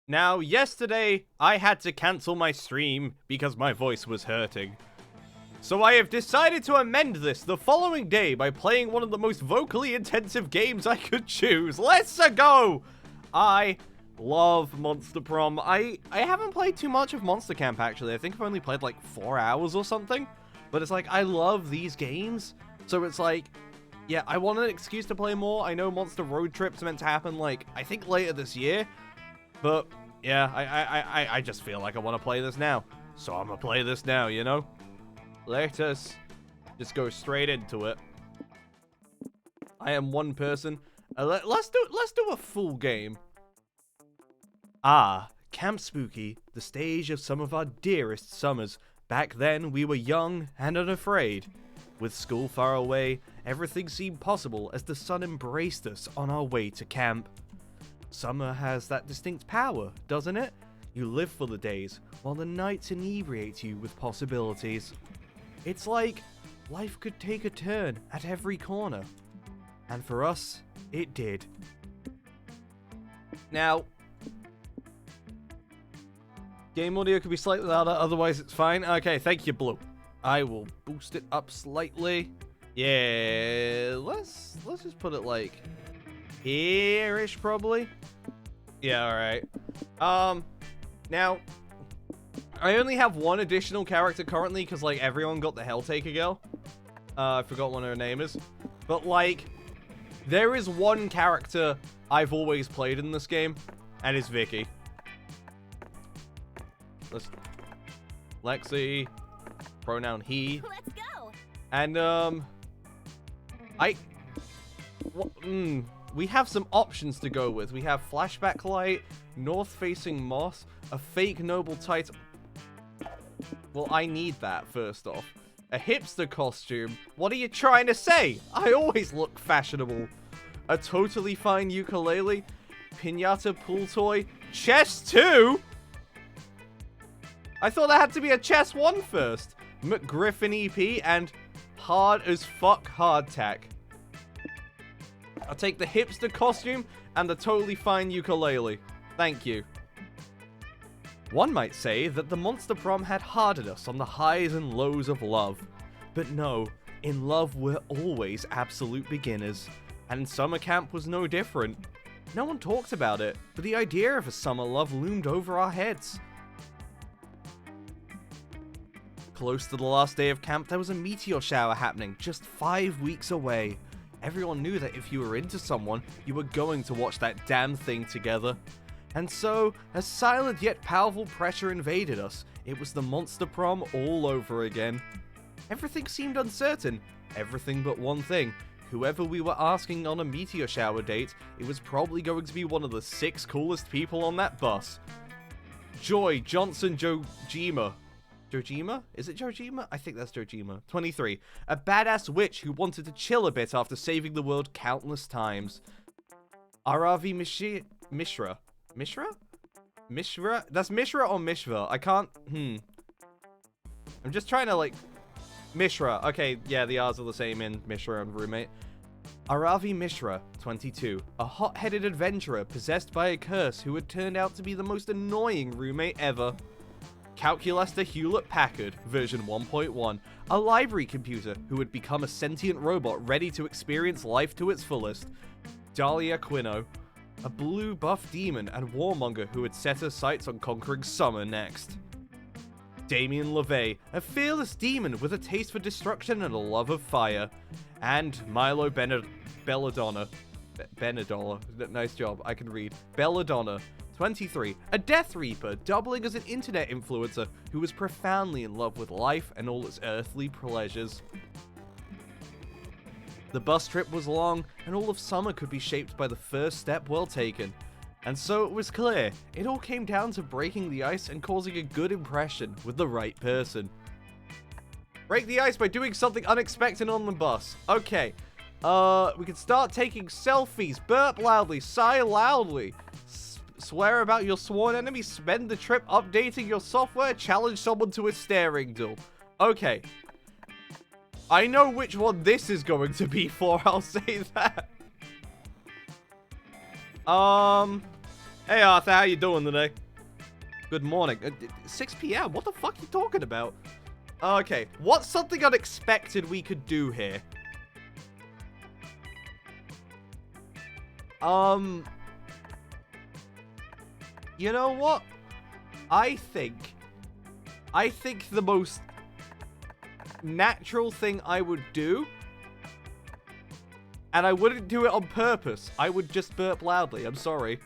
Now, yesterday, I had to cancel my stream because my voice was hurting. So I have decided to amend this the following day by playing one of the most vocally intensive games I could choose. Let's go! I love Monster Prom. I haven't played too much of Monster Camp, actually. I think I've only played like 4 hours or something. But it's like, I love these games. So it's like, yeah, I want an excuse to play more. I know Monster Road Trip's meant to happen, like, I think later this year. But, yeah, I just feel like I want to play this now. So I'm going to play this now, you know? Let us just go straight into it. I am one person. Let's do a full game. Ah, Camp Spooky, the stage of some of our dearest summers. Back then, we were young and unafraid. With school far away, everything seemed possible as the sun embraced us on our way to camp. Summer has that distinct power, doesn't it? You live for the days, while the nights inebriate you with possibilities. It's like life could take a turn at every corner. And for us, it did. Now, game audio could be slightly louder, otherwise it's fine. Okay, thank you, Blue. I will boost it up slightly. Yeah, let's just put it like here-ish, probably. Yeah, alright. Now, I only have one additional character currently, because, like, everyone got the Helltaker girl. I forgot what her name is. But, like, there is one character I've always played in this game, and it's Vicky. Lexi, pronoun he. Let's go. And, we have some options to go with. We have flashback light, north-facing moss, a fake noble title. Well, I need that, first off. A hipster costume? What are you trying to say? I always look fashionable. A totally fine ukulele? Pinata pool toy? Chess 2? I thought there had to be a chess 1 first. McGriffin EP and hard as fuck hardtack. I'll take the hipster costume and the totally fine ukulele. Thank you. One might say that the Monster Prom had hardened us on the highs and lows of love. But no, in love we're always absolute beginners. And summer camp was no different. No one talked about it, but the idea of a summer love loomed over our heads. Close to the last day of camp, there was a meteor shower happening just 5 weeks away. Everyone knew that if you were into someone, you were going to watch that damn thing together. And so, as silent yet powerful pressure invaded us, it was the Monster Prom all over again. Everything seemed uncertain, everything but one thing. Whoever we were asking on a meteor shower date, it was probably going to be one of the 6 coolest people on that bus. Joy Johnson Jojima. Jojima? Is it Jojima? I think that's Jojima. 23. A badass witch who wanted to chill a bit after saving the world countless times. Aravi Mishra. Mishra? Mishra? That's Mishra or Mishra? I can't... I'm just trying to, like... Mishra. Okay, yeah, the R's are the same in Mishra and Roommate. Aravi Mishra, 22. A hot-headed adventurer possessed by a curse who had turned out to be the most annoying roommate ever. Calculaster Hewlett-Packard, version 1.1. A library computer who had become a sentient robot ready to experience life to its fullest. Dahlia Quino. A blue buff demon and warmonger who had set her sights on conquering summer next. Damien LaVey, a fearless demon with a taste for destruction and a love of fire. And Milo Belladonna. Benedola. Nice job, I can read. Belladonna, 23. A Death Reaper, doubling as an internet influencer who was profoundly in love with life and all its earthly pleasures. The bus trip was long, and all of summer could be shaped by the first step well taken. And so it was clear, it all came down to breaking the ice and causing a good impression with the right person. Break the ice by doing something unexpected on the bus. Okay, we can start taking selfies, burp loudly, sigh loudly, swear about your sworn enemy, spend the trip updating your software, challenge someone to a staring duel. Okay. I know which one this is going to be for, I'll say that. Hey Arthur, how you doing today? Good morning. 6 p.m. What the fuck are you talking about? Okay, what's something unexpected we could do here? You know what? I think the most natural thing I would do, and I wouldn't do it on purpose, I would just burp loudly. I'm sorry.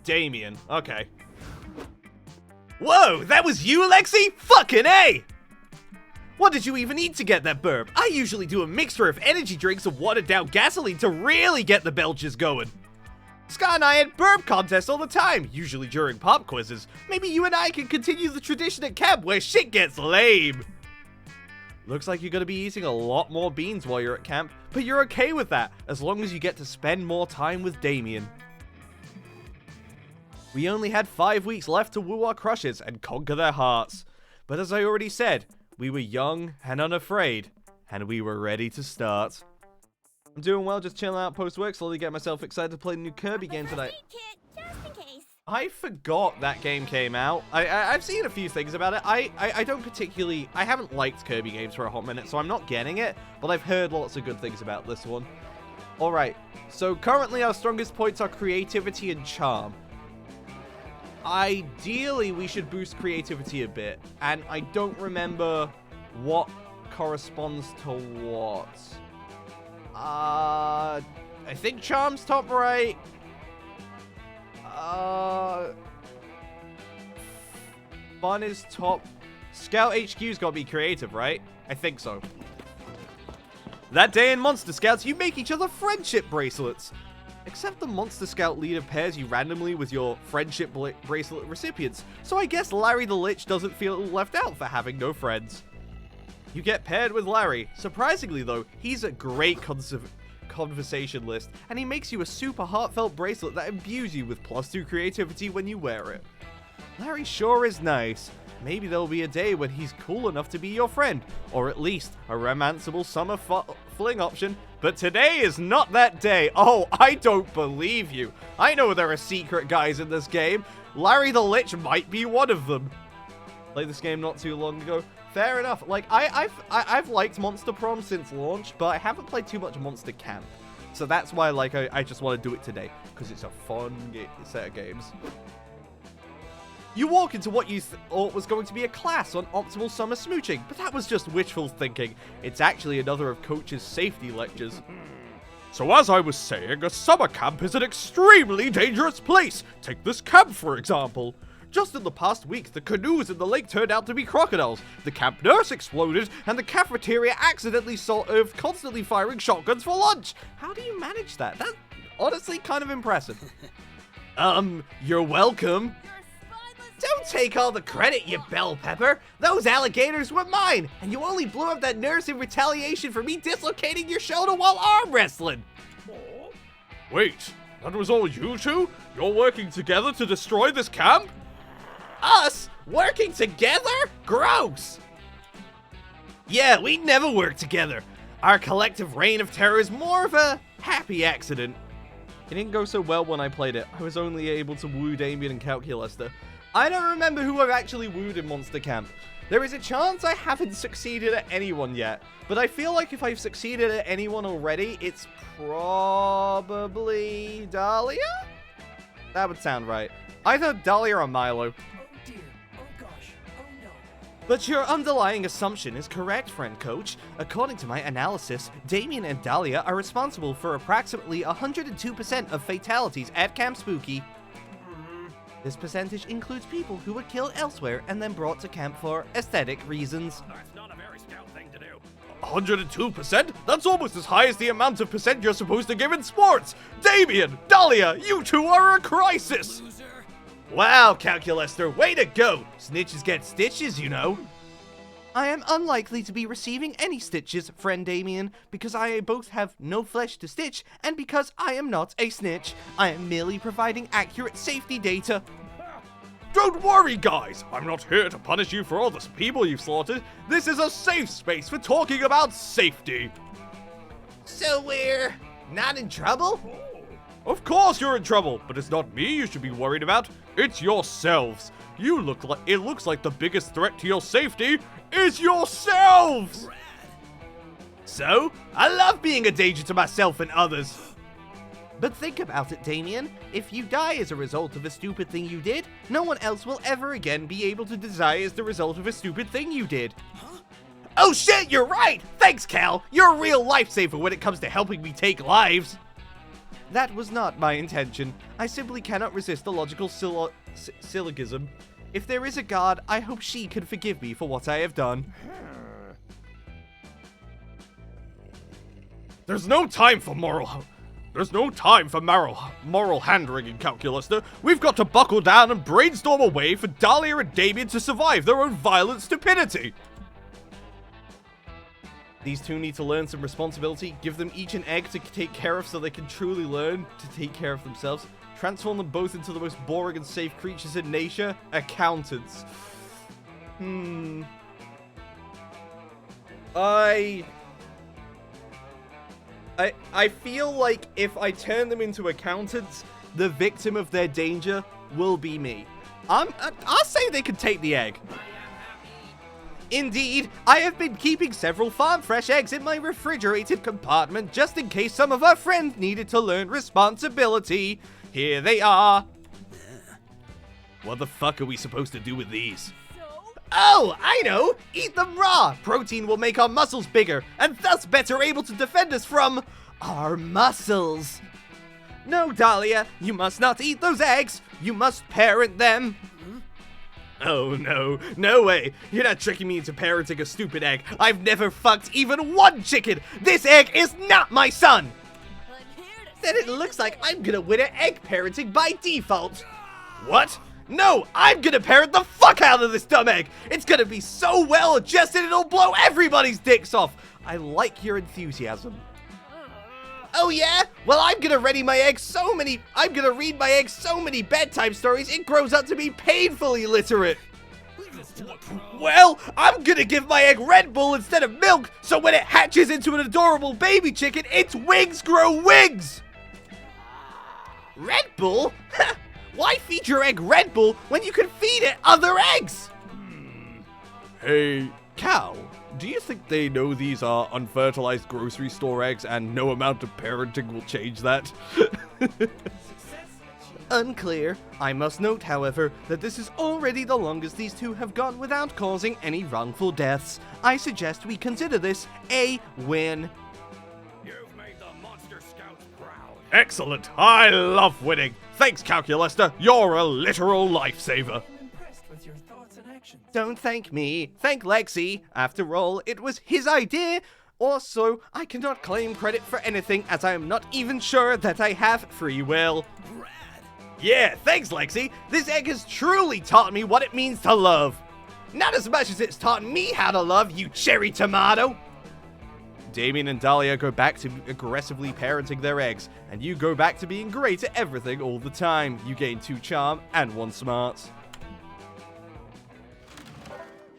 Damien. Okay. Whoa, that was you, Lexi? Fucking A! What did you even eat to get that burp? I usually do a mixture of energy drinks and watered down gasoline to really get the belches going. Scott and I had burp contests all the time, usually during pop quizzes. Maybe you and I can continue the tradition at camp where shit gets lame. Looks like you're gonna be eating a lot more beans while you're at camp, but you're okay with that, as long as you get to spend more time with Damien. We only had 5 weeks left to woo our crushes and conquer their hearts. But as I already said, we were young and unafraid, and we were ready to start. I'm doing well, just chilling out post-work, slowly getting myself excited to play the new Kirby game tonight. I forgot that game came out. I've seen a few things about it. I don't particularly... I haven't liked Kirby games for a hot minute, so I'm not getting it, but I've heard lots of good things about this one. Alright, so currently our strongest points are creativity and charm. Ideally, we should boost creativity a bit, and I don't remember what corresponds to what. I think charm's top right. Fun is top. Scout HQ's gotta be creative, right? I think so. That day in Monster Scouts, you make each other friendship bracelets. Except the Monster Scout leader pairs you randomly with your friendship bracelet recipients, so I guess Larry the Lich doesn't feel left out for having no friends. You get paired with Larry. Surprisingly though, he's a great conversationalist, and he makes you a super heartfelt bracelet that imbues you with +2 creativity when you wear it. Larry sure is nice. Maybe there'll be a day when he's cool enough to be your friend, or at least a romanceable summer fling option. But today is not that day. Oh, I don't believe you. I know there are secret guys in this game. Larry the Lich might be one of them. Played this game not too long ago. Fair enough. Like, I've liked Monster Prom since launch, but I haven't played too much Monster Camp. So that's why, like, I just want to do it today, because it's a fun set of games. You walk into what you thought was going to be a class on optimal summer smooching, but that was just wishful thinking. It's actually another of Coach's safety lectures. So as I was saying, a summer camp is an extremely dangerous place. Take this camp, for example. Just in the past week, the canoes in the lake turned out to be crocodiles, the camp nurse exploded, and the cafeteria accidentally served constantly firing shotguns for lunch. How do you manage that? That's honestly kind of impressive. You're welcome. Don't take all the credit, you bell pepper. Those alligators were mine, and you only blew up that nurse in retaliation for me dislocating your shoulder while arm wrestling. Wait, that was all you two? You're working together to destroy this camp? Us? Working together? Gross! Yeah, we never work together. Our collective reign of terror is more of a happy accident. It didn't go so well when I played it. I was only able to woo Damien and Calculester. I don't remember who I've actually wooed in Monster Camp. There is a chance I haven't succeeded at anyone yet, but I feel like if I've succeeded at anyone already, it's probably Dahlia? That would sound right. Either Dahlia or Milo. But your underlying assumption is correct, friend coach. According to my analysis, Damien and Dahlia are responsible for approximately 102% of fatalities at Camp Spooky. This percentage includes people who were killed elsewhere and then brought to camp for aesthetic reasons. That's not a very scout thing to do. 102%? That's almost as high as the amount of percent you're supposed to give in sports! Damien! Dahlia! You two are a crisis! Loser. Wow, Calculester, way to go! Snitches get stitches, you know. I am unlikely to be receiving any stitches, friend Damien, because I both have no flesh to stitch, and because I am not a snitch. I am merely providing accurate safety data. Don't worry, guys! I'm not here to punish you for all the people you've slaughtered. This is a safe space for talking about safety. So we're not in trouble? Of course you're in trouble, but it's not me you should be worried about. It's yourselves. It looks like the biggest threat to your safety is yourselves! So, I love being a danger to myself and others. But think about it, Damien. If you die as a result of a stupid thing you did, no one else will ever again be able to die as the result of a stupid thing you did. Huh? Oh shit, you're right! Thanks, Cal! You're a real lifesaver when it comes to helping me take lives! That was not my intention. I simply cannot resist the logical syllogism. If there is a God, I hope she can forgive me for what I have done. There's no time for moral hand-wringing, Calculuster. We've got to buckle down and brainstorm a way for Dahlia and Damien to survive their own violent stupidity. These two need to learn some responsibility, give them each an egg to take care of so they can truly learn to take care of themselves, transform them both into the most boring and safe creatures in nature, accountants. I feel like if I turn them into accountants, the victim of their danger will be me. I'll say they can take the egg. Indeed, I have been keeping several farm-fresh eggs in my refrigerated compartment just in case some of our friends needed to learn responsibility. Here they are. What the fuck are we supposed to do with these? Oh, I know! Eat them raw! Protein will make our muscles bigger, and thus better able to defend us from our muscles. No, Dahlia, you must not eat those eggs. You must parent them. Oh no, no way. You're not tricking me into parenting a stupid egg. I've never fucked even one chicken. This egg is not my son. Then it looks like I'm gonna win at egg parenting by default. What? No, I'm gonna parent the fuck out of this dumb egg. It's gonna be so well adjusted it'll blow everybody's dicks off. I like your enthusiasm. Oh yeah? Well, I'm gonna read my egg so many bedtime stories it grows up to be painfully literate. Well, I'm gonna give my egg Red Bull instead of milk, so when it hatches into an adorable baby chicken, its wings grow wings! Red Bull? Why feed your egg Red Bull when you can feed it other eggs? Hey, Cal, do you think they know these are unfertilized grocery store eggs and no amount of parenting will change that? Unclear. I must note, however, that this is already the longest these two have gone without causing any wrongful deaths. I suggest we consider this a win. You've made the Monster Scouts proud. Excellent. I love winning. Thanks, Calculuster. You're a literal lifesaver. Don't thank me. Thank Lexi. After all, it was his idea. Also, I cannot claim credit for anything as I am not even sure that I have free will. Yeah, thanks, Lexi. This egg has truly taught me what it means to love. Not as much as it's taught me how to love, you cherry tomato. Damien and Dahlia go back to aggressively parenting their eggs, and you go back to being great at everything all the time. You gain 2 charm and 1 smarts.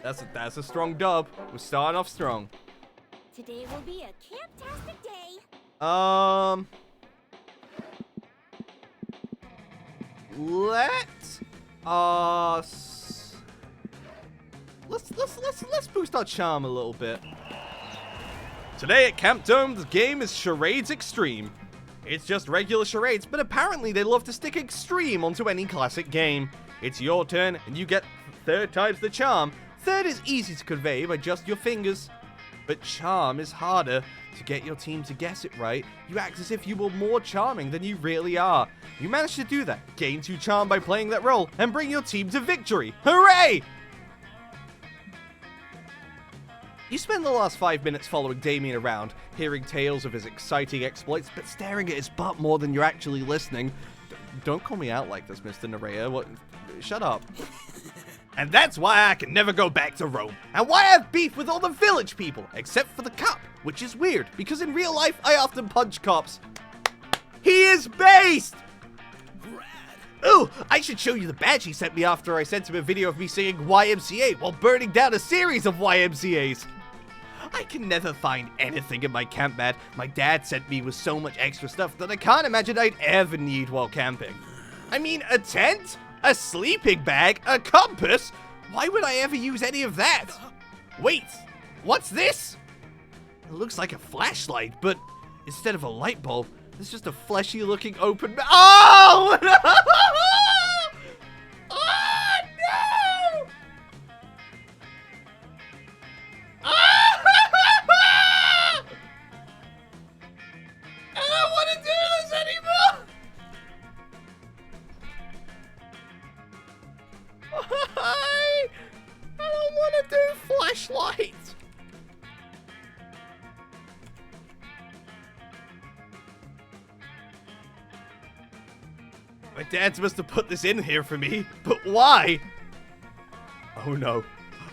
That's a strong dub. We're starting off strong. Today will be a camp-tastic day. Let's boost our charm a little bit. Today at Camp Dome, the game is Charades Extreme. It's just regular charades, but apparently they love to stick extreme onto any classic game. It's your turn, and you get 3 times the charm. 3rd is easy to convey by just your fingers. But charm is harder. To get your team to guess it right, you act as if you were more charming than you really are. You manage to do that, gain 2 charm by playing that role, and bring your team to victory. Hooray! You spend the last 5 minutes following Damien around, hearing tales of his exciting exploits, but staring at his butt more than you're actually listening. Don't call me out like this, Mr. Nerea. What? Shut up. And that's why I can never go back to Rome. And why I have beef with all the village people, except for the cop, which is weird, because in real life, I often punch cops. He is based! Ooh, I should show you the badge he sent me after I sent him a video of me singing YMCA while burning down a series of YMCAs. I can never find anything in my camp bag my dad sent me with so much extra stuff that I can't imagine I'd ever need while camping. I mean, a tent? A sleeping bag? A compass? Why would I ever use any of that? Wait, what's this? It looks like a flashlight, but instead of a light bulb, there's just a fleshy-looking open... Oh! No! Oh, no! I don't want to do this anymore! I don't want to do flashlights. My dads must have put this in here for me, but why? Oh no.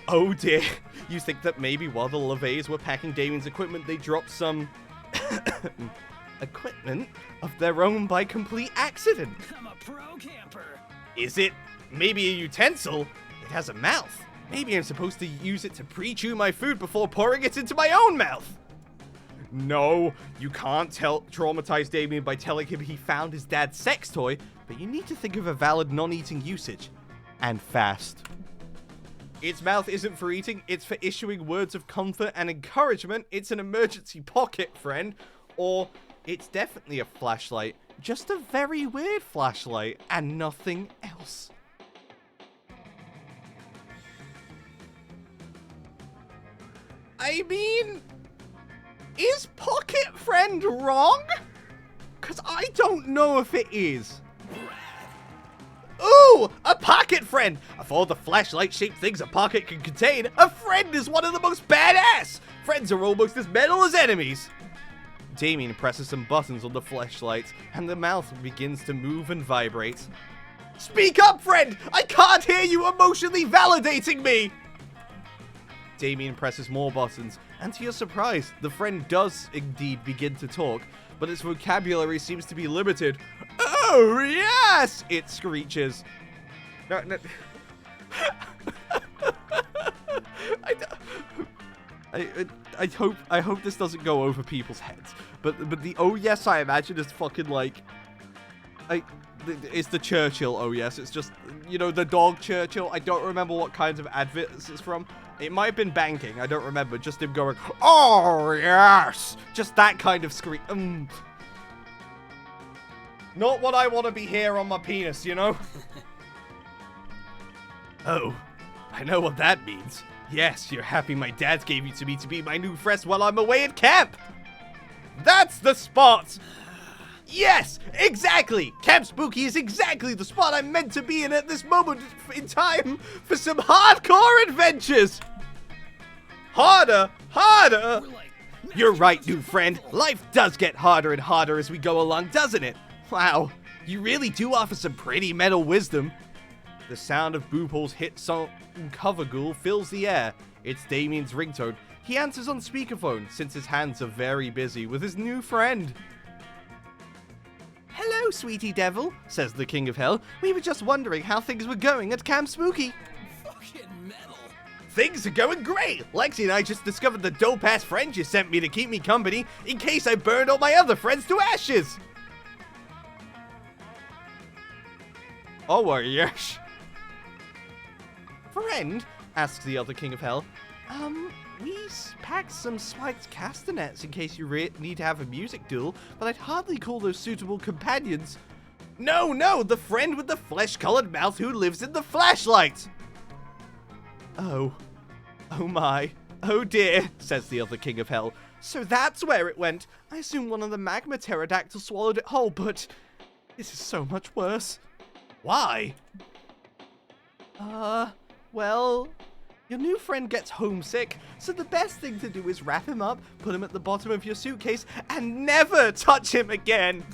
Oh dear. You think that maybe while the LeVays were packing Damien's equipment, they dropped some equipment of their own by complete accident? I'm a pro camper. Is it maybe a utensil? It has a mouth. Maybe I'm supposed to use it to pre-chew my food before pouring it into my own mouth. No, you can't traumatize Damien by telling him he found his dad's sex toy, but you need to think of a valid non-eating usage. And fast. Its mouth isn't for eating, it's for issuing words of comfort and encouragement. It's an emergency pocket, friend. Or it's definitely a flashlight. Just a very weird flashlight and nothing else. I mean, is Pocket Friend wrong? Because I don't know if it is. Ooh, a pocket friend! Of all the flashlight-shaped things a pocket can contain, a friend is one of the most badass! Friends are almost as metal as enemies! Damien presses some buttons on the flashlight, and the mouth begins to move and vibrate. Speak up, friend! I can't hear you emotionally validating me! Damien presses more buttons, and to your surprise, the friend does indeed begin to talk, but its vocabulary seems to be limited. Oh, yes! It screeches. No. I hope this doesn't go over people's heads. But the oh yes I imagine is fucking like it's the Churchill oh yes. It's just, you know, the dog Churchill. I don't remember what kinds of adverts it's from. It might have been banking. I don't remember. Just him going, oh yes, just that kind of scream. Not what I want to be here on my penis, you know? Oh, I know what that means. Yes, you're happy my dad gave you to me to be my new friend while I'm away at camp. That's the spot. Yes, exactly. Camp Spooky is exactly the spot I'm meant to be in at this moment in time for some hardcore adventures. Harder, harder. You're right, new friend. Life does get harder and harder as we go along, doesn't it? Wow, you really do offer some pretty metal wisdom. The sound of Boople's hit song Cover Ghoul fills the air. It's Damien's ringtone. He answers on speakerphone since his hands are very busy with his new friend. Hello, sweetie devil, says the King of Hell. We were just wondering how things were going at Camp Spooky. Fucking metal. Things are going great. Lexi and I just discovered the dope-ass friend you sent me to keep me company in case I burned all my other friends to ashes. Oh, yes. Friend, asks the other King of Hell, we packed some spiked castanets in case you need to have a music duel, but I'd hardly call those suitable companions. No, the friend with the flesh-colored mouth who lives in the flashlight. Oh my, oh dear, says the other King of Hell. So that's where it went. I assume one of the magma pterodactyls swallowed it whole, but this is so much worse. Why? Well, your new friend gets homesick, so the best thing to do is wrap him up, put him at the bottom of your suitcase, and never touch him again.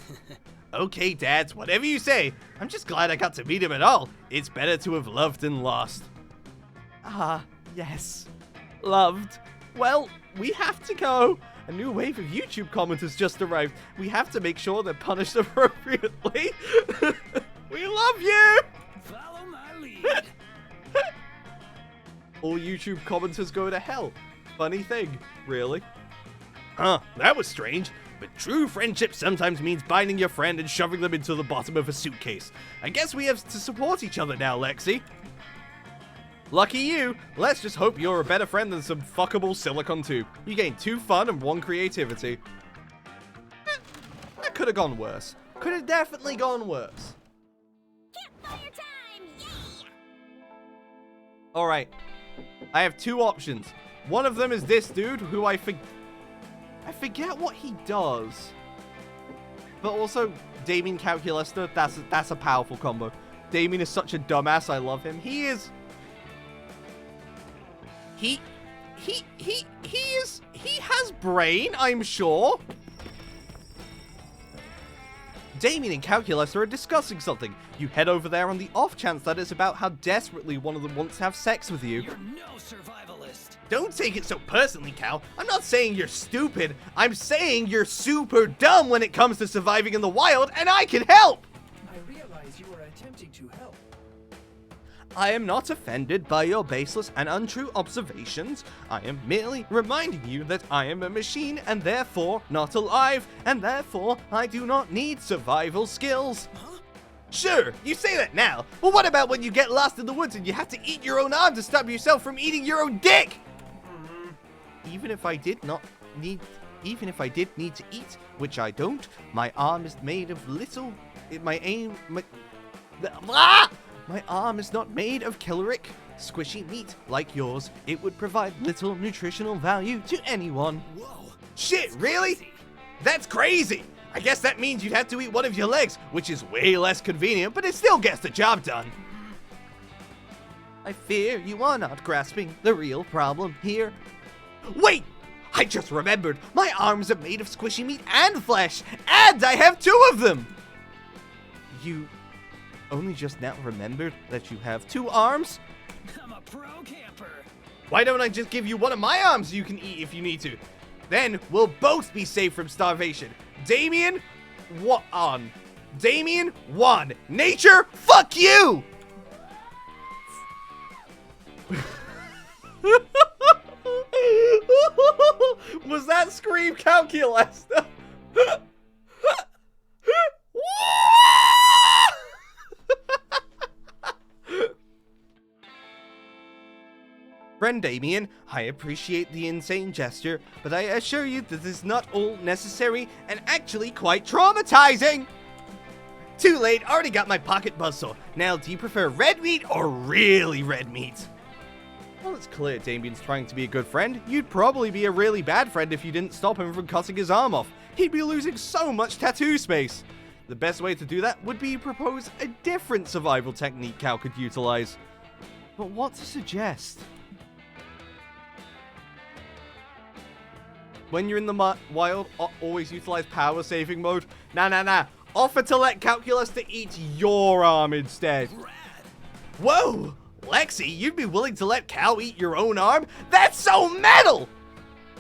Okay, dads, whatever you say. I'm just glad I got to meet him at all. It's better to have loved than lost. Ah, yes. Loved. Well, we have to go. A new wave of YouTube commenters just arrived. We have to make sure they're punished appropriately. We love you! Follow my lead. All YouTube commenters go to hell. funny thing, really. Huh, that was strange. But true friendship sometimes means binding your friend and shoving them into the bottom of a suitcase. I guess we have to support each other now, Lexi. Lucky you. Let's just hope you're a better friend than some fuckable silicon tube. You gained 2 fun and 1 creativity. That could have gone worse. Could have definitely gone worse. Campfire time! Yay! Alright. I have 2 options. One of them is this dude who I forget what he does. But also, Damien Calculester, that's a powerful combo. Damien is such a dumbass, I love him. He has brain, I'm sure. Damien and Calculester are discussing something. You head over there on the off chance that it's about how desperately one of them wants to have sex with you. You're no survivalist. Don't take it so personally, Cal. I'm not saying you're stupid. I'm saying you're super dumb when it comes to surviving in the wild, and I can help! I realize you are attempting to help. I am not offended by your baseless and untrue observations. I am merely reminding you that I am a machine and therefore not alive, and therefore I do not need survival skills. Huh? Sure, you say that now, but what about when you get lost in the woods and you have to eat your own arm to stop yourself from eating your own dick? Even if I did need to eat, which I don't, my arm is made of little. My arm is not made of caloric, squishy meat like yours. It would provide little nutritional value to anyone. Whoa. Shit, really? That's crazy! I guess that means you'd have to eat one of your legs, which is way less convenient, but it still gets the job done. I fear you are not grasping the real problem here. Wait! I just remembered! My arms are made of squishy meat and flesh, and I have 2 of them! You only just now remembered that you have 2 arms? I'm a pro camper. Why don't I just give you one of my arms you can eat if you need to? Then we'll both be safe from starvation. Damien, what on? Damien, 1. Nature, fuck you! Was that Scream Calculester? Friend Damien, I appreciate the insane gesture, but I assure you that this is not all necessary and actually quite traumatizing. Too late, already got my pocket buzzsaw. Now, do you prefer red meat or really red meat? Well, it's clear Damien's trying to be a good friend. You'd probably be a really bad friend if you didn't stop him from cutting his arm off. He'd be losing so much tattoo space. The best way to do that would be to propose a different survival technique Cal could utilize. But what to suggest? When you're in the wild, always utilize power saving mode. Nah. Offer to let Calculus to eat your arm instead. Rad. Whoa! Lexi, you'd be willing to let Cal eat your own arm? That's so metal!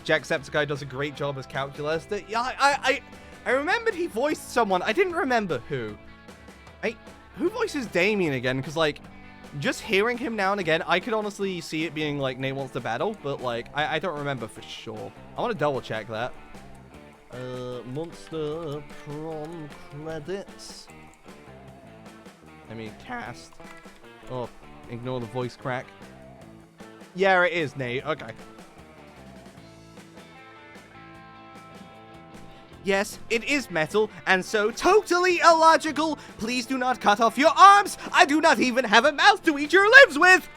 Jacksepticeye does a great job as Calculus. Yeah, I remembered he voiced someone. I didn't remember who. Who voices Damien again? Because, like, just hearing him now and again, I could honestly see it being, like, Nate Wants to Battle. But, like, I don't remember for sure. I want to double check that. Monster Prom credits. I mean, cast. Oh, ignore the voice crack. Yeah, it is, Nate. Okay. Yes, it is metal, and so totally illogical. Please do not cut off your arms. I do not even have a mouth to eat your limbs with.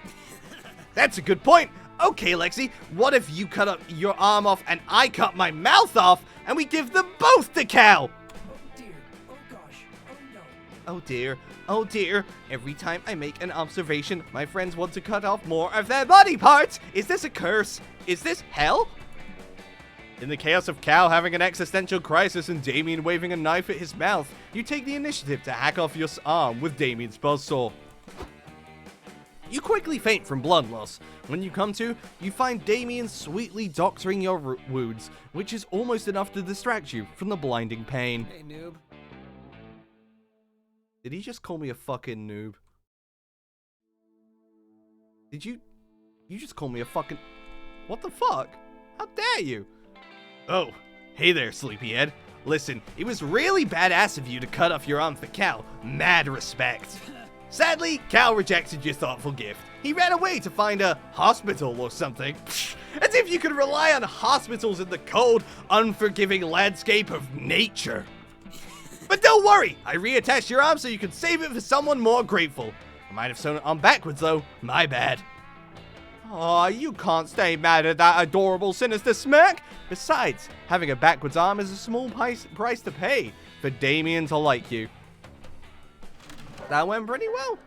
That's a good point. Okay, Lexi, what if you cut up your arm off and I cut my mouth off, and we give them both to Cal? Oh dear. Oh gosh. Oh no. Oh dear, oh dear. Every time I make an observation, my friends want to cut off more of their body parts. Is this a curse? Is this hell? In the chaos of Cal having an existential crisis and Damien waving a knife at his mouth, you take the initiative to hack off your arm with Damien's buzzsaw. You quickly faint from blood loss. When you come to, you find Damien sweetly doctoring your wounds, which is almost enough to distract you from the blinding pain. Hey, noob. Did he just call me a fucking noob? Did you just call me a fucking... What the fuck? How dare you? Oh, hey there, sleepyhead. Listen, it was really badass of you to cut off your arm for Cal. Mad respect. Sadly, Cal rejected your thoughtful gift. He ran away to find a hospital or something. As if you could rely on hospitals in the cold, unforgiving landscape of nature. But don't worry, I reattached your arm so you can save it for someone more grateful. I might have sewn it on backwards though, my bad. Aw, you can't stay mad at that adorable sinister smirk. Besides, having a backwards arm is a small price to pay for Damien to like you. That went pretty well.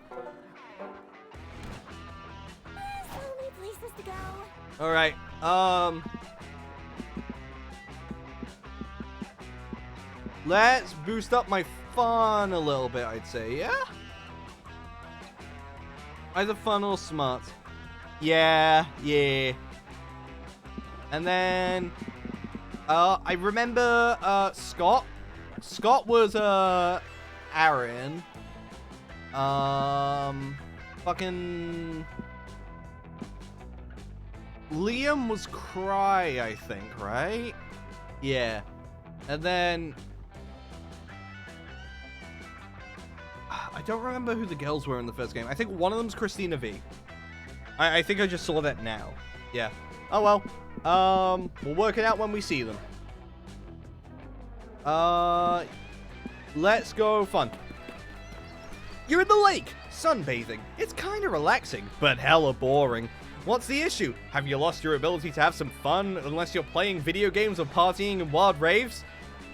So many places to go. Alright, let's boost up my fun a little bit, I'd say, yeah? Either fun or smart. Yeah. And then, I remember, Scott. Scott was, Aaron. Fucking... Liam was Cry, I think, right? Yeah. And then... I don't remember who the girls were in the first game. I think one of them's Christina V. I think I just saw that now. Yeah. Oh well. We'll work it out when we see them. Let's go fun. You're in the lake, sunbathing. It's kind of relaxing, but hella boring. What's the issue? Have you lost your ability to have some fun unless you're playing video games or partying in wild raves?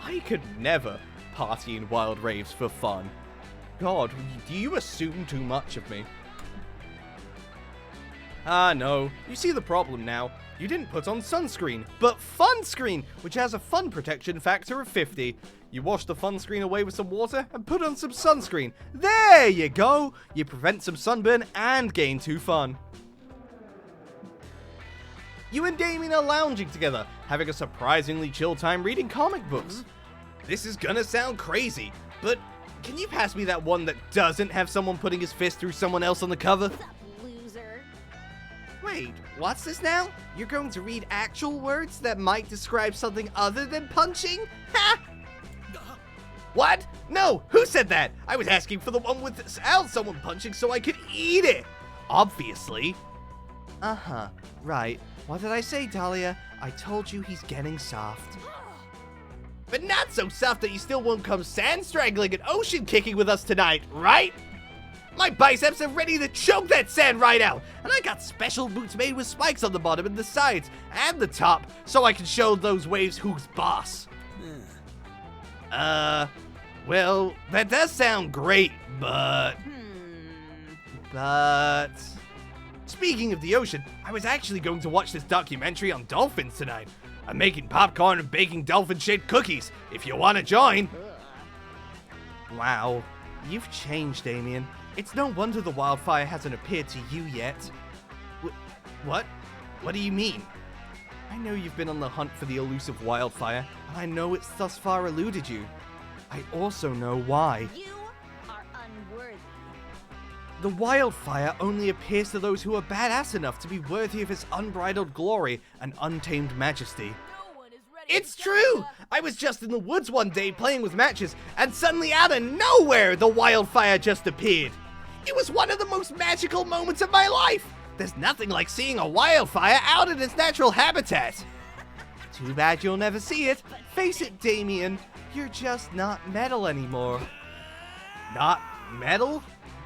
I could never party in wild raves for fun. God, do you assume too much of me? Ah, no. You see the problem now. You didn't put on sunscreen, but fun screen, which has a fun protection factor of 50. You wash the fun screen away with some water and put on some sunscreen. There you go! You prevent some sunburn and gain 2 fun. You and Damien are lounging together, having a surprisingly chill time reading comic books. This is gonna sound crazy, but can you pass me that one that doesn't have someone putting his fist through someone else on the cover? What's up, loser? Wait, what's this now? You're going to read actual words that might describe something other than punching? Ha! What? No, who said that? I was asking for the one without someone punching so I could eat it. Obviously. Uh-huh, right. What did I say, Dahlia? I told you he's getting soft. But not so soft that you still won't come sand strangling and ocean kicking with us tonight, right? My biceps are ready to choke that sand right out, and I got special boots made with spikes on the bottom and the sides and the top so I can show those waves who's boss. Well, that does sound great, but... Speaking of the ocean, I was actually going to watch this documentary on dolphins tonight. I'm making popcorn and baking dolphin-shaped cookies, if you want to join. Wow, you've changed, Damien. It's no wonder the wildfire hasn't appeared to you yet. What? What do you mean? I know you've been on the hunt for the elusive wildfire, and I know it's thus far eluded you. I also know why. You are unworthy. The wildfire only appears to those who are badass enough to be worthy of its unbridled glory and untamed majesty. No one is ready. It's true! I was just in the woods one day playing with matches, and suddenly out of nowhere, the wildfire just appeared. It was one of the most magical moments of my life. There's nothing like seeing a wildfire out in its natural habitat. Too bad you'll never see it. Face it, Damien, you're just not metal anymore. Not metal?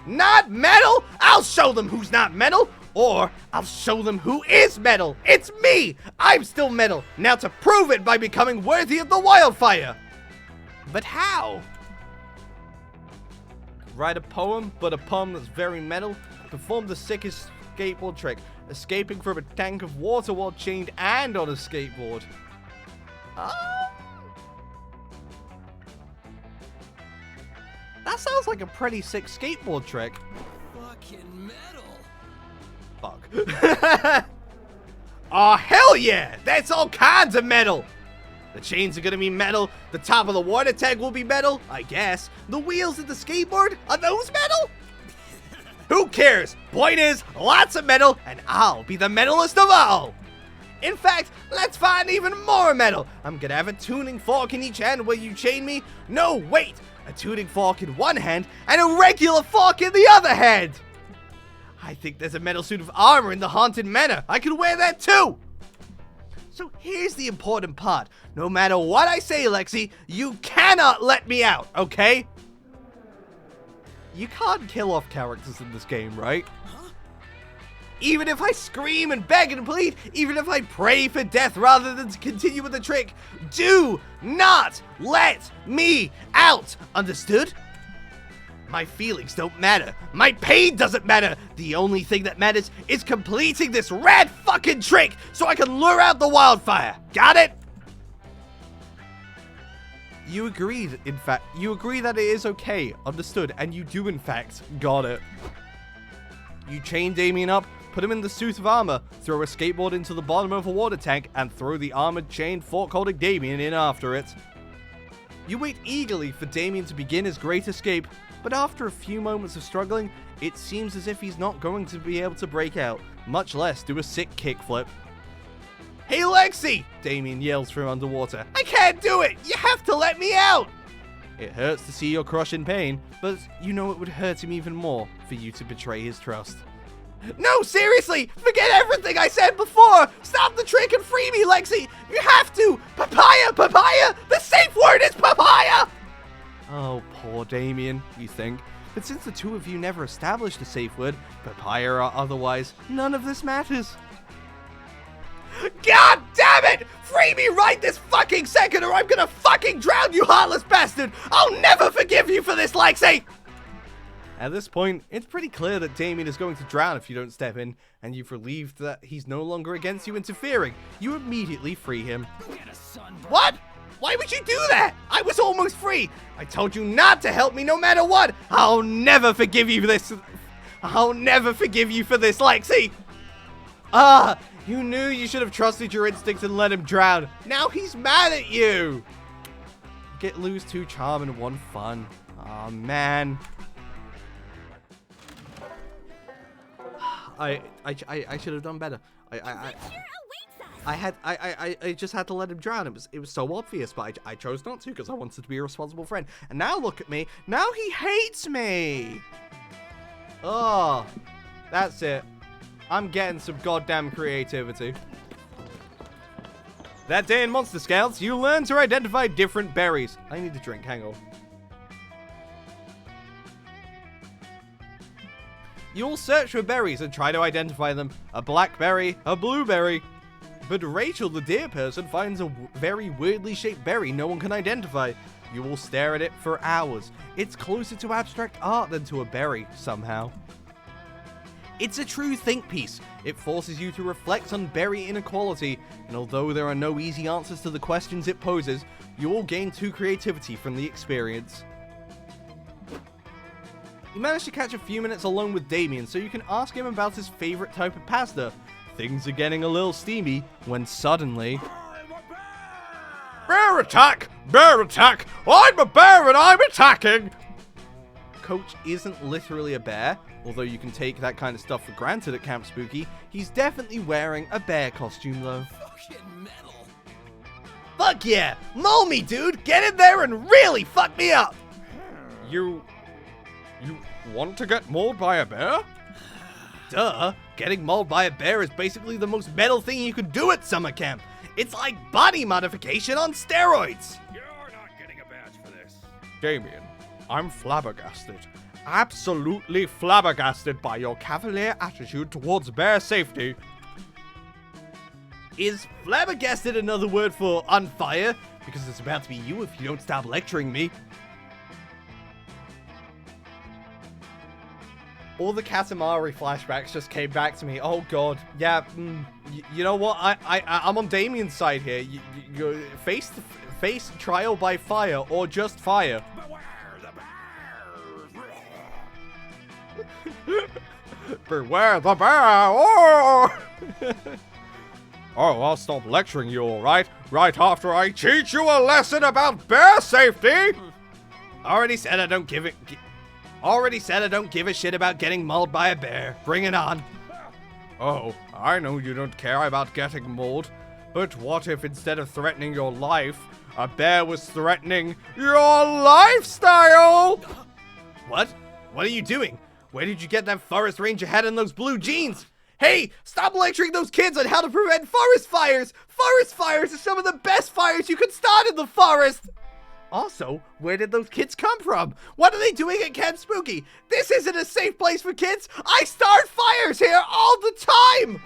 Not metal? I'll show them who's not metal, or I'll show them who is metal. It's me! I'm still metal. Now to prove it by becoming worthy of the wildfire. But how? Write a poem, but a poem that's very metal. Perform the sickest skateboard trick, escaping from a tank of water while chained and on a skateboard. That sounds like a pretty sick skateboard trick. Fucking metal. Fuck. Oh, hell yeah! That's all kinds of metal! The chains are gonna be metal, the top of the water tank will be metal, I guess. The wheels of the skateboard, are those metal? Who cares? Point is, lots of metal, and I'll be the metalist of all! In fact, let's find even more metal. I'm gonna have a tuning fork in each hand where you chain me. No, wait! A tuning fork in one hand and a regular fork in the other hand! I think there's a metal suit of armor in the Haunted Manor. I could wear that too! So here's the important part. No matter what I say, Lexi, you cannot let me out, okay? You can't kill off characters in this game, right? Even if I scream and beg and plead, even if I pray for death rather than to continue with the trick, do not let me out! Understood? My feelings don't matter. My pain doesn't matter. The only thing that matters is completing this rad fucking trick so I can lure out the wildfire. Got it? You agreed, in fact. You agree that it is okay. Understood. And you do, in fact, got it. You chain Damien up, put him in the suit of armor, throw a skateboard into the bottom of a water tank, and throw the armored chain fork-holding Damien in after it. You wait eagerly for Damien to begin his great escape, but after a few moments of struggling, it seems as if he's not going to be able to break out, much less do a sick kickflip. Hey, Lexi! Damien yells from underwater. I can't do it! You have to let me out! It hurts to see your crush in pain, but you know it would hurt him even more for you to betray his trust. No, seriously! Forget everything I said before! Stop the trick and free me, Lexi! You have to! Papaya! Papaya! The safe word is papaya! Oh, poor Damien, you think. But since the two of you never established a safe word, papaya or otherwise, none of this matters. God damn it! Free me right this fucking second or I'm gonna fucking drown, you heartless bastard! I'll never forgive you for this, Lexi! At this point, it's pretty clear that Damien is going to drown if you don't step in, and you've relieved that he's no longer against you interfering. You immediately free him. What? Why would you do that? I was almost free. I told you not to help me no matter what. I'll never forgive you for this. I'll never forgive you for this, Lexi. Ah, you knew you should have trusted your instinct and let him drown. Now he's mad at you. Lose two charm and one fun. Aw, man. I should have done better. I just had to let him drown. It was so obvious, but I chose not to because I wanted to be a responsible friend. And now look at me. Now he hates me. Oh, that's it. I'm getting some goddamn creativity. That day in Monster Scouts, you learn to identify different berries. I need a drink. Hang on. You'll search for berries and try to identify them. A blackberry, a blueberry. But Rachel, the deer person, finds a very weirdly shaped berry no one can identify. You will stare at it for hours. It's closer to abstract art than to a berry, somehow. It's a true think piece. It forces you to reflect on berry inequality, and although there are no easy answers to the questions it poses, you will gain 2 creativity from the experience. You manage to catch a few minutes alone with Damien, so you can ask him about his favorite type of pasta. Things are getting a little steamy when suddenly... Bear attack! Bear attack! I'm a bear and I'm attacking! Coach isn't literally a bear, although you can take that kind of stuff for granted at Camp Spooky. He's definitely wearing a bear costume, though. Fucking metal. Fuck yeah! Maul me, dude! Get in there and really fuck me up! You want to get mauled by a bear? Duh! Getting mauled by a bear is basically the most metal thing you could do at summer camp. It's like body modification on steroids. You're not getting a badge for this. Damien, I'm flabbergasted. Absolutely flabbergasted by your cavalier attitude towards bear safety. Is flabbergasted another word for on fire? Because it's about to be you if you don't stop lecturing me. All the Katamari flashbacks just came back to me. Oh god, yeah. You know what? I'm on Damien's side here. You face trial by fire or just fire. Beware the bear! Beware the bear! Oh! Oh, I'll stop lecturing you, all right? Right after I teach you a lesson about bear safety. Already said I don't give a shit about getting mauled by a bear. Bring it on. Oh, I know you don't care about getting mauled, but what if instead of threatening your life, a bear was threatening your lifestyle? What? What are you doing? Where did you get that forest ranger hat and those blue jeans? Hey, stop lecturing those kids on how to prevent forest fires! Forest fires are some of the best fires you could start in the forest! Also, where did those kids come from? What are they doing at Camp Spooky? This isn't a safe place for kids! I start fires here all the time!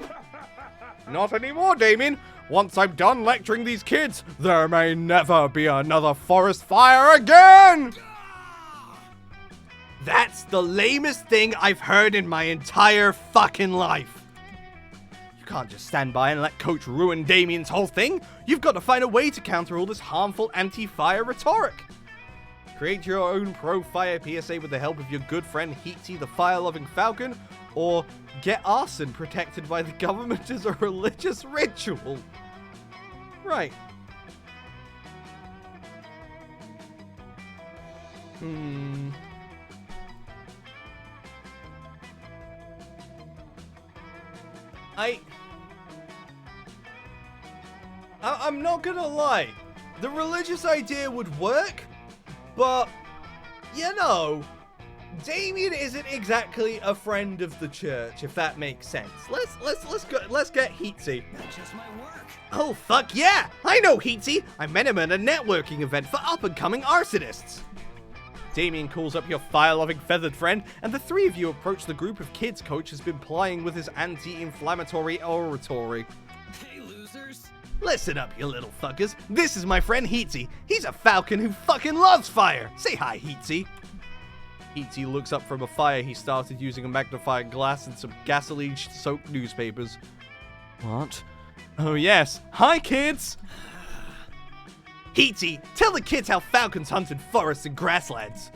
Not anymore, Damien. Once I'm done lecturing these kids, there may never be another forest fire again! That's the lamest thing I've heard in my entire fucking life. You can't just stand by and let Coach ruin Damien's whole thing. You've got to find a way to counter all this harmful anti-fire rhetoric. Create your own pro-fire PSA with the help of your good friend Heatsy the fire-loving falcon, or get arson protected by the government as a religious ritual. Right. I'm not gonna lie, the religious idea would work, but, you know, Damien isn't exactly a friend of the church, if that makes sense. Let's get Heatsy. That's just my work. Oh, fuck yeah! I know Heatsy! I met him at a networking event for up-and-coming arsonists! Damien calls up your fire-loving feathered friend, and the three of you approach the group of kids Coach has been plying with his anti-inflammatory oratory. Hey, losers. Listen up, you little fuckers. This is my friend Heatsy. He's a falcon who fucking loves fire! Say hi, Heatsy. Heatsy looks up from a fire he started using a magnifying glass and some gasoline-soaked newspapers. What? Oh yes. Hi, kids! Heatsy, tell the kids how falcons hunted forests and grasslands.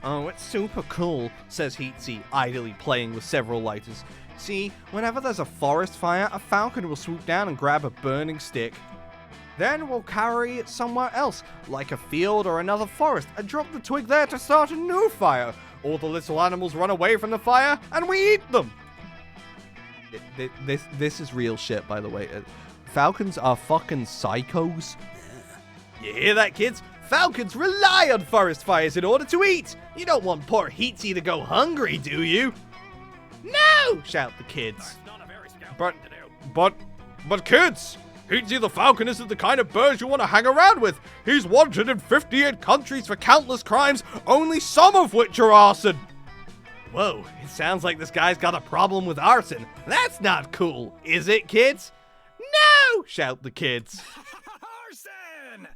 Oh, it's super cool, says Heatsy, idly playing with several lighters. See, whenever there's a forest fire, a falcon will swoop down and grab a burning stick. Then we'll carry it somewhere else, like a field or another forest, and drop the twig there to start a new fire. All the little animals run away from the fire, and we eat them. This is real shit, by the way. Falcons are fucking psychos. You hear that, kids? Falcons rely on forest fires in order to eat. You don't want poor Heatsy to go hungry, do you? No! Shout the kids. That's not a very scout But, thing to do. but kids! Heatsy the Falcon isn't the kind of bird you want to hang around with. He's wanted in 58 countries for countless crimes, only some of which are arson. Whoa, it sounds like this guy's got a problem with arson. That's not cool, is it, kids? No! Shout the kids. Arson!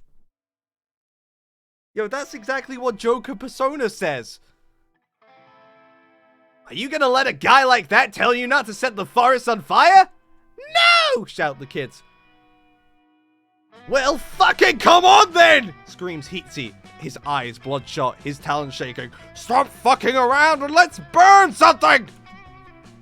Yo, that's exactly what Joker Persona says. Are you gonna let a guy like that tell you not to set the forest on fire? No! Shout the kids. Well, fucking come on then! Screams Heatsy, his eyes bloodshot, his talons shaking. Stop fucking around and let's burn something!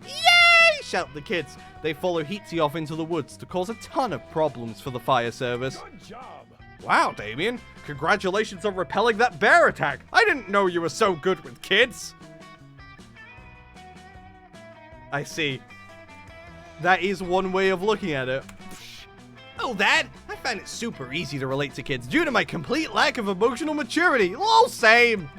Yay! Shout the kids. They follow Heatsy off into the woods to cause a ton of problems for the fire service. Good job. Wow, Damien. Congratulations on repelling that bear attack. I didn't know you were so good with kids. I see. That is one way of looking at it. Oh, that? I find it super easy to relate to kids due to my complete lack of emotional maturity. Lol, same.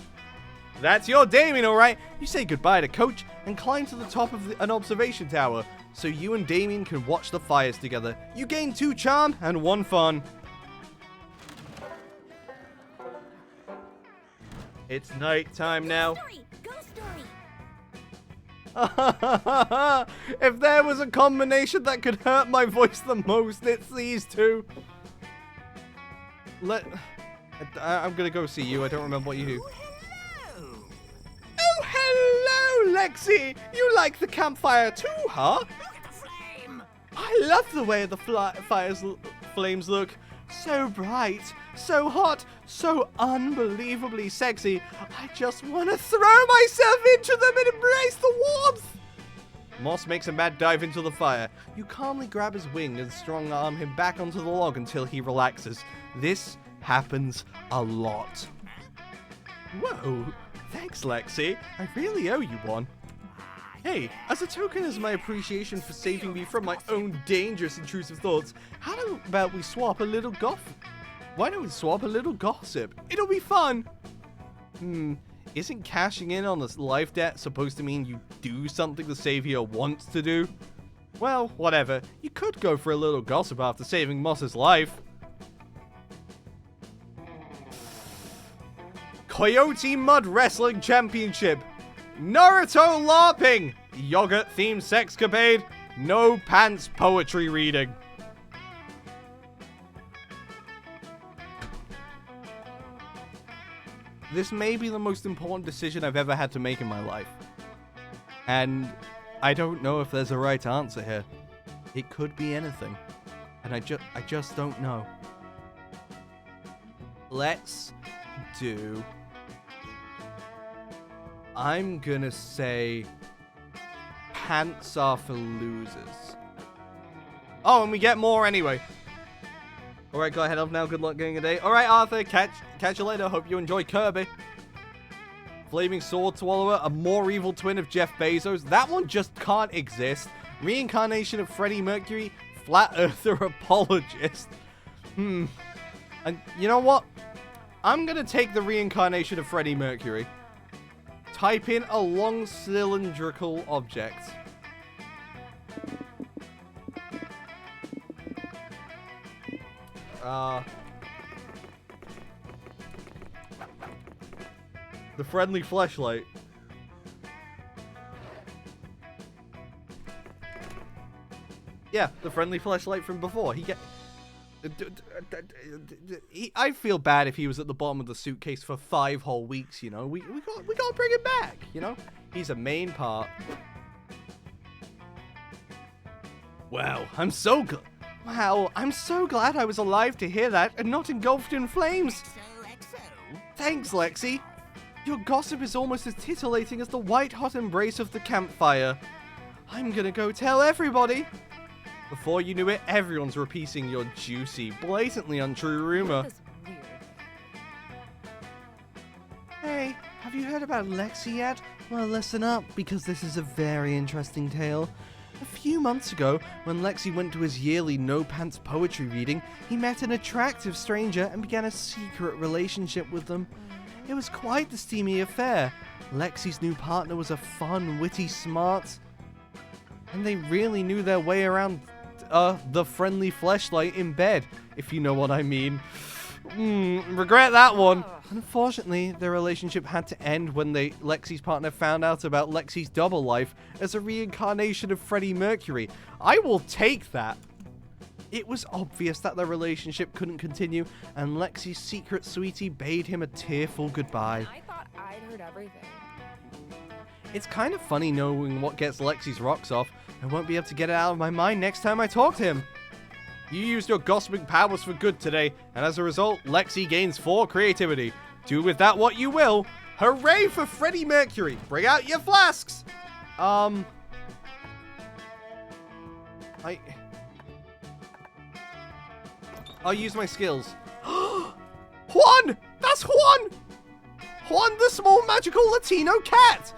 That's your Damien, alright? You say goodbye to Coach and climb to the top of an observation tower so you and Damien can watch the fires together. You gain 2 charm and 1 fun. It's night time now. Story! Ghost story! If there was a combination that could hurt my voice the most, it's these two. I'm gonna go see you. I don't remember what you do. Hello! Oh, hello, Lexi. You like the campfire too, huh? Look at the flame! I love the way the flames look. So bright, so hot, so unbelievably sexy. I just want to throw myself into them and embrace the warmth. Moss makes a mad dive into the fire. You calmly grab his wing and strong arm him back onto the log until he relaxes. This happens a lot. Whoa, thanks, Lexi. I really owe you one. Hey, as a token of my appreciation for saving me from my own dangerous intrusive thoughts, how about we swap a little Why don't we swap a little gossip? It'll be fun! Isn't cashing in on a life debt supposed to mean you do something the savior wants to do? Well, whatever. You could go for a little gossip after saving Moss's life. Coyote Mud Wrestling Championship. Naruto LARPing. Yogurt-themed sexcapade. No pants poetry reading. This may be the most important decision I've ever had to make in my life. And I don't know if there's a right answer here. It could be anything. And I just don't know. Let's do... I'm gonna say... Pants are for losers. Oh, and we get more anyway. Alright, go ahead, Elf, now. Good luck getting a day. Alright, Arthur, catch you later. Hope you enjoy Kirby. Flaming Sword Swallower, a more evil twin of Jeff Bezos. That one just can't exist. Reincarnation of Freddie Mercury, Flat Earther apologist. And you know what? I'm gonna take the reincarnation of Freddie Mercury. Type in a long cylindrical object. The friendly fleshlight. Yeah, the friendly fleshlight from before. I feel bad if he was at the bottom of the suitcase for 5 whole weeks, you know. We gotta bring him back, you know. He's a main part. Wow, I'm so glad I was alive to hear that and not engulfed in flames. Thanks, Lexi. Your gossip is almost as titillating as the white-hot embrace of the campfire. I'm gonna go tell everybody. Before you knew it, everyone's repeating your juicy, blatantly untrue rumor. Hey, have you heard about Lexi yet? Well, listen up, because this is a very interesting tale. A few months ago, when Lexi went to his yearly no-pants poetry reading, he met an attractive stranger and began a secret relationship with them. It was quite the steamy affair. Lexi's new partner was a fun, witty, smart, and they really knew their way around the friendly fleshlight in bed, if you know what I mean. Regret that one. Unfortunately, their relationship had to end when Lexi's partner found out about Lexi's double life as a reincarnation of Freddie Mercury. I will take that. It was obvious that their relationship couldn't continue, and Lexi's secret sweetie bade him a tearful goodbye. I thought I'd heard everything. It's kind of funny knowing what gets Lexi's rocks off. I won't be able to get it out of my mind next time I talk to him. You used your gossiping powers for good today, and as a result, Lexi gains 4 creativity. Do with that what you will. Hooray for Freddie Mercury! Bring out your flasks! I'll use my skills. Juan! That's Juan! Juan the small magical Latino cat!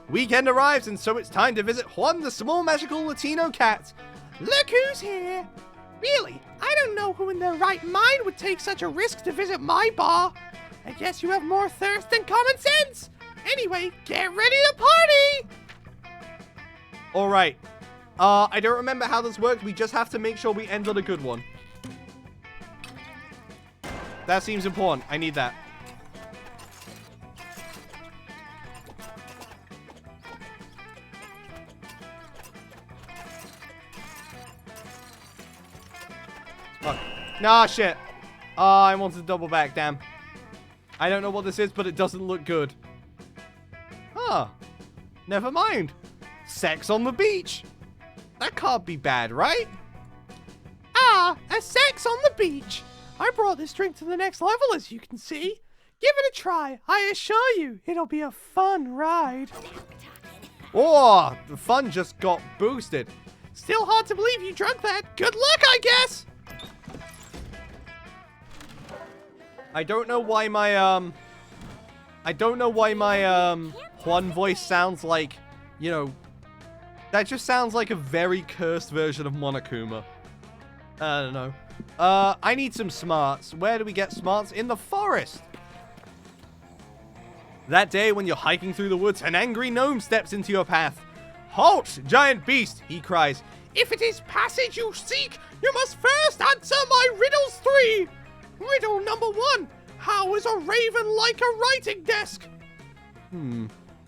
Weekend arrives, and so it's time to visit Juan the small magical Latino cat. Look who's here! Really? I don't know who in their right mind would take such a risk to visit my bar. I guess you have more thirst than common sense. Anyway, get ready to party! Alright. I don't remember how this works. We just have to make sure we end on a good one. That seems important. I need that. Oh. Nah, shit. I wanted to double back, damn. I don't know what this is, but it doesn't look good. Huh. Never mind. Sex on the beach. That can't be bad, right? Ah, a sex on the beach. I brought this drink to the next level, as you can see. Give it a try. I assure you, it'll be a fun ride. Oh, the fun just got boosted. Still hard to believe you drunk that. Good luck, I guess. I don't know why my Juan voice sounds like, you know, That just sounds like a very cursed version of Monokuma. I don't know. I need some smarts. Where do we get smarts? In the forest. That day when you're hiking through the woods, an angry gnome steps into your path. Halt, giant beast, he cries. If it is passage you seek, you must first answer my riddles 3. Riddle number 1. How is a raven like a writing desk?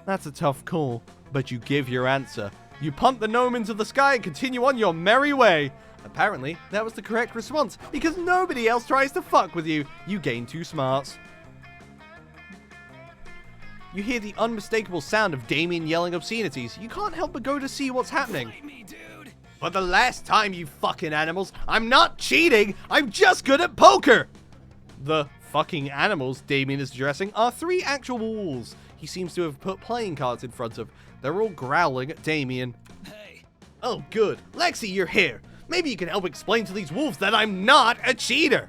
That's a tough call, but you give your answer. You punt the gnome into the sky and continue on your merry way. Apparently, that was the correct response, because nobody else tries to fuck with you. You gain 2 smarts. You hear the unmistakable sound of Damien yelling obscenities. You can't help but go to see what's happening. Fight me, dude. For the last time, you fucking animals, I'm not cheating, I'm just good at poker! The fucking animals Damien is addressing are 3 actual wolves he seems to have put playing cards in front of. They're all growling at Damien. Hey. Oh good, Lexi, you're here. Maybe you can help explain to these wolves that I'm not a cheater.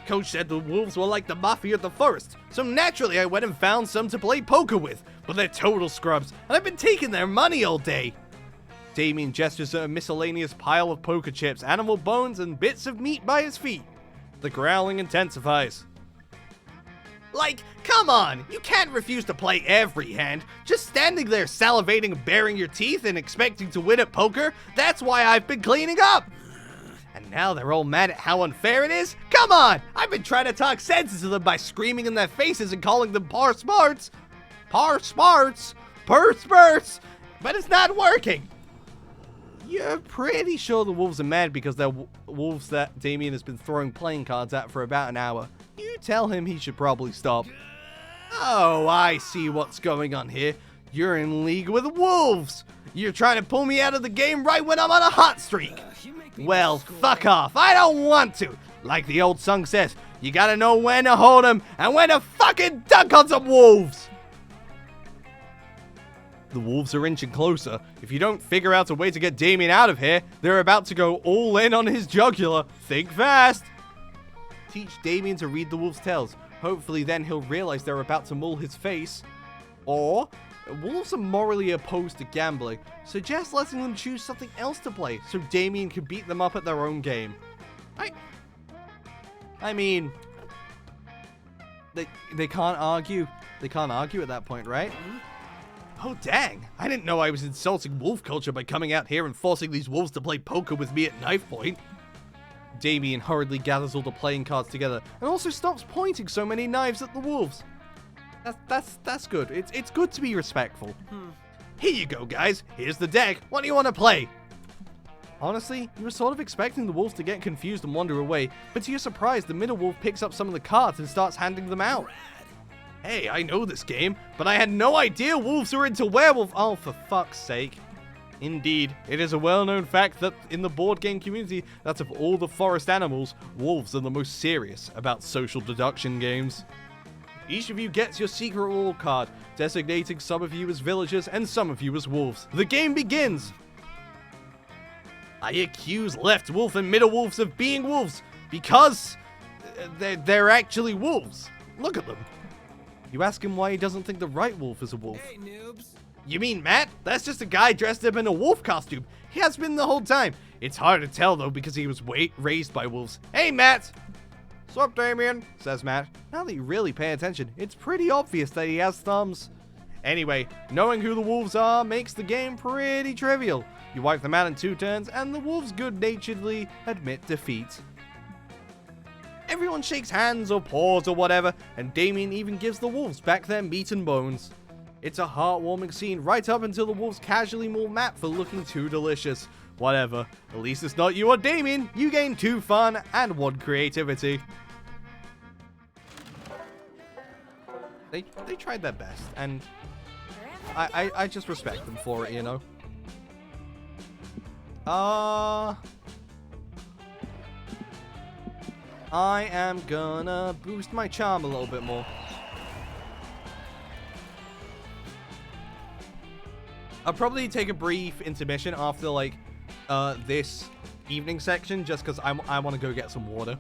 Coach said the wolves were like the mafia of the forest, so naturally I went and found some to play poker with, but they're total scrubs, and I've been taking their money all day. Damien gestures at a miscellaneous pile of poker chips, animal bones, and bits of meat by his feet. The growling intensifies. Like, come on, you can't refuse to play every hand. Just standing there salivating, baring your teeth, and expecting to win at poker, that's why I've been cleaning up. And now they're all mad at how unfair it is? Come on! I've been trying to talk sense into them by screaming in their faces and calling them par smarts, per spurts, but it's not working. You're pretty sure the wolves are mad because they're wolves that Damien has been throwing playing cards at for about an hour. You tell him he should probably stop. Oh, I see what's going on here. You're in league with wolves. You're trying to pull me out of the game right when I'm on a hot streak. You make me Well, score. fuck off. I don't want to. Like the old song says, you gotta know when to hold 'em and when to fucking dunk on some wolves. The wolves are inching closer. If you don't figure out a way to get Damien out of here, they're about to go all in on his jugular. Think fast. Teach Damien to read the wolves' tails. Hopefully then he'll realize they're about to maul his face. Or, wolves are morally opposed to gambling. Suggest letting them choose something else to play so Damien can beat them up at their own game. I mean, they can't argue. They can't argue at that point, right? Oh, dang. I didn't know I was insulting wolf culture by coming out here and forcing these wolves to play poker with me at knife point. Damien hurriedly gathers all the playing cards together and also stops pointing so many knives at the wolves. That's good. It's good to be respectful. Here you go, guys. Here's the deck. What do you want to play? Honestly, you were sort of expecting the wolves to get confused and wander away, but to your surprise, the middle wolf picks up some of the cards and starts handing them out. Hey, I know this game, but I had no idea wolves were into werewolf. Oh, for fuck's sake. Indeed, it is a well-known fact that in the board game community, that of all the forest animals, wolves are the most serious about social deduction games. Each of you gets your secret rule card, designating some of you as villagers and some of you as wolves. The game begins! I accuse left wolf and middle wolves of being wolves because they're actually wolves. Look at them. You ask him why he doesn't think the right wolf is a wolf. Hey, noobs. You mean Matt? That's just a guy dressed up in a wolf costume. He has been the whole time. It's hard to tell though because he was raised by wolves. Hey, Matt! Sup, Damien? Says Matt. Now that you really pay attention, it's pretty obvious that he has thumbs. Anyway, knowing who the wolves are makes the game pretty trivial. You wipe them out in 2 turns, and the wolves good-naturedly admit defeat. Everyone shakes hands or paws or whatever, and Damien even gives the wolves back their meat and bones. It's a heartwarming scene right up until the wolves casually maul Matt for looking too delicious. Whatever, at least it's not you or Damien. You gain 2 fun and 1 creativity. They tried their best, and I just respect them for it, you know. I am gonna boost my charm a little bit more. I'll probably take a brief intermission after, like, this evening section, just because I want to go get some water.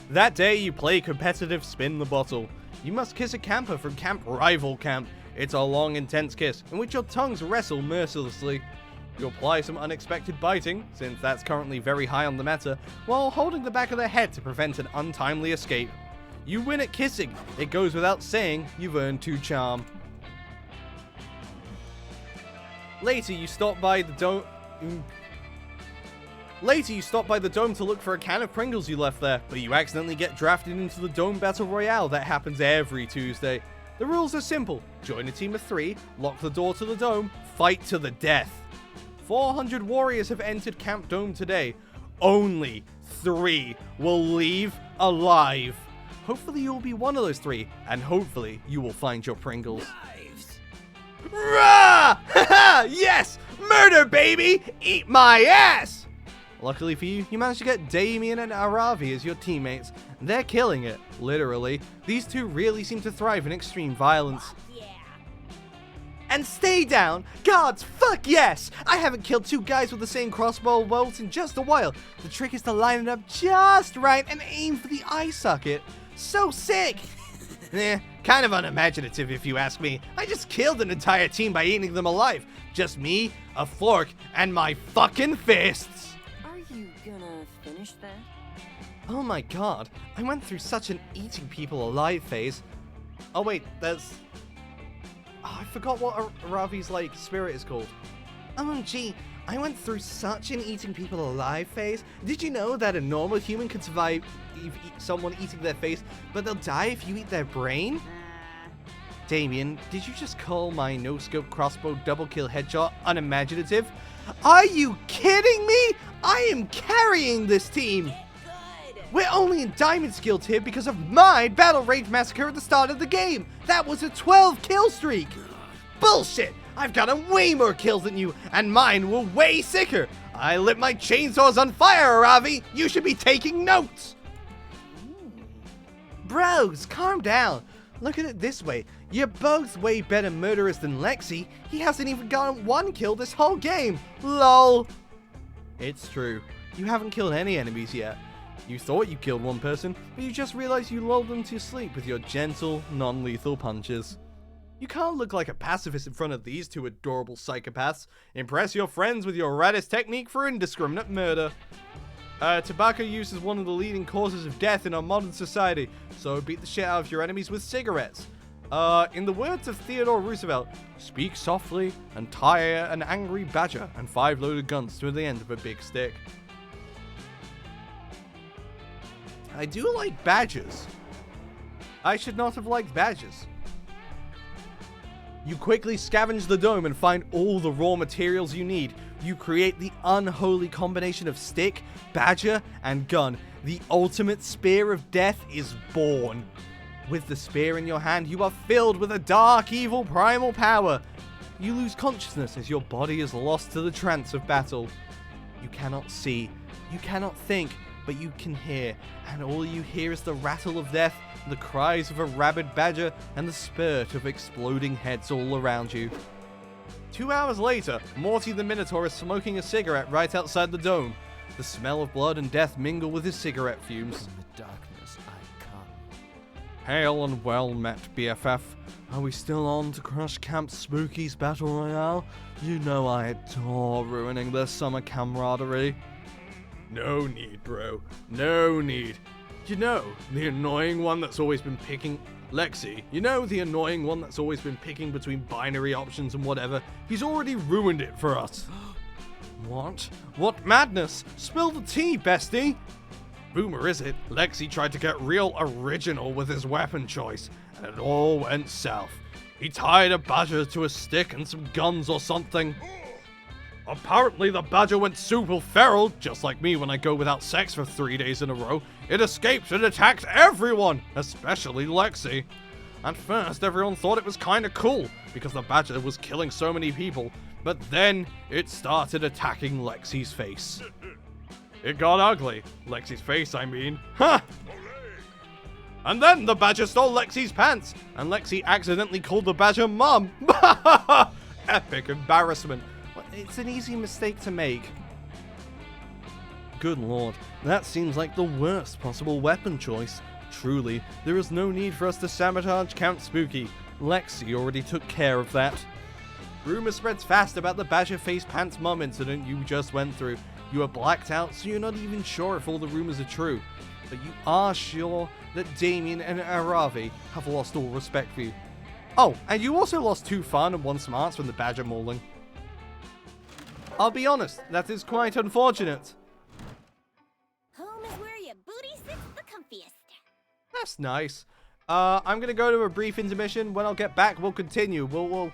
That day, you play competitive Spin the Bottle. You must kiss a camper from Camp Rival Camp. It's a long, intense kiss in which your tongues wrestle mercilessly. You apply some unexpected biting, since that's currently very high on the meta, while holding the back of their head to prevent an untimely escape. You win at kissing. It goes without saying you've earned 2 charm. Later, you stop by the dome to look for a can of Pringles you left there, but you accidentally get drafted into the Dome Battle Royale that happens every Tuesday. The rules are simple. Join a team of 3, lock the door to the dome, fight to the death. 400 warriors have entered Camp Dome today. Only 3 will leave alive. Hopefully you'll be one of those 3, and hopefully you will find your Pringles. Knives. Rah! Haha! Yes! Murder, baby! Eat my ass! Luckily for you, you managed to get Damien and Aravi as your teammates. They're killing it, literally. These 2 really seem to thrive in extreme violence. Yeah. And stay down! Guards, fuck yes! I haven't killed 2 guys with the same crossbow bolts in just a while. The trick is to line it up just right and aim for the eye socket. So sick! Kind of unimaginative if you ask me. I just killed an entire team by eating them alive. Just me, a fork, and my fucking fists. Are you gonna finish that? Oh my god, I went through such an eating people alive phase. Oh wait, there's... Oh, I forgot what Ravi's, like, spirit is called. OMG, I went through such an eating people alive phase. Did you know that a normal human can survive someone eating their face, but they'll die if you eat their brain? Damien, did you just call my no-scope crossbow double kill headshot unimaginative? Are you kidding me? I am carrying this team! Good. We're only in Diamond skill tier because of my Battle Rage massacre at the start of the game! That was a 12 kill streak! Bullshit! I've gotten way more kills than you, and mine were way sicker! I lit my chainsaws on fire, Aravi! You should be taking notes! Bros, calm down. Look at it this way. You're both way better murderers than Lexi. He hasn't even gotten 1 kill this whole game. LOL. It's true. You haven't killed any enemies yet. You thought you killed 1 person, but you just realized you lulled them to sleep with your gentle, non-lethal punches. You can't look like a pacifist in front of these 2 adorable psychopaths. Impress your friends with your raddest technique for indiscriminate murder. Tobacco use is one of the leading causes of death in our modern society, so beat the shit out of your enemies with cigarettes. In the words of Theodore Roosevelt, speak softly and tie an angry badger and 5 loaded guns to the end of a big stick. I do like badgers. I should not have liked badgers. You quickly scavenge the dome and find all the raw materials you need. You create the unholy combination of stick, badger, and gun. The ultimate spear of death is born. With the spear in your hand, you are filled with a dark, evil, primal power. You lose consciousness as your body is lost to the trance of battle. You cannot see, you cannot think, but you can hear, and all you hear is the rattle of death, the cries of a rabid badger, and the spurt of exploding heads all around you. 2 hours later, Morty the Minotaur is smoking a cigarette right outside the dome. The smell of blood and death mingle with his cigarette fumes. From the darkness I come. Hail and well met, BFF. Are we still on to crush Camp Spooky's Battle Royale? You know I adore ruining their summer camaraderie. No need, bro. No need. You know, the annoying one that's always been picking... Lexi, you know the annoying one that's always been picking between binary options and whatever? He's already ruined it for us. What? What madness? Spill the tea, bestie! Rumor is it, Lexi tried to get real original with his weapon choice, and it all went south. He tied a badger to a stick and some guns or something. Apparently the badger went super feral, just like me when I go without sex for 3 days in a row. It escaped and attacked everyone, especially Lexi. At first everyone thought it was kinda cool, because the badger was killing so many people, but then it started attacking Lexi's face. It got ugly. Lexi's face, I mean. Ha! And then the badger stole Lexi's pants, and Lexi accidentally called the badger Mum. Epic embarrassment. It's an easy mistake to make. Good lord, that seems like the worst possible weapon choice. Truly, there is no need for us to sabotage Count Spooky. Lexi already took care of that. Rumor spreads fast about the Badger Face Pants Mum incident you just went through. You are blacked out, so you're not even sure if all the rumors are true. But you are sure that Damien and Aravi have lost all respect for you. Oh, and you also lost 2 fun and 1 smarts from the Badger mauling. I'll be honest, that is quite unfortunate. Home is where your booty sits the comfiest. That's nice. I'm gonna go to a brief intermission. When I'll get back, we'll continue. I'm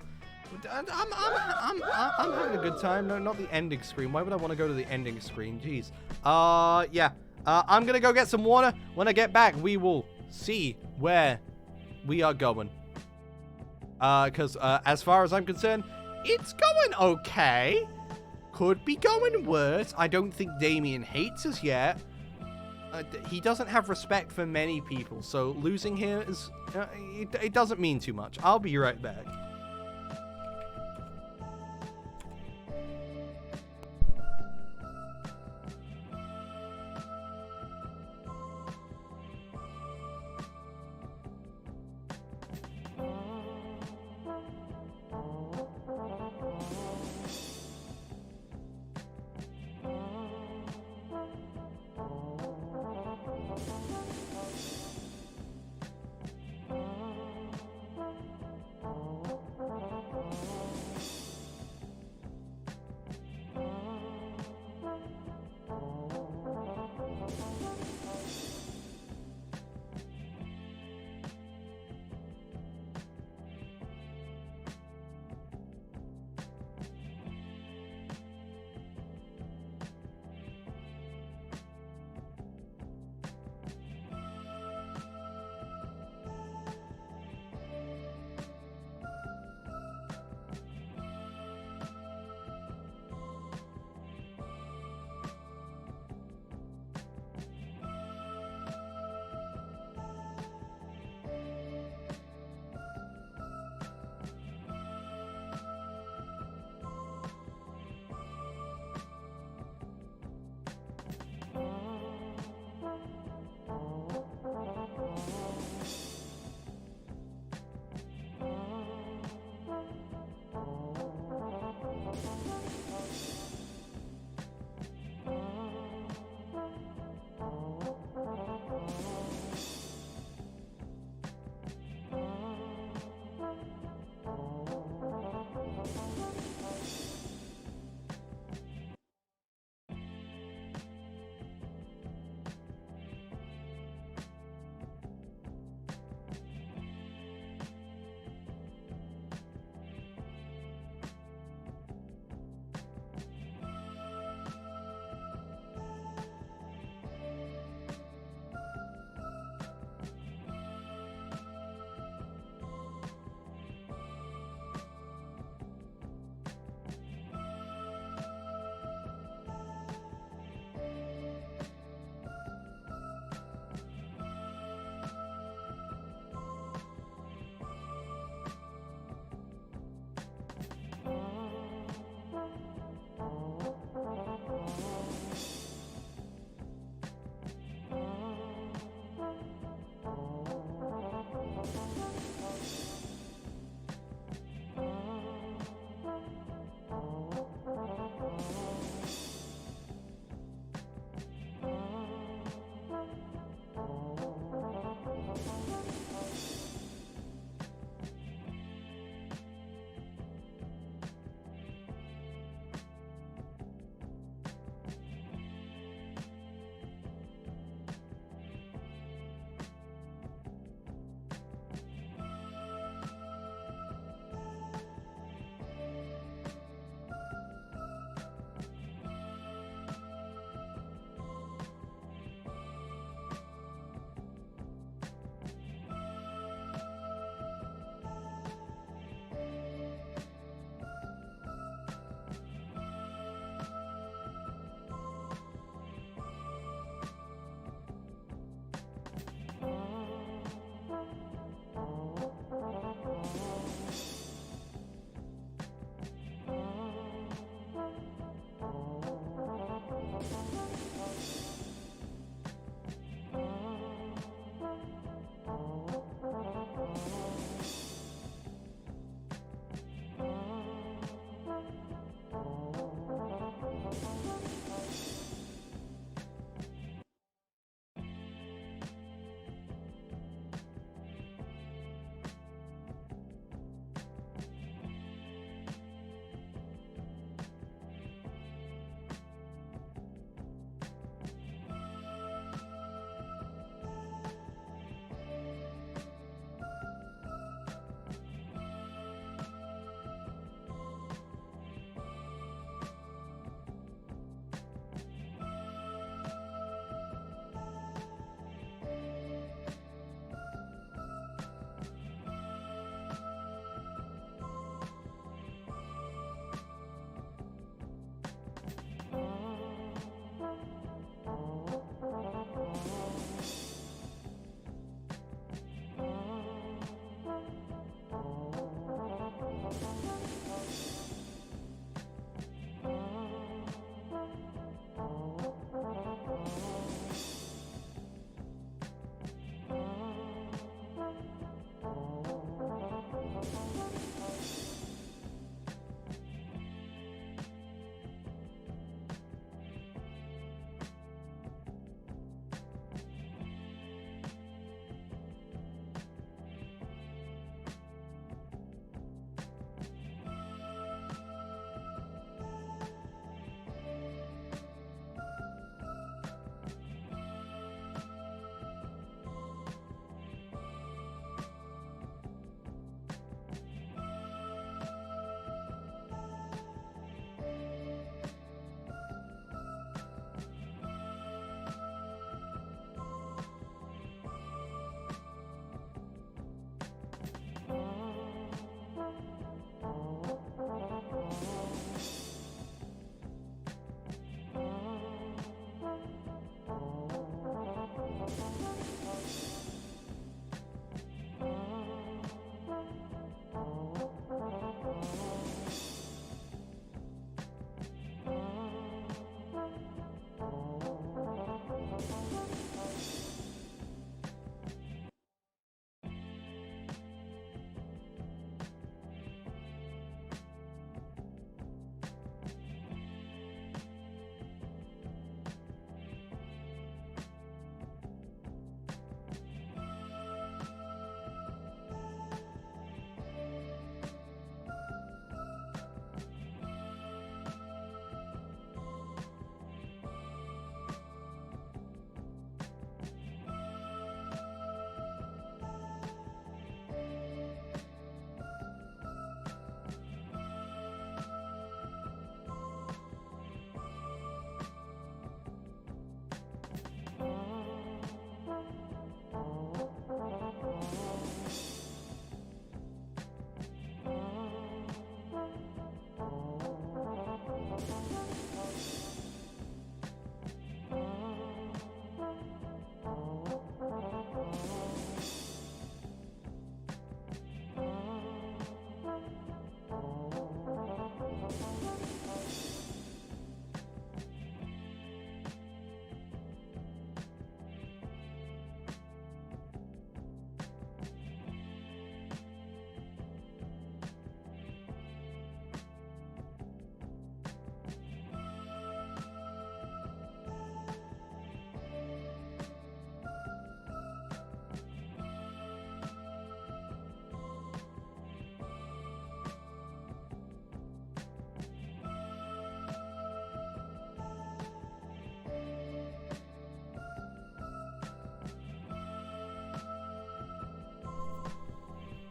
having a good time. No, not the ending screen. Why would I want to go to the ending screen? Jeez. Yeah. I'm gonna go get some water. When I get back, we will see where we are going. Because as far as I'm concerned, it's going okay. Could be going worse. I don't think Damien hates us yet. He doesn't have respect for many people, so losing him is it doesn't mean too much. I'll be right back.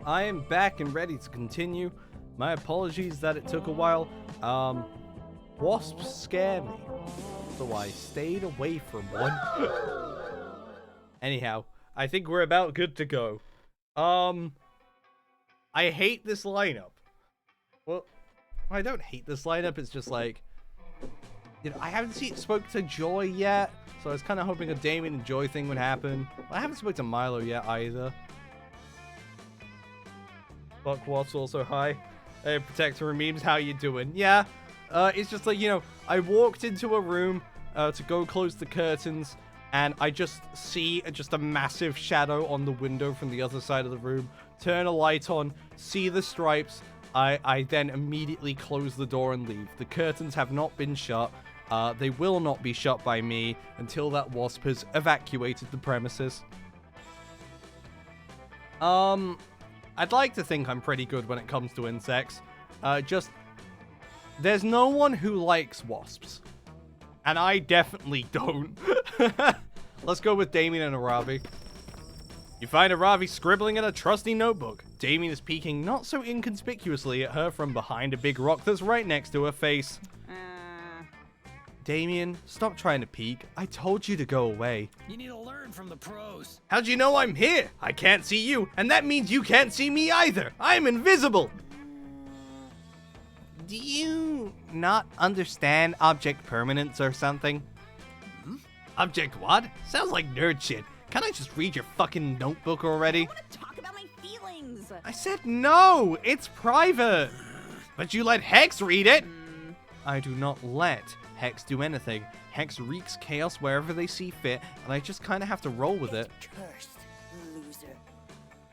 I am back and ready to continue. My apologies that it took a while. Wasps scare me, so I stayed away from one. Anyhow, I think we're about good to go. I hate this lineup. Well, I don't hate this lineup, it's just like, you know, I haven't spoke to Joy yet, so I was kind of hoping a Damien and Joy thing would happen. I haven't spoke to Milo yet either. Buckwatts also hi. Hey, Protector Memes, how you doing? Yeah, it's just like, you know, I walked into a room to go close the curtains, and I just see just a massive shadow on the window from the other side of the room. Turn a light on, see the stripes. I then immediately close the door and leave. The curtains have not been shut. They will not be shut by me until that wasp has evacuated the premises. I'd like to think I'm pretty good when it comes to insects. There's no one who likes wasps. And I definitely don't. Let's go with Damien and Aravi. You find Aravi scribbling in a trusty notebook. Damien is peeking not so inconspicuously at her from behind a big rock that's right next to her face. Damien, stop trying to peek. I told you to go away. You need to learn from the pros. How'd you know I'm here? I can't see you, and that means you can't see me either. I'm invisible. Do you not understand object permanence or something? Object what? Sounds like nerd shit. Can't I just read your fucking notebook already? I want to talk about my feelings. I said no! It's private! But you let Hex read it! I do not let Hex do anything. Hex wreaks chaos wherever they see fit, and I just kind of have to roll with it. Cursed loser.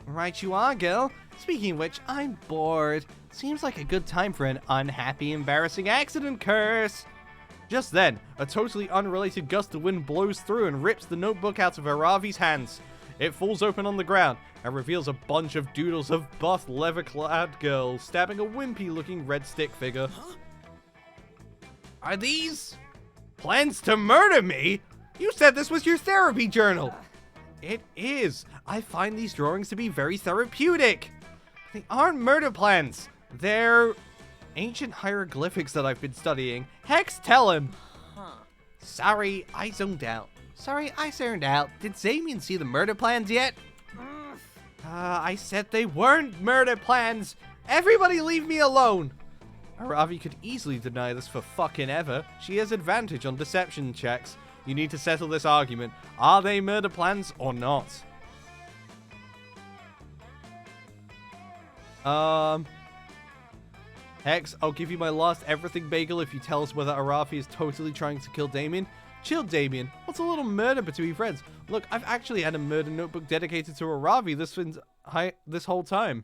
Right you are, girl. Speaking of which, I'm bored. Seems like a good time for an unhappy, embarrassing accident curse. Just then, a totally unrelated gust of wind blows through and rips the notebook out of Aravi's hands. It falls open on the ground and reveals a bunch of doodles of buff, leather-clad girls stabbing a wimpy-looking red stick figure. Are these plans to murder me? You said this was your therapy journal. It is. I find these drawings to be very therapeutic. They aren't murder plans. They're ancient hieroglyphics that I've been studying. Hex, tell him. Sorry, I zoned out. Did Damien see the murder plans yet? I said they weren't murder plans. Everybody leave me alone. Aravi could easily deny this for fucking ever. She has advantage on deception checks. You need to settle this argument. Are they murder plans or not? Hex, I'll give you my last everything bagel if you tell us whether Aravi is totally trying to kill Damien. Chill, Damien. What's a little murder between friends? Look, I've actually had a murder notebook dedicated to Aravi this whole time.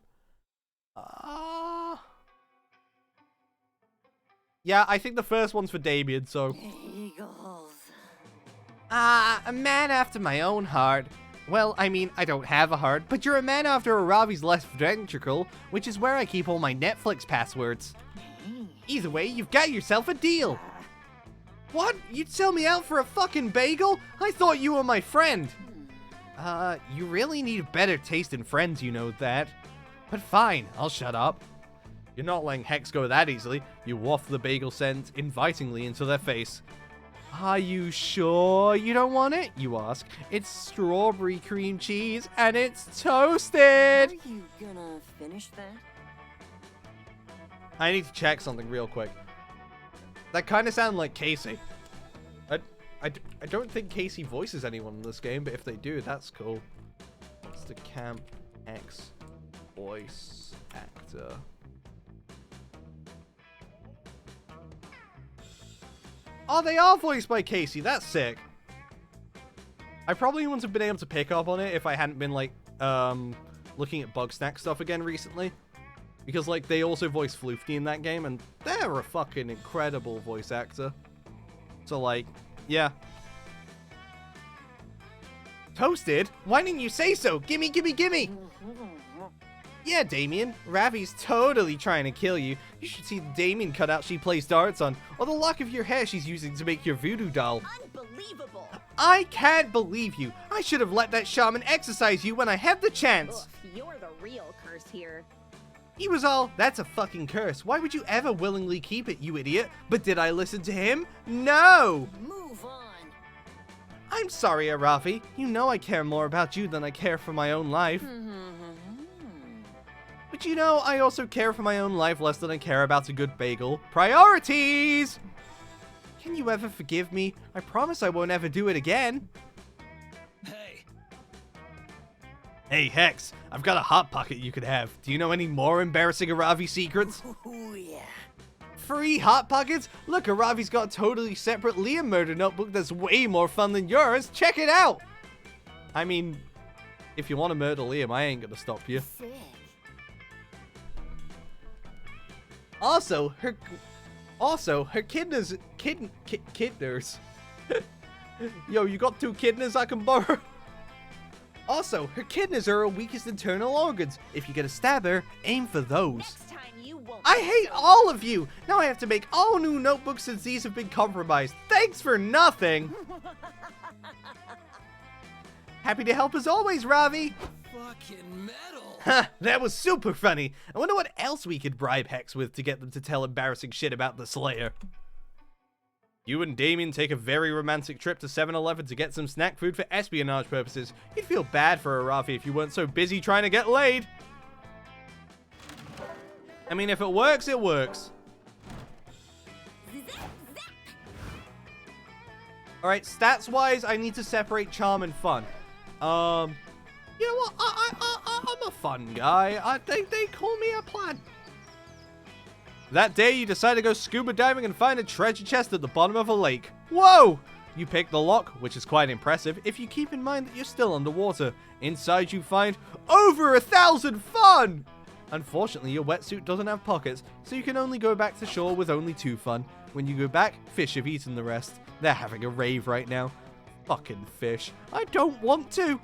Yeah, I think the first one's for Damien, so... Eagles. A man after my own heart. Well, I mean, I don't have a heart, but you're a man after Aravi's left ventricle, which is where I keep all my Netflix passwords. Either way, you've got yourself a deal. What? You'd sell me out for a fucking bagel? I thought you were my friend. You really need better taste in friends, you know that. But fine, I'll shut up. You're not letting Hex go that easily. You waft the bagel scent invitingly into their face. Are you sure you don't want it? You ask. It's strawberry cream cheese and it's toasted. Are you gonna finish that? I need to check something real quick. That kind of sounded like Casey. I don't think Casey voices anyone in this game, but if they do, that's cool. It's the Camp X voice actor. Oh, they are voiced by Casey. That's sick. I probably wouldn't have been able to pick up on it if I hadn't been, like, looking at Bugsnax stuff again recently. Because, like, they also voiced Floofty in that game, and they're a fucking incredible voice actor. So, like, yeah. Toasted? Why didn't you say so? Gimme, gimme, gimme! Yeah, Damien. Ravi's totally trying to kill you. You should see the Damien cutout she plays darts on, or the lock of your hair she's using to make your voodoo doll. Unbelievable. I can't believe you. I should have let that shaman exercise you when I had the chance. Ugh, you're the real curse here. He was all, that's a fucking curse. Why would you ever willingly keep it, you idiot? But did I listen to him? No! Move on. I'm sorry, Aravi. You know I care more about you than I care for my own life. But you know, I also care for my own life less than I care about a good bagel. Priorities! Can you ever forgive me? I promise I won't ever do it again. Hey, Hey, Hex, I've got a hot pocket you could have. Do you know any more embarrassing Aravi secrets? Oh, yeah. Free hot pockets? Look, Aravi's got a totally separate Liam murder notebook that's way more fun than yours. Check it out! I mean, if you want to murder Liam, I ain't gonna stop you. Sick. Also, her kidneys, kidneys. Yo, you got 2 kidneys I can borrow? Also, her kidneys are her weakest internal organs. If you get a stab her, aim for those. Next time you won't. I hate all of you! Now I have to make all new notebooks since these have been compromised. Thanks for nothing! Happy to help as always, Ravi! fucking metal. Ha! That was super funny! I wonder what else we could bribe Hex with to get them to tell embarrassing shit about the Slayer. You and Damien take a very romantic trip to 7-Eleven to get some snack food for espionage purposes. You'd feel bad for Aravi if you weren't so busy trying to get laid. I mean, if it works, it works. Alright, stats-wise, I need to separate charm and fun. You know what? I'm a fun guy. They call me a plant. That day, you decide to go scuba diving and find a treasure chest at the bottom of a lake. Whoa! You pick the lock, which is quite impressive if you keep in mind that you're still underwater. Inside, you find over 1,000 fun! Unfortunately, your wetsuit doesn't have pockets, so you can only go back to shore with only 2 fun. When you go back, fish have eaten the rest. They're having a rave right now. Fucking fish. I don't want to!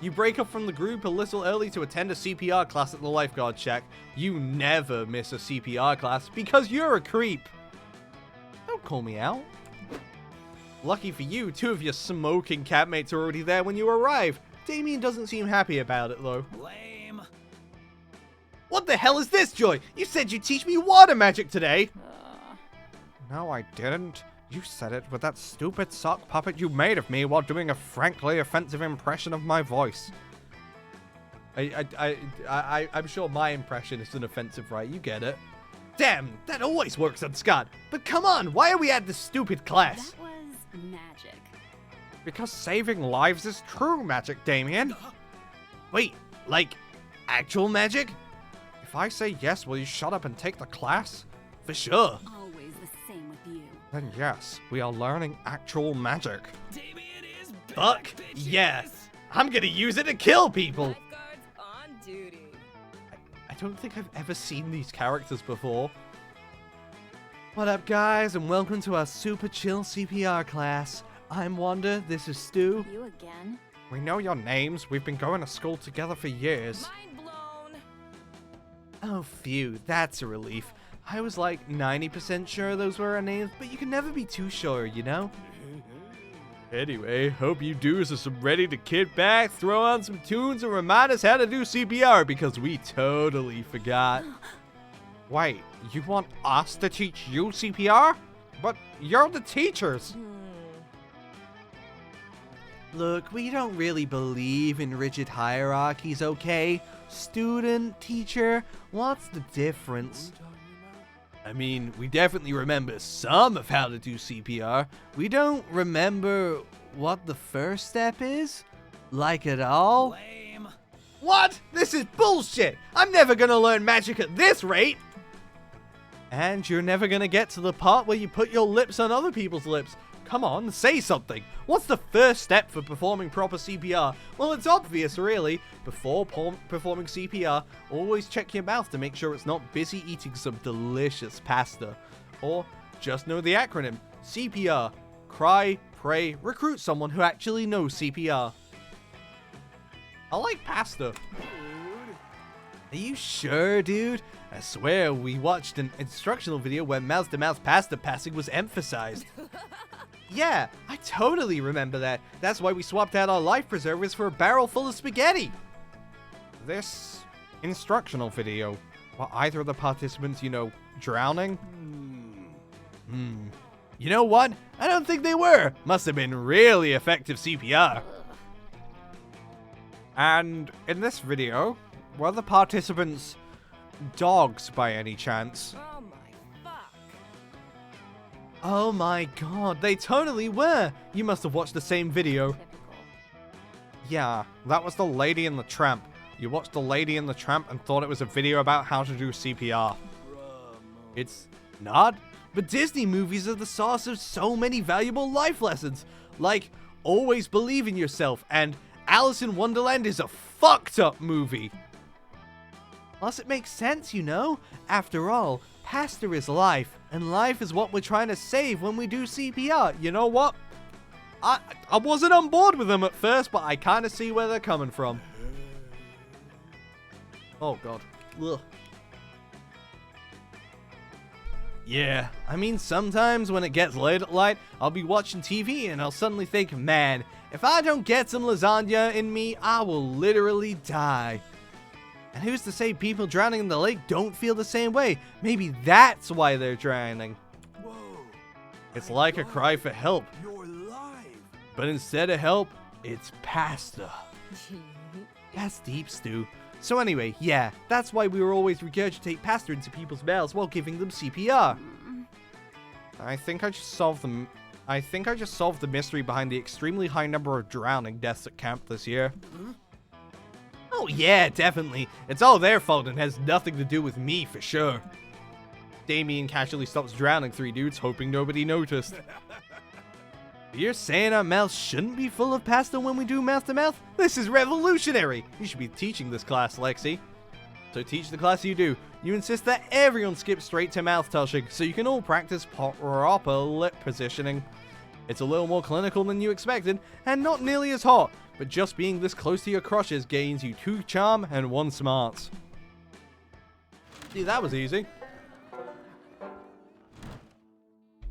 You break up from the group a little early to attend a CPR class at the lifeguard shack. You never miss a CPR class because you're a creep. Don't call me out. Lucky for you, 2 of your smoking campmates are already there when you arrive. Damien doesn't seem happy about it though. Lame. What the hell is this, Joy? You said you'd teach me water magic today. No, I didn't. You said it with that stupid sock puppet you made of me while doing a frankly offensive impression of my voice. I'm sure my impression isn't offensive, right? You get it. Damn, that always works on Scott. But come on, why are we at this stupid class? That was magic. Because saving lives is true magic, Damien. Wait, like, actual magic? If I say yes, will you shut up and take the class? For sure. Always the same with you. Then yes, we are learning actual magic. Damien is back, Fuck, bitches. yes. I'm gonna use it to kill people. Lifeguards on duty. I don't think I've ever seen these characters before. What up, guys, and welcome to our super chill CPR class. I'm Wanda, this is Stu. You again? We know your names. We've been going to school together for years. Mind blown. Oh, phew, that's a relief. I was like 90% sure those were our names, but you can never be too sure, you know? Anyway, hope you dudes are some ready to kick back, throw on some tunes, and remind us how to do CPR, because we totally forgot. Wait, you want us to teach you CPR? But you're the teachers. Look, we don't really believe in rigid hierarchies, okay? Student, teacher, what's the difference? I mean, we definitely remember some of how to do CPR. We don't remember what the first step is? Like at all? Lame. What? This is bullshit! I'm never gonna learn magic at this rate! And you're never gonna get to the part where you put your lips on other people's lips. Come on, say something. What's the first step for performing proper CPR? Well, it's obvious, really. Before performing CPR, always check your mouth to make sure it's not busy eating some delicious pasta. Or just know the acronym. CPR. Cry, pray, recruit someone who actually knows CPR. I like pasta. Are you sure, dude? I swear we watched an instructional video where mouth-to-mouth pasta passing was emphasized. Yeah, I totally remember that. That's why we swapped out our life preservers for a barrel full of spaghetti. This instructional video, were either of the participants, drowning? You know what? I don't think they were. Must have been really effective CPR. And in this video, were the participants dogs by any chance? Oh my fuck. Oh my god, they totally were! You must have watched the same video. Typical. Yeah, that was the Lady and the Tramp. You watched the Lady and the Tramp and thought it was a video about how to do CPR. It's not. But Disney movies are the source of so many valuable life lessons. Like, always believe in yourself, and Alice in Wonderland is a fucked up movie. Plus, it makes sense, After all, pasta is life, and life is what we're trying to save when we do CPR. You know what? I wasn't on board with them at first, but I kind of see where they're coming from. Oh, God. Ugh. Yeah, I mean, sometimes when it gets late at night, I'll be watching TV and I'll suddenly think, man, if I don't get some lasagna in me, I will literally die. And who's to say people drowning in the lake don't feel the same way? Maybe that's why they're drowning. Whoa. It's like a cry for help, You're live. but instead of help, it's pasta. That's deep, Stu. So anyway, yeah, that's why we will always regurgitate pasta into people's mouths while giving them CPR. I think I just solved the mystery behind the extremely high number of drowning deaths at camp this year. Oh yeah, definitely. It's all their fault and has nothing to do with me for sure. Damien casually stops drowning 3 dudes, hoping nobody noticed. You're saying our mouths shouldn't be full of pasta when we do mouth-to-mouth? This is revolutionary! You should be teaching this class, Lexi. So teach the class you do. You insist that everyone skip straight to mouth touching, so you can all practice proper lip positioning. It's a little more clinical than you expected, and not nearly as hot, but just being this close to your crushes gains you 2 charm and 1 smarts. See, that was easy.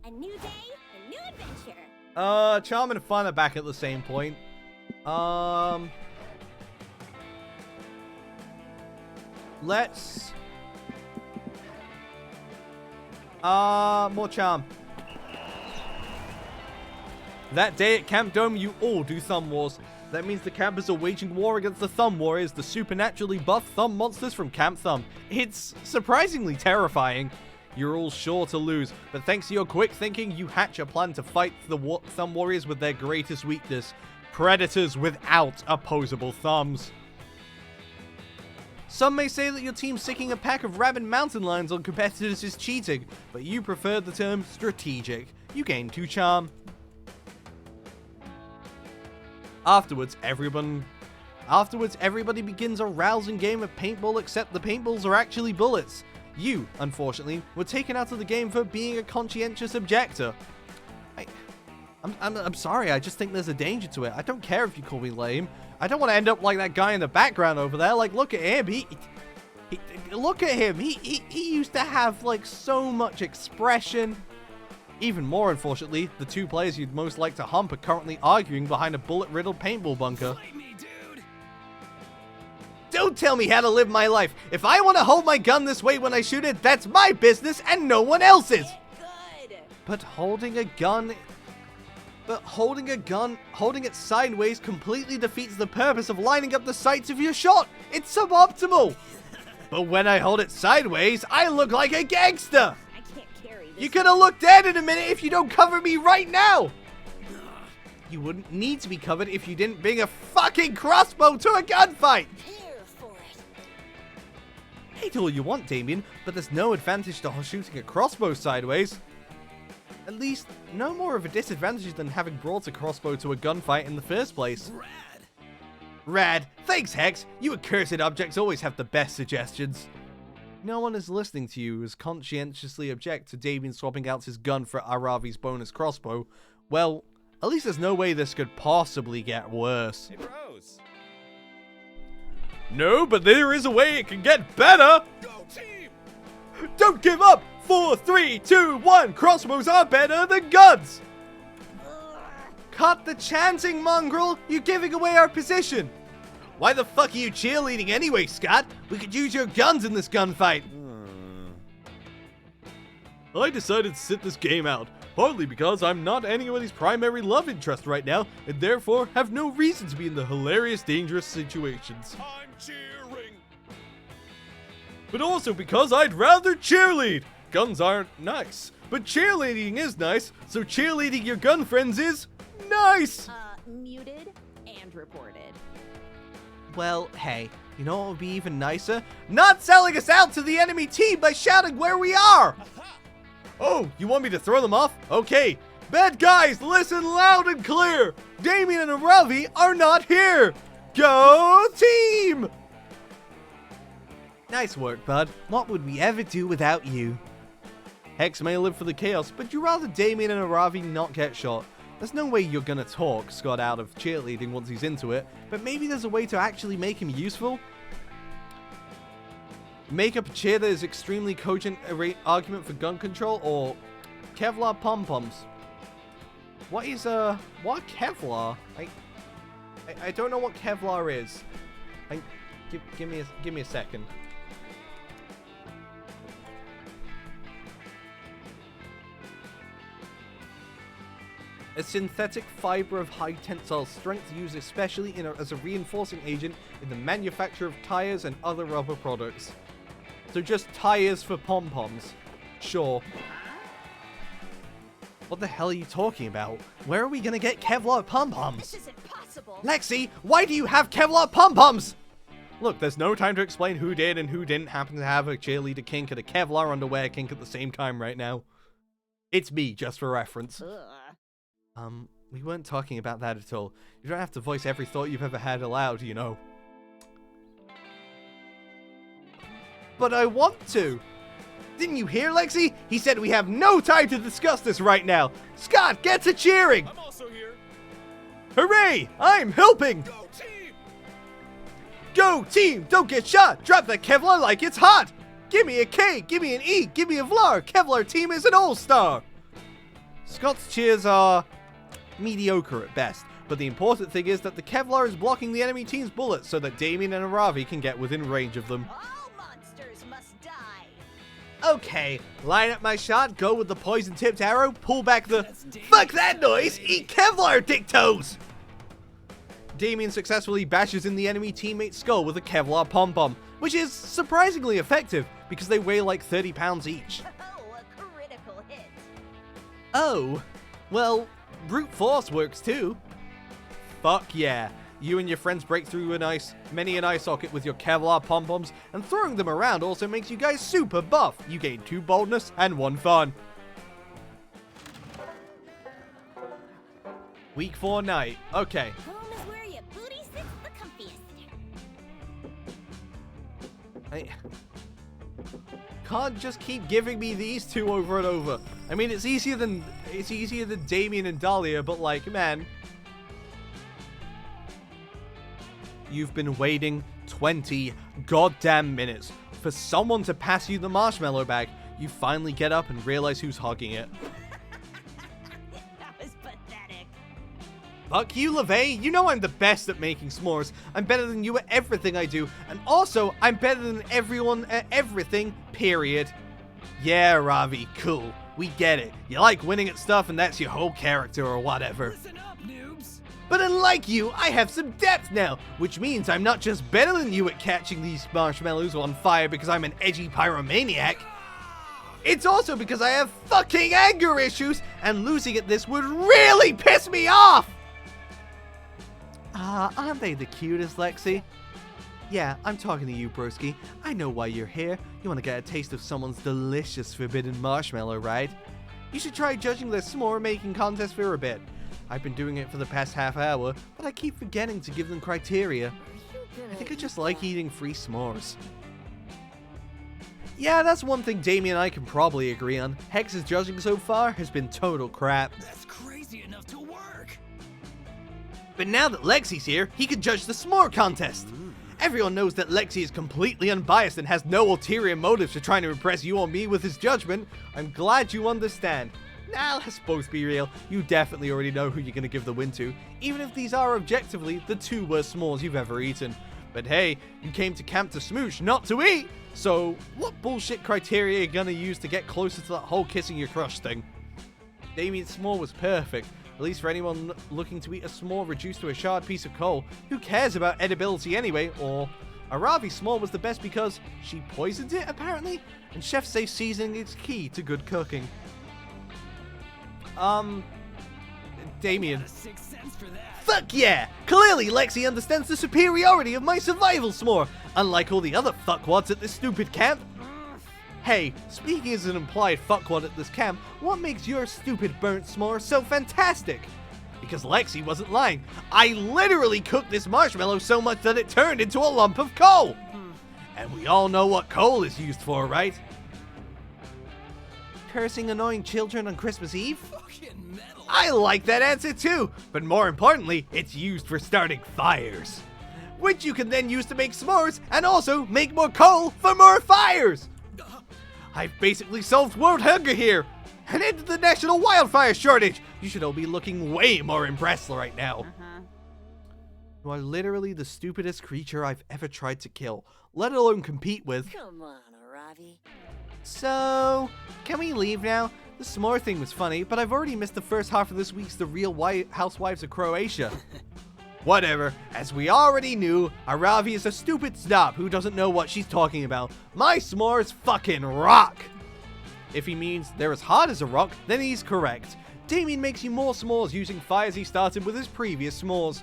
A new day, a new adventure. Charm and fun are back at the same point. Let's... more charm. That day at Camp Dome, you all do Thumb Wars. That means the campers are waging war against the Thumb Warriors, the supernaturally buff thumb monsters from Camp Thumb. It's surprisingly terrifying. You're all sure to lose, but thanks to your quick thinking, you hatch a plan to fight the Thumb Warriors with their greatest weakness: predators without opposable thumbs. Some may say that your team sicking a pack of rabid mountain lions on competitors is cheating, but you prefer the term strategic. You gain 2 charm. Afterwards, everybody begins a rousing game of paintball, except the paintballs are actually bullets. You, unfortunately, were taken out of the game for being a conscientious objector. I'm sorry, I just think there's a danger to it. I don't care if you call me lame. I don't want to end up like that guy in the background over there. Like, look at him. Look at him. He used to have, like, so much expression. Even more, unfortunately, the 2 players you'd most like to hump are currently arguing behind a bullet-riddled paintball bunker. Fight me, dude. Don't tell me how to live my life. If I want to hold my gun this way when I shoot it, that's my business and no one else's. Good. But holding it sideways completely defeats the purpose of lining up the sights of your shot. It's suboptimal. But when I hold it sideways, I look like a gangster. I can't carry this. You could have looked dead in a minute if you don't cover me right now. You wouldn't need to be covered if you didn't bring a fucking crossbow to a gunfight. Here for it. Hate all you want, Damien, but there's no advantage to shooting a crossbow sideways. At least, no more of a disadvantage than having brought a crossbow to a gunfight in the first place. Rad. Thanks, Hex. You accursed objects always have the best suggestions. No one is listening to you as conscientiously object to Damien swapping out his gun for Aravi's bonus crossbow. Well, at least there's no way this could possibly get worse. Hey, bros. No, but there is a way it can get better! Go team. Don't give up! 4, 3, 2, 1! Crossbows are better than guns! Cut the chanting, mongrel! You're giving away our position! Why the fuck are you cheerleading anyway, Scott? We could use your guns in this gunfight! I decided to sit this game out, partly because I'm not anybody's primary love interest right now, and therefore have no reason to be in the hilarious, dangerous situations. I'm cheering. But also because I'd rather cheerlead! Guns aren't nice, but cheerleading is nice, so cheerleading your gun friends is nice! Muted and reported. Well, hey, you know what would be even nicer? Not selling us out to the enemy team by shouting where we are! Oh, you want me to throw them off? Okay. Bad guys, listen loud and clear! Damien and Ravi are not here! Go team! Nice work, bud. What would we ever do without you? Hex may live for the chaos, but you'd rather Damien and Ravi not get shot. There's no way you're gonna talk Scott out of cheerleading once he's into it, but maybe there's a way to actually make him useful? Make up a cheer that is extremely cogent argument for gun control, or Kevlar pom-poms. What Kevlar? I don't know what Kevlar is. Give me a second. A synthetic fiber of high tensile strength used especially as a reinforcing agent in the manufacture of tires and other rubber products. So just tires for pom-poms. Sure. What the hell are you talking about? Where are we gonna get Kevlar pom-poms? This isn't possible. Lexi, why do you have Kevlar pom-poms? Look, there's no time to explain who did and who didn't happen to have a cheerleader kink and a Kevlar underwear kink at the same time right now. It's me, just for reference. We weren't talking about that at all. You don't have to voice every thought you've ever had aloud, you know. But I want to! Didn't you hear, Lexi? He said we have no time to discuss this right now! Scott, get to cheering! I'm also here. Hooray! I'm helping! Go team. Go team! Don't get shot! Drop that Kevlar like it's hot! Give me a K, give me an E, give me a Vlar! Kevlar team is an all-star! Scott's cheers are mediocre at best, but the important thing is that the Kevlar is blocking the enemy team's bullets so that Damien and Aravi can get within range of them. All monsters must die. Okay, line up my shot, go with the poison-tipped arrow, pull back the fuck that noise, eat Kevlar, dick toes! Damien successfully bashes in the enemy teammate's skull with a Kevlar pom-pom, which is surprisingly effective because they weigh like 30 pounds each. Oh, a critical hit. Oh, well, brute force works too. Fuck yeah. You and your friends break through many an eye socket with your Kevlar pom-poms, and throwing them around also makes you guys super buff. You gain 2 boldness and 1 fun. Week 4 night. Okay. Home is where your booty sits the comfiest. I can't just keep giving me these two over and over. I mean, it's easier than Damien and Dahlia, but like, man. You've been waiting 20 goddamn minutes for someone to pass you the marshmallow bag. You finally get up and realize who's hogging it. That was pathetic. Fuck you, LaVey. You know I'm the best at making s'mores. I'm better than you at everything I do. And also, I'm better than everyone at everything, period. Yeah, Ravi, cool. We get it. You like winning at stuff and that's your whole character or whatever. Listen up, noobs. But unlike you, I have some depth now, which means I'm not just better than you at catching these marshmallows on fire because I'm an edgy pyromaniac. It's also because I have fucking anger issues, and losing at this would really piss me off! Aren't they the cutest, Lexi? Yeah, I'm talking to you, broski. I know why you're here. You want to get a taste of someone's delicious forbidden marshmallow, right? You should try judging their s'more making contest for a bit. I've been doing it for the past half hour, but I keep forgetting to give them criteria. I think I just like eating free s'mores. Yeah, that's one thing Damien and I can probably agree on. Hex's judging so far has been total crap. That's crazy enough to work. But now that Lexi's here, he can judge the s'more contest. Everyone knows that Lexi is completely unbiased and has no ulterior motives for trying to impress you or me with his judgment. I'm glad you understand. Nah, let's both be real. You definitely already know who you're gonna give the win to, even if these are objectively the 2 worst s'mores you've ever eaten. But hey, you came to camp to smooch, not to eat! So, what bullshit criteria are you gonna use to get closer to that whole kissing your crush thing? Damien's s'more was perfect, at least for anyone looking to eat a s'more reduced to a charred piece of coal. Who cares about edibility anyway? Or, Aravi's s'more was the best because she poisoned it, apparently? And chefs say seasoning is key to good cooking. Damien. Got a sixth sense for that. Fuck yeah! Clearly Lexi understands the superiority of my survival s'more, unlike all the other fuckwads at this stupid camp. Hey, speaking as an implied fuckwad at this camp, what makes your stupid burnt s'more so fantastic? Because Lexi wasn't lying. I literally cooked this marshmallow so much that it turned into a lump of coal! And we all know what coal is used for, right? Cursing annoying children on Christmas Eve? Fucking metal. I like that answer too, but more importantly, it's used for starting fires. Which you can then use to make s'mores and also make more coal for more fires! I've basically solved world hunger here and ended the national wildfire shortage! You should all be looking way more impressed right now. You are literally the stupidest creature I've ever tried to kill, let alone compete with. Come on, Aravi. So, can we leave now? The s'more thing was funny, but I've already missed the first half of this week's The Real Housewives of Croatia. Whatever, as we already knew, Aravi is a stupid snob who doesn't know what she's talking about. My s'mores fucking rock! If he means they're as hard as a rock, then he's correct. Damien makes you more s'mores using fires he started with his previous s'mores.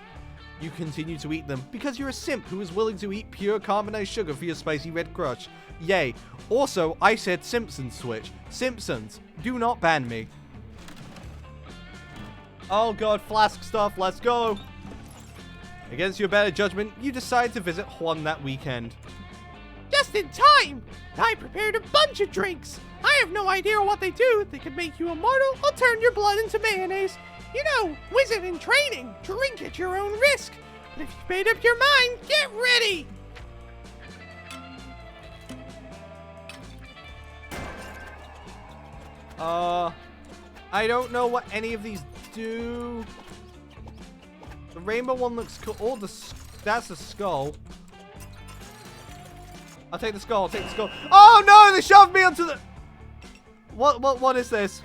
You continue to eat them because you're a simp who is willing to eat pure carbonized sugar for your spicy red crush. Yay. Also, I said Simpsons switch. Simpsons, do not ban me. Oh god, flask stuff, let's go. Against your better judgment, you decide to visit Juan that weekend. Just in time! I prepared a bunch of drinks. I have no idea what they do. They could make you immortal or turn your blood into mayonnaise. You know, wizard in training. Drink at your own risk. But if you've made up your mind, get ready! I don't know what any of these do. The rainbow one looks cool. Oh, that's a skull. I'll take the skull. I'll take the skull. Oh no! They shoved me onto the. What is this?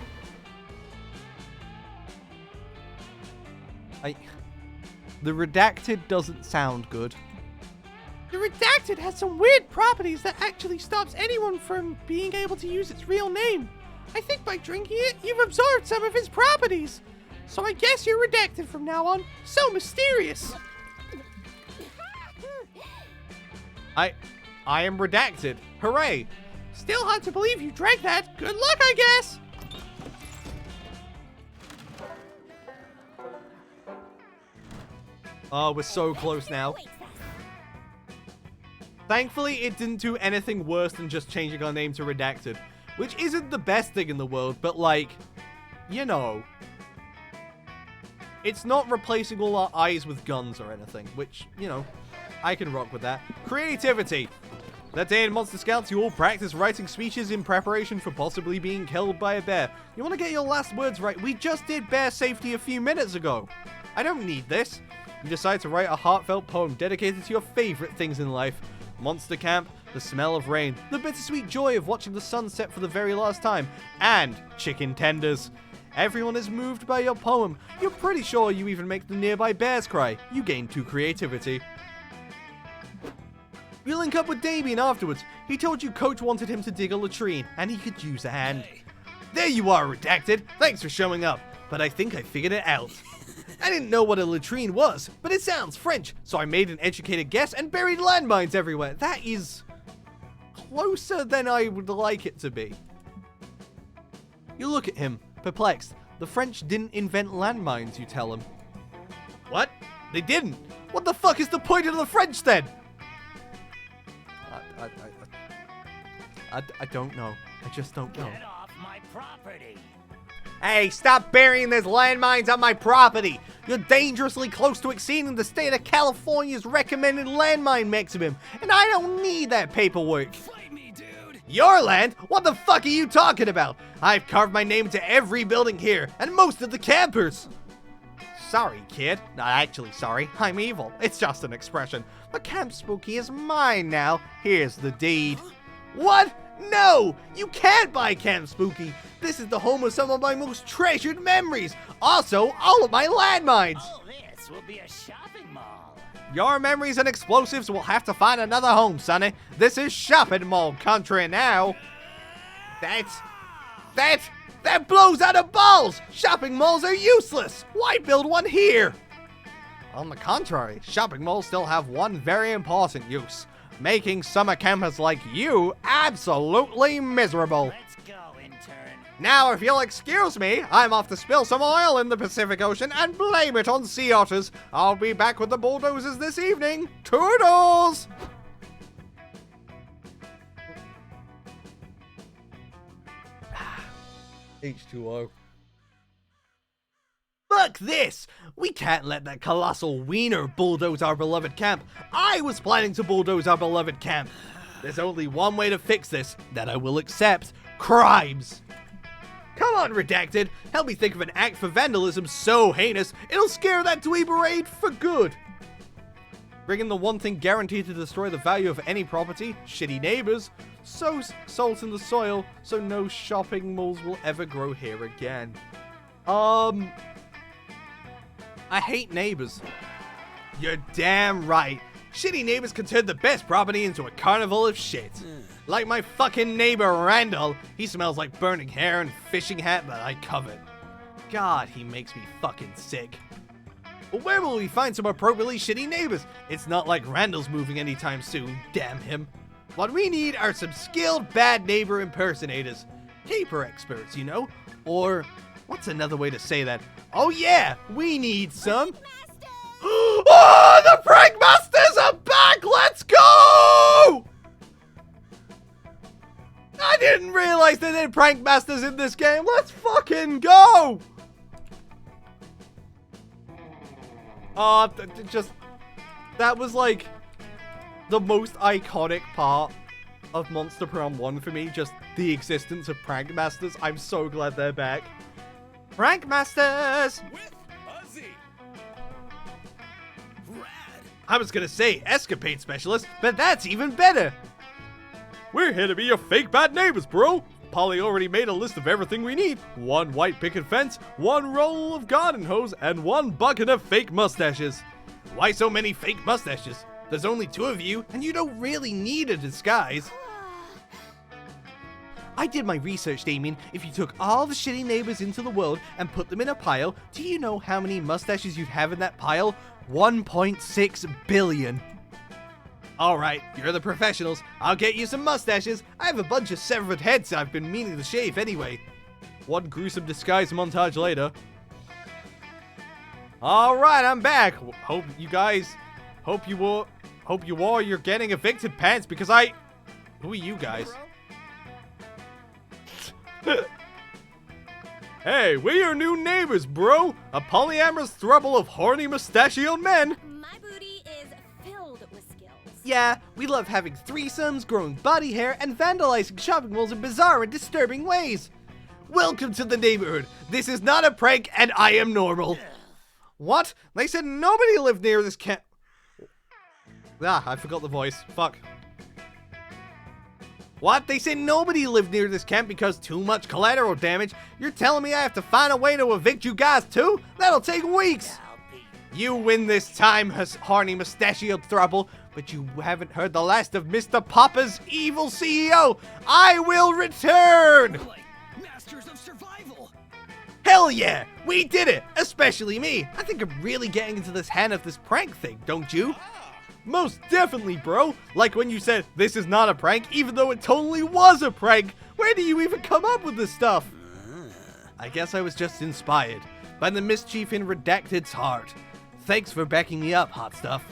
The redacted doesn't sound good. The redacted has some weird properties that actually stops anyone from being able to use its real name. I think by drinking it, you've absorbed some of its properties. So I guess you're redacted from now on. So mysterious. I am redacted. Hooray. Still hard to believe you drank that. Good luck, I guess. Oh, we're so close now. Thankfully, it didn't do anything worse than just changing our name to Redacted, which isn't the best thing in the world, but like, you know. It's not replacing all our eyes with guns or anything, which, you know, I can rock with that. Creativity. That day in Monster Scouts, you all practice writing speeches in preparation for possibly being killed by a bear. You want to get your last words right? We just did bear safety a few minutes ago. I don't need this. You decide to write a heartfelt poem dedicated to your favorite things in life. Monster Camp, the smell of rain, the bittersweet joy of watching the sun set for the very last time, and chicken tenders. Everyone is moved by your poem. You're pretty sure you even make the nearby bears cry. You gain 2 creativity. You link up with Damien afterwards. He told you Coach wanted him to dig a latrine, and he could use a hand. There you are, Redacted. Thanks for showing up. But I think I figured it out. I didn't know what a latrine was, but it sounds French, so I made an educated guess and buried landmines everywhere. That is closer than I would like it to be. You look at him, perplexed. The French didn't invent landmines, you tell him. What? They didn't? What the fuck is the point of the French then? I don't know. I just don't know. Get off my property. Hey, stop burying those landmines on my property! You're dangerously close to exceeding the state of California's recommended landmine maximum, and I don't need that paperwork. Fight me, dude. Your land? What the fuck are you talking about? I've carved my name into every building here, and most of the campers. Sorry, kid. Not actually sorry. I'm evil. It's just an expression. But Camp Spooky is mine now. Here's the deed. What? No! You can't buy Camp Spooky. This is the home of some of my most treasured memories. Also, all of my landmines. All this will be a shopping mall. Your memories and explosives will have to find another home, Sonny. This is shopping mall country now. That blows out of balls! Shopping malls are useless! Why build one here? On the contrary, shopping malls still have one very important use. Making summer campers like you absolutely miserable. Let's go, intern. Now, if you'll excuse me, I'm off to spill some oil in the Pacific Ocean and blame it on sea otters. I'll be back with the bulldozers this evening. Toodles! H2O. Fuck this! We can't let that colossal wiener bulldoze our beloved camp. I was planning to bulldoze our beloved camp. There's only one way to fix this that I will accept. Crimes! Come on, Redacted. Help me think of an act for vandalism so heinous, it'll scare that dweeberade for good. Bring in the one thing guaranteed to destroy the value of any property, shitty neighbors. Sow salt in the soil so no shopping malls will ever grow here again. I hate neighbors. You're damn right. Shitty neighbors can turn the best property into a carnival of shit. Like my fucking neighbor Randall. He smells like burning hair and fishing hat that I covet. God, he makes me fucking sick. But where will we find some appropriately shitty neighbors? It's not like Randall's moving anytime soon, damn him. What we need are some skilled bad neighbor impersonators. Caper experts, you know? Or, what's another way to say that? Oh yeah, we need some... Oh, the Prank Masters are back! Let's go! I didn't realize they did Prank Masters in this game. Let's fucking go! That was like the most iconic part of Monster Prom 1 for me, just the existence of Prank Masters. I'm so glad they're back. Prank Masters! With a Z. Rad. I was gonna say Escapade Specialist, but that's even better! We're here to be your fake bad neighbors, bro! Polly already made a list of everything we need. 1 white picket fence, 1 roll of garden hose, and 1 bucket of fake mustaches. Why so many fake mustaches? There's only 2 of you, and you don't really need a disguise. I did my research, Damien. If you took all the shitty neighbors into the world and put them in a pile, do you know how many mustaches you'd have in that pile? 1.6 billion. Alright, you're the professionals. I'll get you some mustaches. I have a bunch of severed heads I've been meaning to shave anyway. 1 gruesome disguise montage later. Alright, I'm back. Hope you wore your getting evicted pants because who are you guys? Hey, we're your new neighbors, bro. A polyamorous throuple of horny mustachioed men. My booty is filled with skills. Yeah, we love having threesomes, growing body hair, and vandalizing shopping malls in bizarre and disturbing ways. Welcome to the neighborhood. This is not a prank, and I am normal. What? They said nobody lived near this camp. Ah, I forgot the voice. Fuck. What? They said nobody lived near this camp because too much collateral damage? You're telling me I have to find a way to evict you guys too? That'll take weeks! You win this time, horny mustachioed throuple, but you haven't heard the last of Mr. Popper's evil CEO! I will return! Like masters of survival. Hell yeah! We did it! Especially me! I think I'm really getting into this hand of this prank thing, don't you? Most definitely, bro! Like when you said, this is not a prank, even though it totally was a prank! Where do you even come up with this stuff? I guess I was just inspired by the mischief in Redacted's heart. Thanks for backing me up, hot stuff.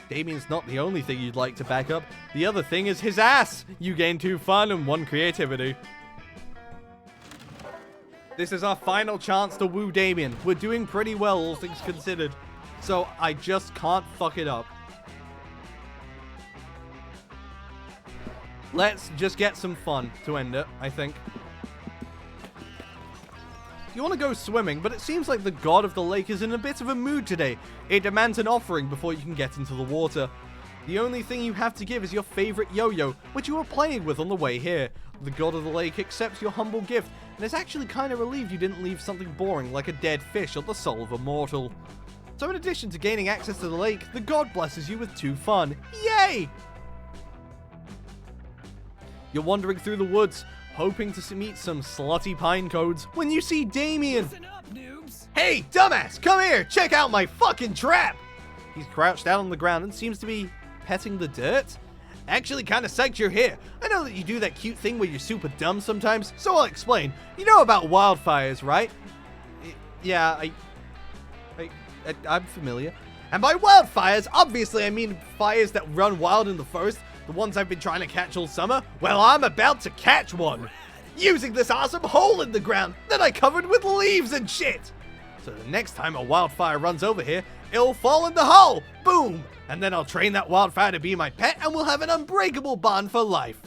Damien's not the only thing you'd like to back up. The other thing is his ass! You gain 2 fun and 1 creativity. This is our final chance to woo Damien. We're doing pretty well, all things considered. So I just can't fuck it up. Let's just get some fun to end it, I think. You want to go swimming, but it seems like the god of the lake is in a bit of a mood today. It demands an offering before you can get into the water. The only thing you have to give is your favorite yo-yo, which you were playing with on the way here. The god of the lake accepts your humble gift, and is actually kind of relieved you didn't leave something boring like a dead fish or the soul of a mortal. So in addition to gaining access to the lake, the god blesses you with 2 fun. Yay! You're wandering through the woods, hoping to meet some slutty pine codes, when you see Damien. Listen up, noobs. Hey, dumbass, come here, check out my fucking trap! He's crouched down on the ground and seems to be petting the dirt. Actually kinda psyched you're here. I know that you do that cute thing where you're super dumb sometimes, so I'll explain. You know about wildfires, right? Yeah, I'm familiar. And by wildfires, obviously I mean fires that run wild in the forest, the ones I've been trying to catch all summer. Well, I'm about to catch one. Using this awesome hole in the ground that I covered with leaves and shit. So the next time a wildfire runs over here, it'll fall in the hole. Boom. And then I'll train that wildfire to be my pet and we'll have an unbreakable bond for life.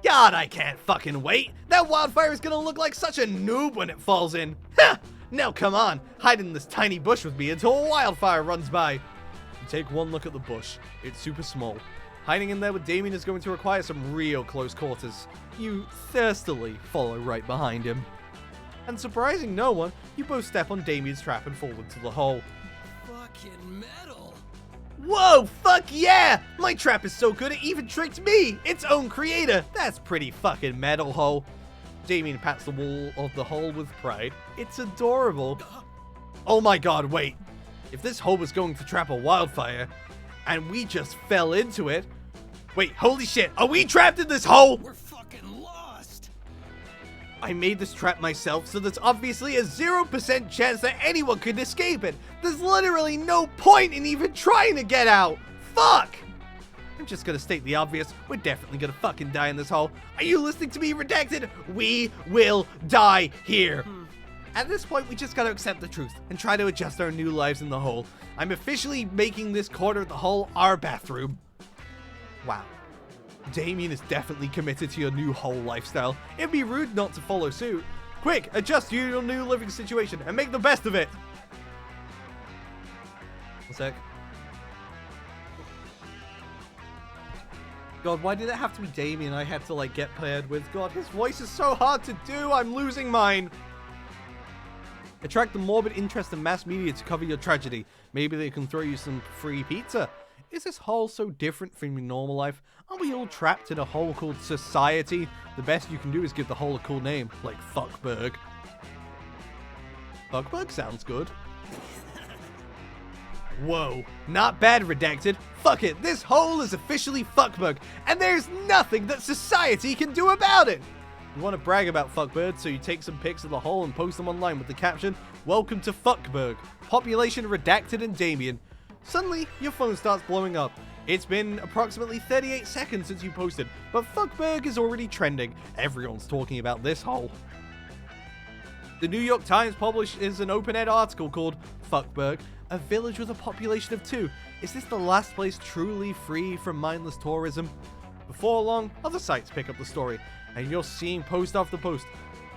God, I can't fucking wait. That wildfire is gonna look like such a noob when it falls in. Ha! Now come on, hide in this tiny bush with me until a wildfire runs by. You take one look at the bush. It's super small. Hiding in there with Damien is going to require some real close quarters. You thirstily follow right behind him. And surprising no one, you both step on Damien's trap and fall into the hole. Fucking metal. Whoa, fuck yeah! My trap is so good it even tricked me, its own creator. That's pretty fucking metal, hole. Damien pats the wall of the hole with pride. It's adorable. Oh my god, wait. If this hole was going to trap a wildfire, and we just fell into it... Wait, holy shit, are we trapped in this hole? We're fucking lost. I made this trap myself, so there's obviously a 0% chance that anyone could escape it. There's literally no point in even trying to get out. Fuck! I'm just gonna state the obvious. We're definitely gonna fucking die in this hole. Are you listening to me, Redacted? We will die here. At this point, we just gotta accept the truth and try to adjust our new lives in the hole. I'm officially making this corner of the hole our bathroom. Wow. Damien is definitely committed to your new hole lifestyle. It'd be rude not to follow suit. Quick, adjust to your new living situation and make the best of it. One sec. God, why did it have to be Damien I had to, like, get paired with? God, his voice is so hard to do. I'm losing mine. Attract the morbid interest in mass media to cover your tragedy. Maybe they can throw you some free pizza. Is this hole so different from your normal life? Aren't we all trapped in a hole called society? The best you can do is give the hole a cool name, like Fuckberg. Fuckberg sounds good. Whoa, not bad, Redacted. Fuck it, this hole is officially Fuckberg, and there's nothing that society can do about it! You want to brag about Fuckberg, so you take some pics of the hole and post them online with the caption, "Welcome to Fuckberg. Population Redacted and Damien." Suddenly, your phone starts blowing up. It's been approximately 38 seconds since you posted, but Fuckberg is already trending. Everyone's talking about this hole. The New York Times publishes an open-ed article called Fuckberg, a village with a population of 2. Is this the last place truly free from mindless tourism? Before long, other sites pick up the story, and you're seeing post after post.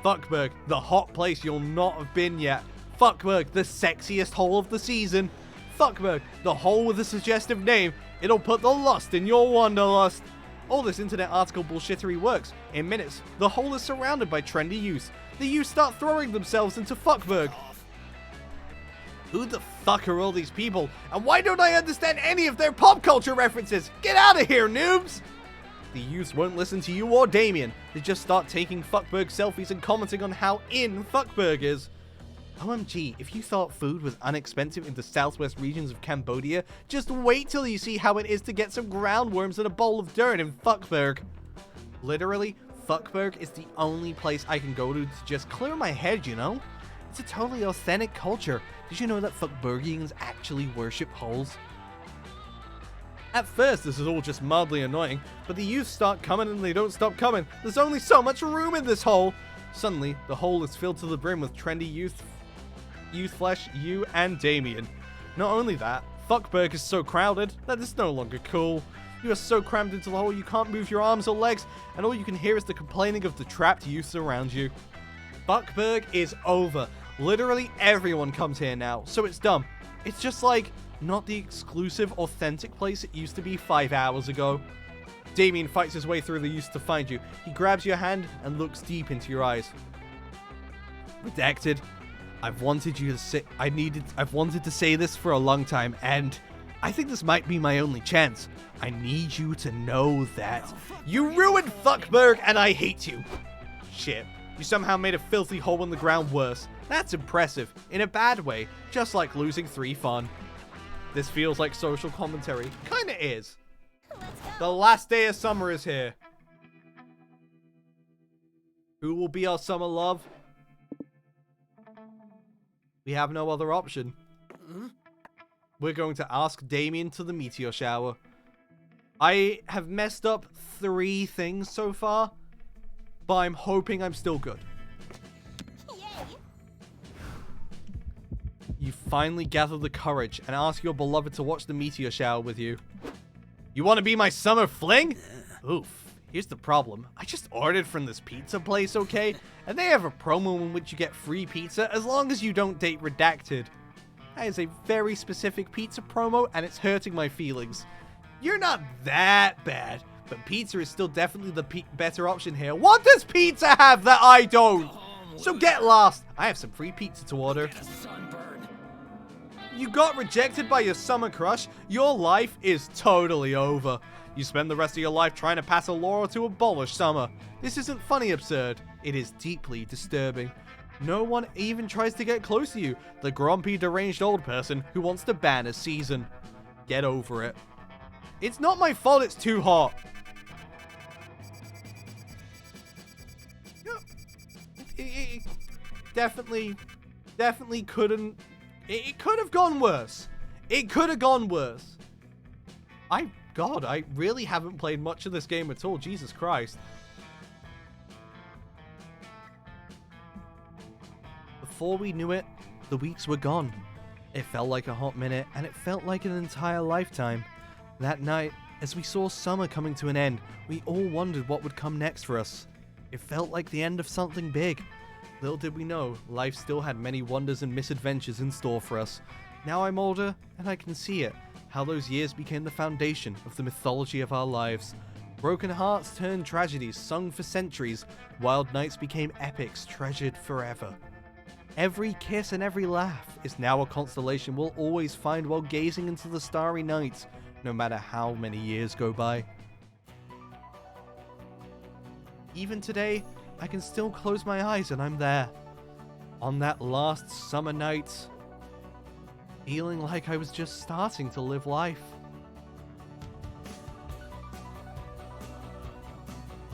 Fuckberg, the hot place you'll not have been yet. Fuckberg, the sexiest hole of the season. Fuckberg, the hole with a suggestive name. It'll put the lust in your wanderlust. All this internet article bullshittery works. In minutes, the hole is surrounded by trendy youth. The youth start throwing themselves into Fuckberg. Who the fuck are all these people? And why don't I understand any of their pop culture references? Get out of here, noobs! The youths won't listen to you or Damien. They just start taking Fuckberg selfies and commenting on how in Fuckberg is. OMG, if you thought food was inexpensive in the southwest regions of Cambodia, just wait till you see how it is to get some groundworms and a bowl of dirt in Fuckberg. Literally, Fuckberg is the only place I can go to just clear my head, you know? It's a totally authentic culture. Did you know that Fuckbergians actually worship holes? At first, this is all just mildly annoying, but the youth start coming and they don't stop coming. There's only so much room in this hole. Suddenly, the hole is filled to the brim with trendy youth flesh, you and Damien. Not only that, Fuckberg is so crowded that it's no longer cool. You are so crammed into the hole you can't move your arms or legs, and all you can hear is the complaining of the trapped youths around you. Buckberg is over. Literally everyone comes here now, so it's dumb. It's just like, not the exclusive, authentic place it used to be 5 hours ago. Damien fights his way through the youths to find you. He grabs your hand and looks deep into your eyes. Redacted, I've wanted to say this for a long time, and I think this might be my only chance. I need you to know that you ruined Fuckberg and I hate you. Shit. You somehow made a filthy hole in the ground worse. That's impressive. In a bad way. Just like losing 3 fun. This feels like social commentary. Kinda is. The last day of summer is here. Who will be our summer love? We have no other option. We're going to ask Damien to the meteor shower. I have messed up 3 things so far, but I'm hoping I'm still good. Yay! You finally gather the courage and ask your beloved to watch the meteor shower with you. You want to be my summer fling? Oof. Here's the problem. I just ordered from this pizza place, okay? And they have a promo in which you get free pizza as long as you don't date Redacted. That is a very specific pizza promo, and it's hurting my feelings. You're not that bad, but pizza is still definitely the better option here. What does pizza have that I don't? So get lost. I have some free pizza to order. Get a sunburn. You got rejected by your summer crush? Your life is totally over. You spend the rest of your life trying to pass a law to abolish summer. This isn't funny absurd. It is deeply disturbing. No one even tries to get close to you, the grumpy, deranged old person who wants to ban a season. Get over it. It's not my fault it's too hot. It definitely couldn't. It could have gone worse. It could have gone worse. God, I really haven't played much of this game at all. Jesus Christ. Before we knew it, the weeks were gone. It felt like a hot minute, and it felt like an entire lifetime. That night, as we saw summer coming to an end, we all wondered what would come next for us. It felt like the end of something big. Little did we know, life still had many wonders and misadventures in store for us. Now I'm older, and I can see it, how those years became the foundation of the mythology of our lives. Broken hearts turned tragedies sung for centuries, wild nights became epics treasured forever. Every kiss and every laugh is now a constellation we'll always find while gazing into the starry night, no matter how many years go by. Even today, I can still close my eyes and I'm there. On that last summer night, feeling like I was just starting to live life.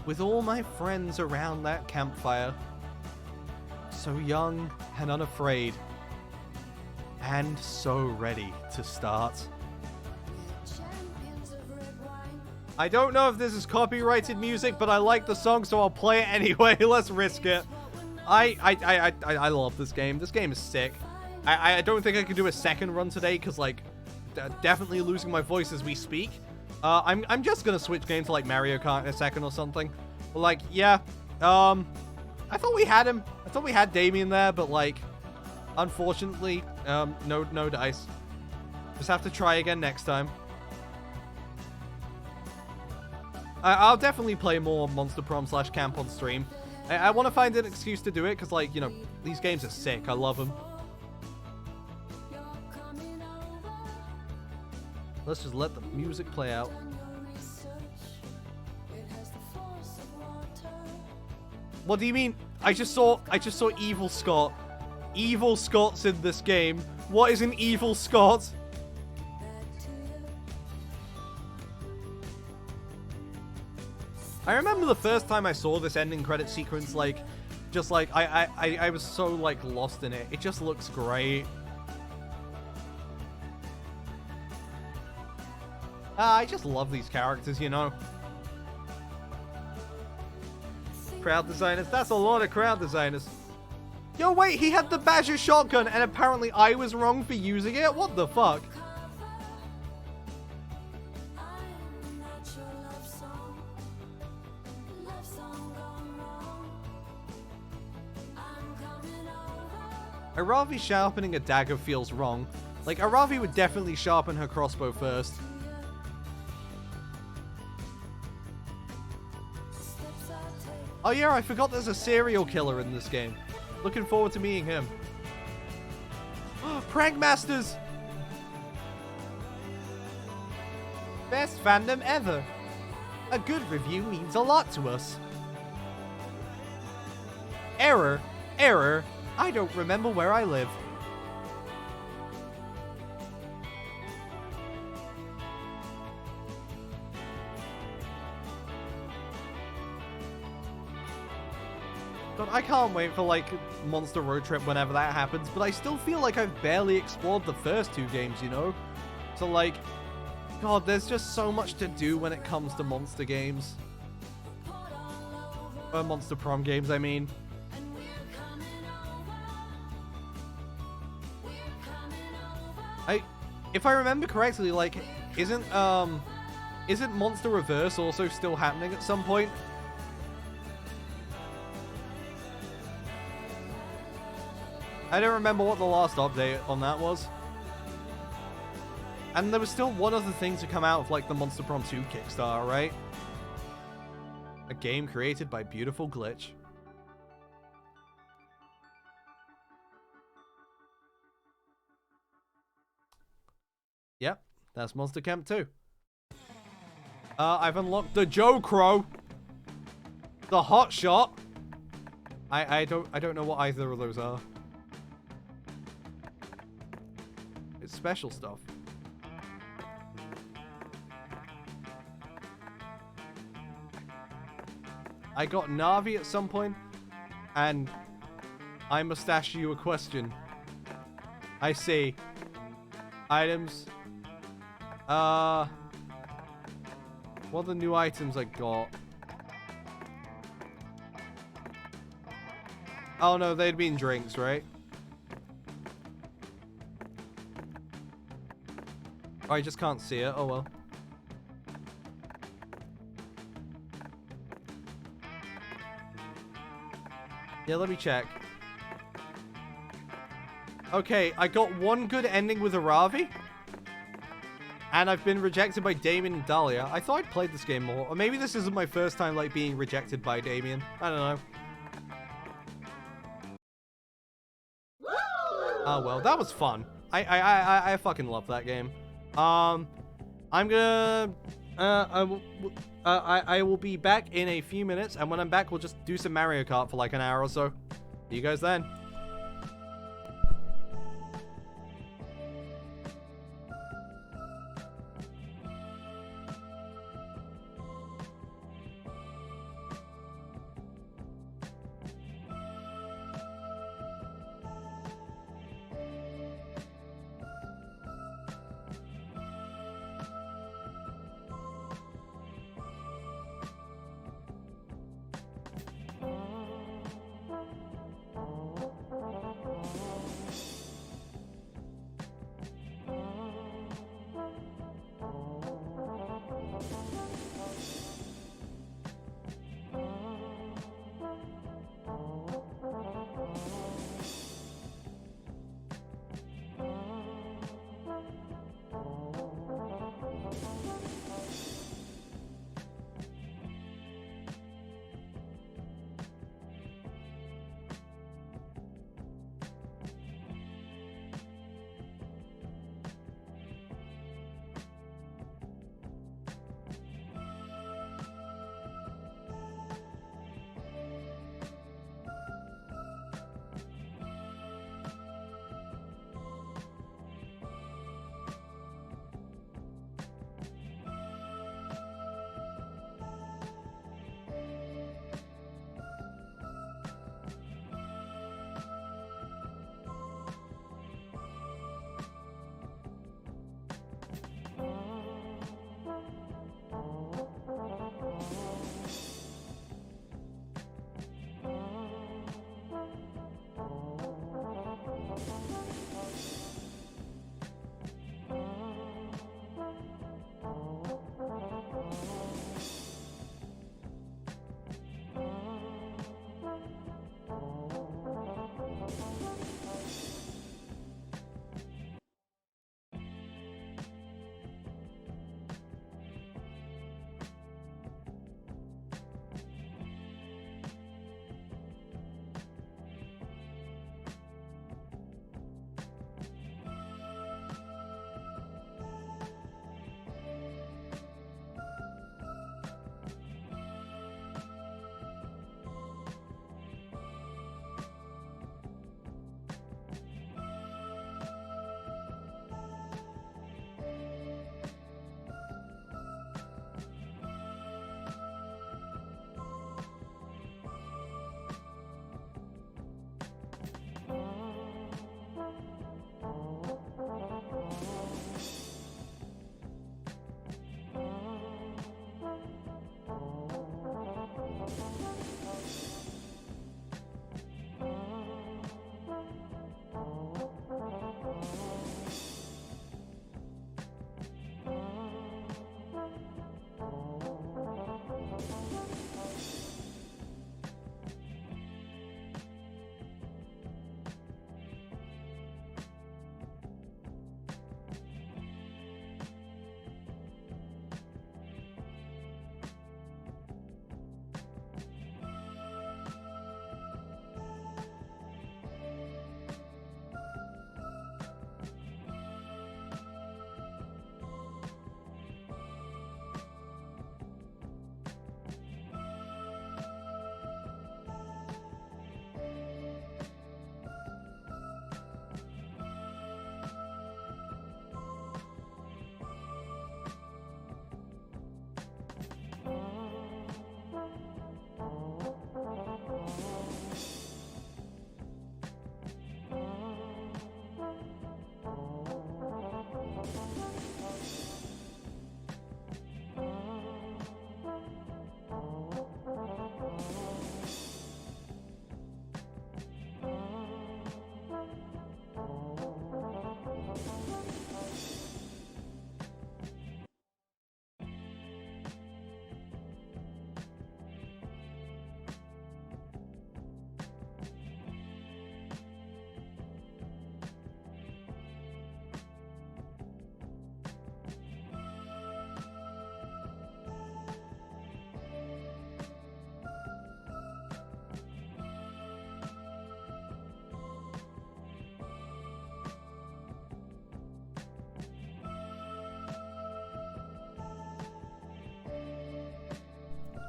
With all my friends around that campfire, so young and unafraid, and so ready to start. I don't know if this is copyrighted music, but I like the song, so I'll play it anyway. Let's risk it. I love this game. This game is sick. I don't think I could do a second run today, because, like, definitely losing my voice as we speak. I'm just gonna switch game to, like, Mario Kart in a second or something. But, like, yeah. I thought we had him. I thought we had Damien there, but, like, unfortunately, no dice. Just have to try again next time. I'll definitely play more Monster Prom / Camp on stream. I want to find an excuse to do it, because, like, you know, these games are sick. I love them. Let's just let the music play out. What do you mean? I just saw Evil Scott. Evil Scott's in this game. What is an Evil Scott? I remember the first time I saw this ending credit sequence, like, just like, I was so, like, lost in it. It just looks great. I just love these characters, you know. Crowd designers. That's a lot of crowd designers. Yo, wait, he had the Badger shotgun, and apparently I was wrong for using it? What the fuck? Aravi sharpening a dagger feels wrong. Like, Aravi would definitely sharpen her crossbow first. Oh yeah, I forgot there's a serial killer in this game. Looking forward to meeting him. Prank Masters! Best fandom ever. A good review means a lot to us. Error. Error. I don't remember where I live. God, I can't wait for, like, Monster Road Trip whenever that happens, but I still feel like I've barely explored the first 2 games, you know? So, like, God, there's just so much to do when it comes to monster games. Monster Prom games, I mean. If I remember correctly, like, isn't Monster Reverse also still happening at some point? I don't remember what the last update on that was. And there was still one other thing to come out of, like, the Monster Prom 2 Kickstarter, right? A game created by Beautiful Glitch. Yep, that's Monster Camp 2. I've unlocked the Joe Crow. The Hot Shot. I don't know what either of those are. It's special stuff. I got Navi at some point, and I must ask you a question. I see. Items. What are the new items I got? Oh no, they'd been drinks, right? Oh, I just can't see it. Oh well. Yeah, let me check. Okay, I got one good ending with Aravi. And I've been rejected by Damien and Dahlia. I thought I'd played this game more. Or maybe this isn't my first time, like, being rejected by Damien. I don't know. Oh, well, that was fun. I fucking love that game. I'm gonna... I will be back in a few minutes, and when I'm back, we'll just do some Mario Kart for like an hour or so. See you guys then.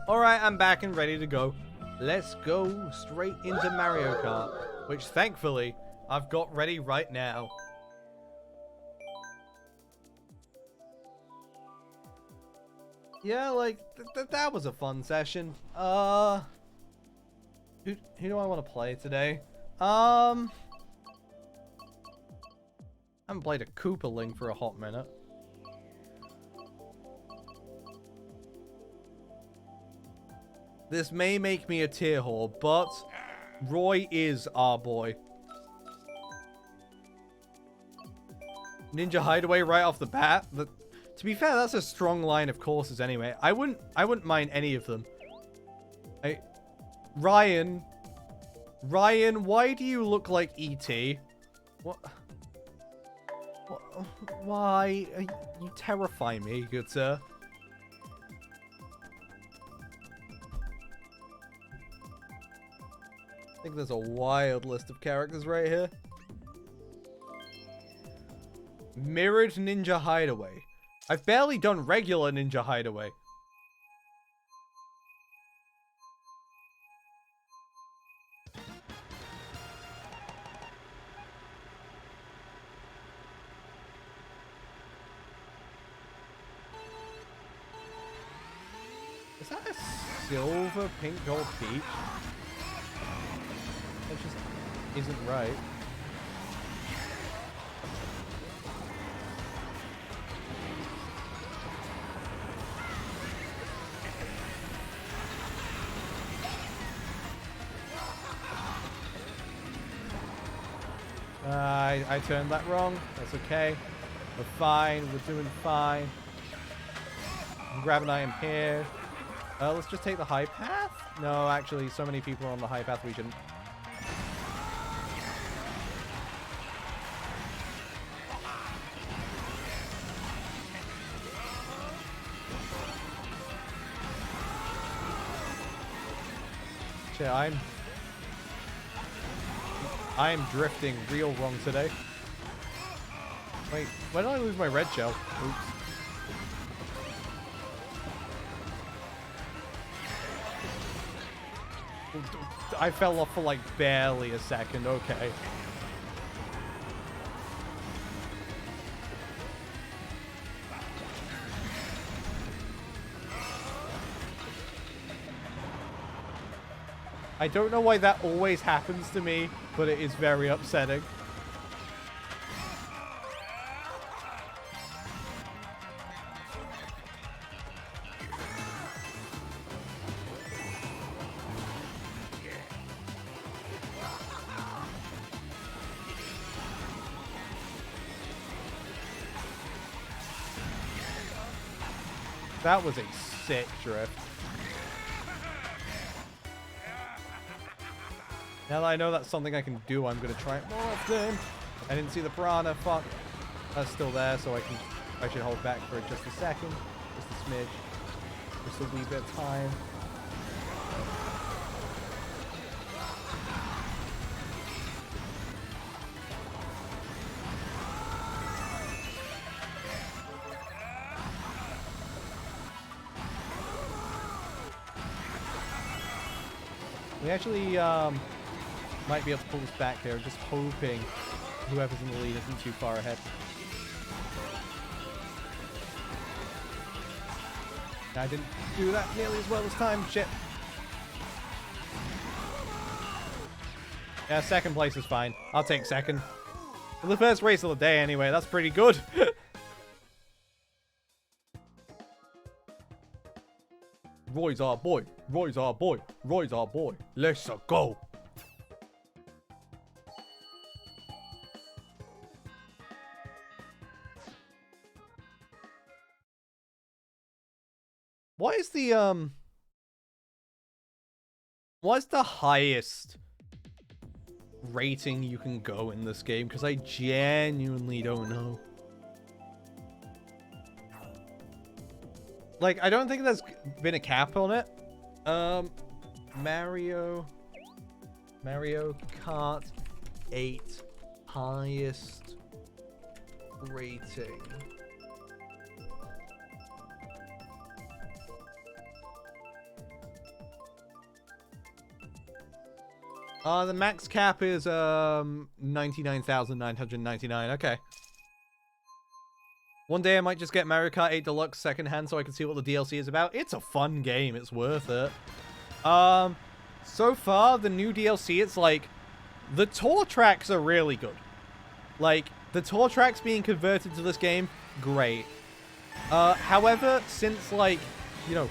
Alright, I'm back and ready to go. Let's go straight into Mario Kart, which thankfully I've got ready right now. Yeah, like, that was a fun session. Who do I want to play today? I haven't played a Koopaling for a hot minute. This may make me a tier whore, but Roy is our boy. Ninja Hideaway right off the bat. To be fair, that's a strong line of courses anyway. I wouldn't mind any of them. Ryan, why do you look like E.T.? What? Why? You terrify me, good sir. I think there's a wild list of characters right here. Mirrored Ninja Hideaway. I've barely done regular Ninja Hideaway. Is that a silver pink gold peach? That just isn't right. I turned that wrong. That's okay. We're fine. We're doing fine. Grab an item here. Let's just take the high path? No, actually, so many people are on the high path we shouldn't. Shit, I am drifting real wrong today. Wait, when did I lose my red shell? Oops. I fell off for like barely a second, okay. I don't know why that always happens to me, but it is very upsetting. That was a sick drift. Now that I know that's something I can do, I'm gonna try it more often. I didn't see the piranha. Fuck. That's still there, so I should hold back for just a second, just a smidge, just a wee bit of time. We actually might be able to pull this back there, just hoping whoever's in the lead isn't too far ahead. I didn't do that nearly as well this time. Shit. Yeah, second place is fine. I'll take second. For the first race of the day anyway, that's pretty good. Roy's our boy. Roy's our boy. Roy's our boy. Let's go. What's the highest rating you can go in this game? Because I genuinely don't know. Like, I don't think there's been a cap on it. Mario Kart 8 highest rating. The max cap is 99,999. Okay. One day I might just get Mario Kart 8 Deluxe secondhand so I can see what the DLC is about. It's a fun game. It's worth it. So far, the new DLC, it's like, the tour tracks are really good. Like, the tour tracks being converted to this game, great. However, since, like, you know,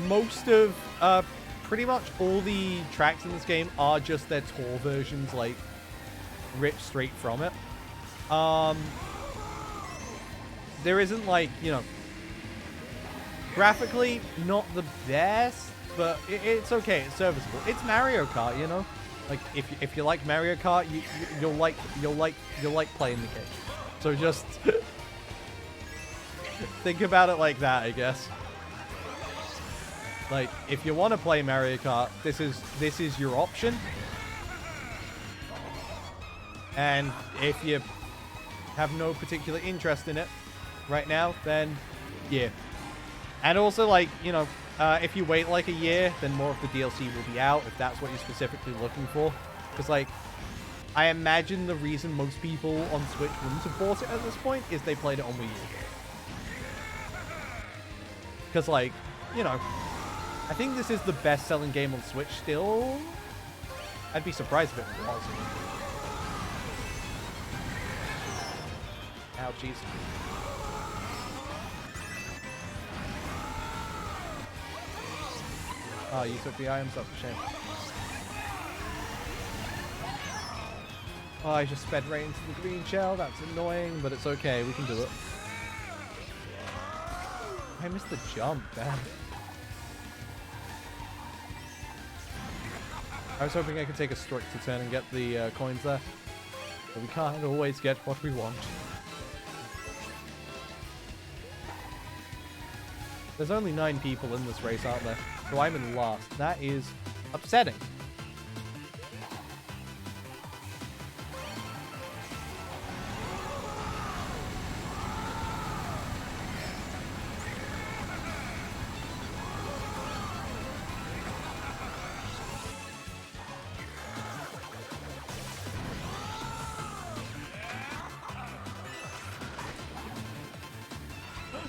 most of, pretty much all the tracks in this game are just their tour versions, like, ripped straight from it. There isn't, like, you know, graphically not the best, but it's okay. It's serviceable. It's Mario Kart, you know. Like if you like Mario Kart, you'll like playing the game. So just think about it like that, I guess. Like if you want to play Mario Kart, this is your option. And if you have no particular interest in it right now, then yeah. And also, like, you know, if you wait like a year, then more of the DLC will be out if that's what you're specifically looking for. Because, like, I imagine the reason most people on Switch wouldn't have bought it at this point is they played it on Wii U. Because, like, you know, I think this is the best-selling game on Switch still. I'd be surprised if it wasn't. Ouchies. Oh, you took the items? That's a shame. Oh, I just sped right into the green shell. That's annoying, but it's okay. We can do it. I missed the jump, damn. I was hoping I could take a strike to turn and get the coins there. But we can't always get what we want. There's only 9 people in this race, aren't there? So I'm in last. That is upsetting.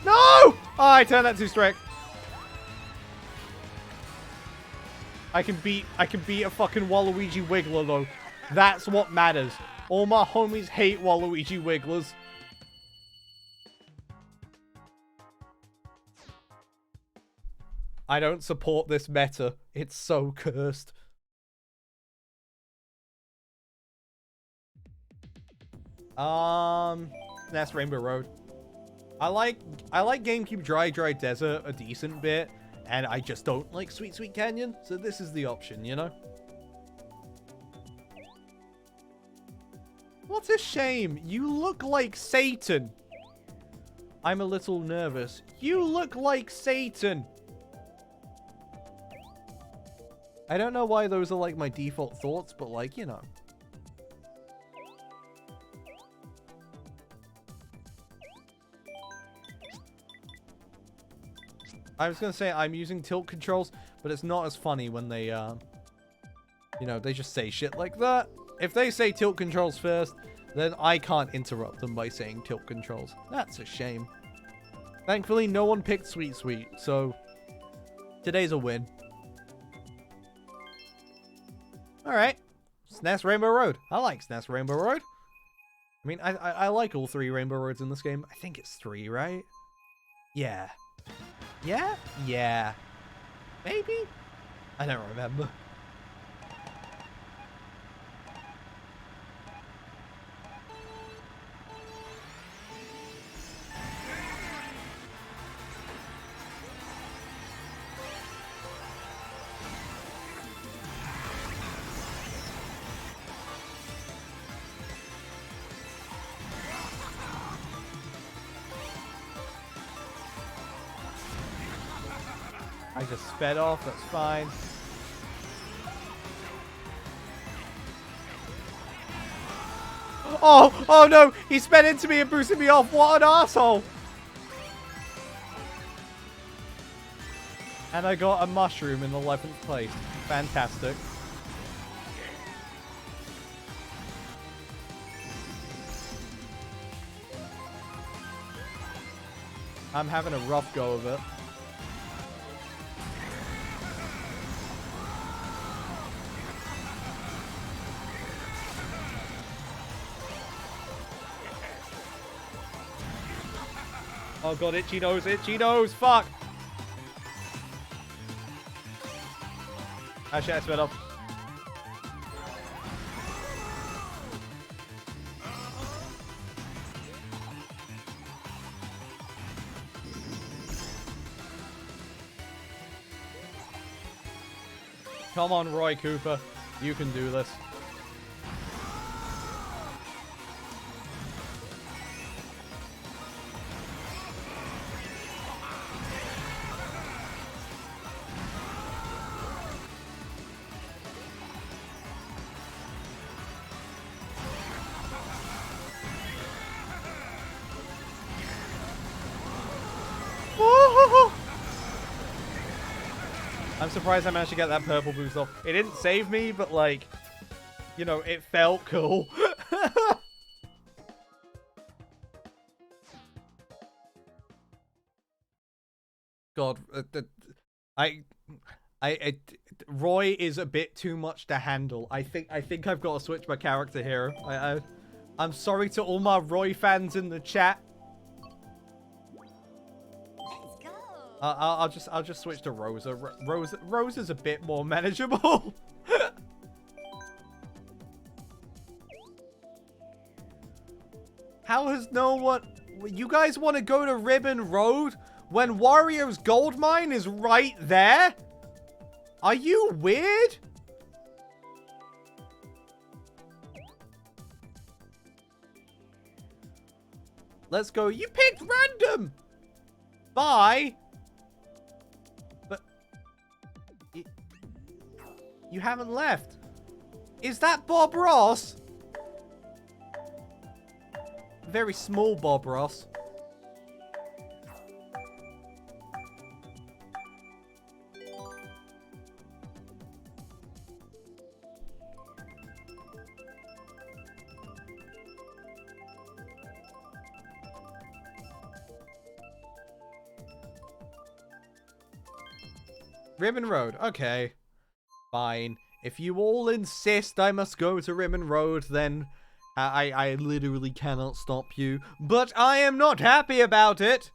No! Oh, I turned that too straight. I can beat a fucking Waluigi Wiggler though. That's what matters. All my homies hate Waluigi Wigglers. I don't support this meta. It's so cursed. That's Rainbow Road. I like GameCube Dry Desert a decent bit. And I just don't like Sweet Sweet Canyon, so this is the option, you know? What a shame. You look like Satan. I'm a little nervous. You look like Satan. I don't know why those are like my default thoughts, but like, you know. I was going to say I'm using tilt controls, but it's not as funny when they, you know, they just say shit like that. If they say tilt controls first, then I can't interrupt them by saying tilt controls. That's a shame. Thankfully, no one picked Sweet Sweet, so today's a win. Alright. SNES Rainbow Road. I like SNES Rainbow Road. I mean, I like all 3 Rainbow Roads in this game. I think it's 3, right? Yeah. Yeah? Yeah. Maybe? I don't remember. I just sped off, that's fine. Oh no! He sped into me and boosted me off. What an asshole! And I got a mushroom in 11th place. Fantastic. I'm having a rough go of it. Oh god, itchy nose, fuck! Actually, I sped off. Come on, Roy Cooper. You can do this. I'm surprised I managed to get that purple boost off. It didn't save me, but like, you know, it felt cool. God, Roy is a bit too much to handle. I think I've got to switch my character here. I'm sorry to all my Roy fans in the chat. Let's go. I'll just switch to Rosa. Rosa's a bit more manageable. How has no one... You guys want to go to Ribbon Road when Wario's gold mine is right there? Are you weird? Let's go. You picked random. Bye. But you haven't left. Is that Bob Ross? Very small Bob Ross. Ribbon Road. Okay. Fine. If you all insist I must go to Ribbon Road, then I literally cannot stop you. But I am not happy about it.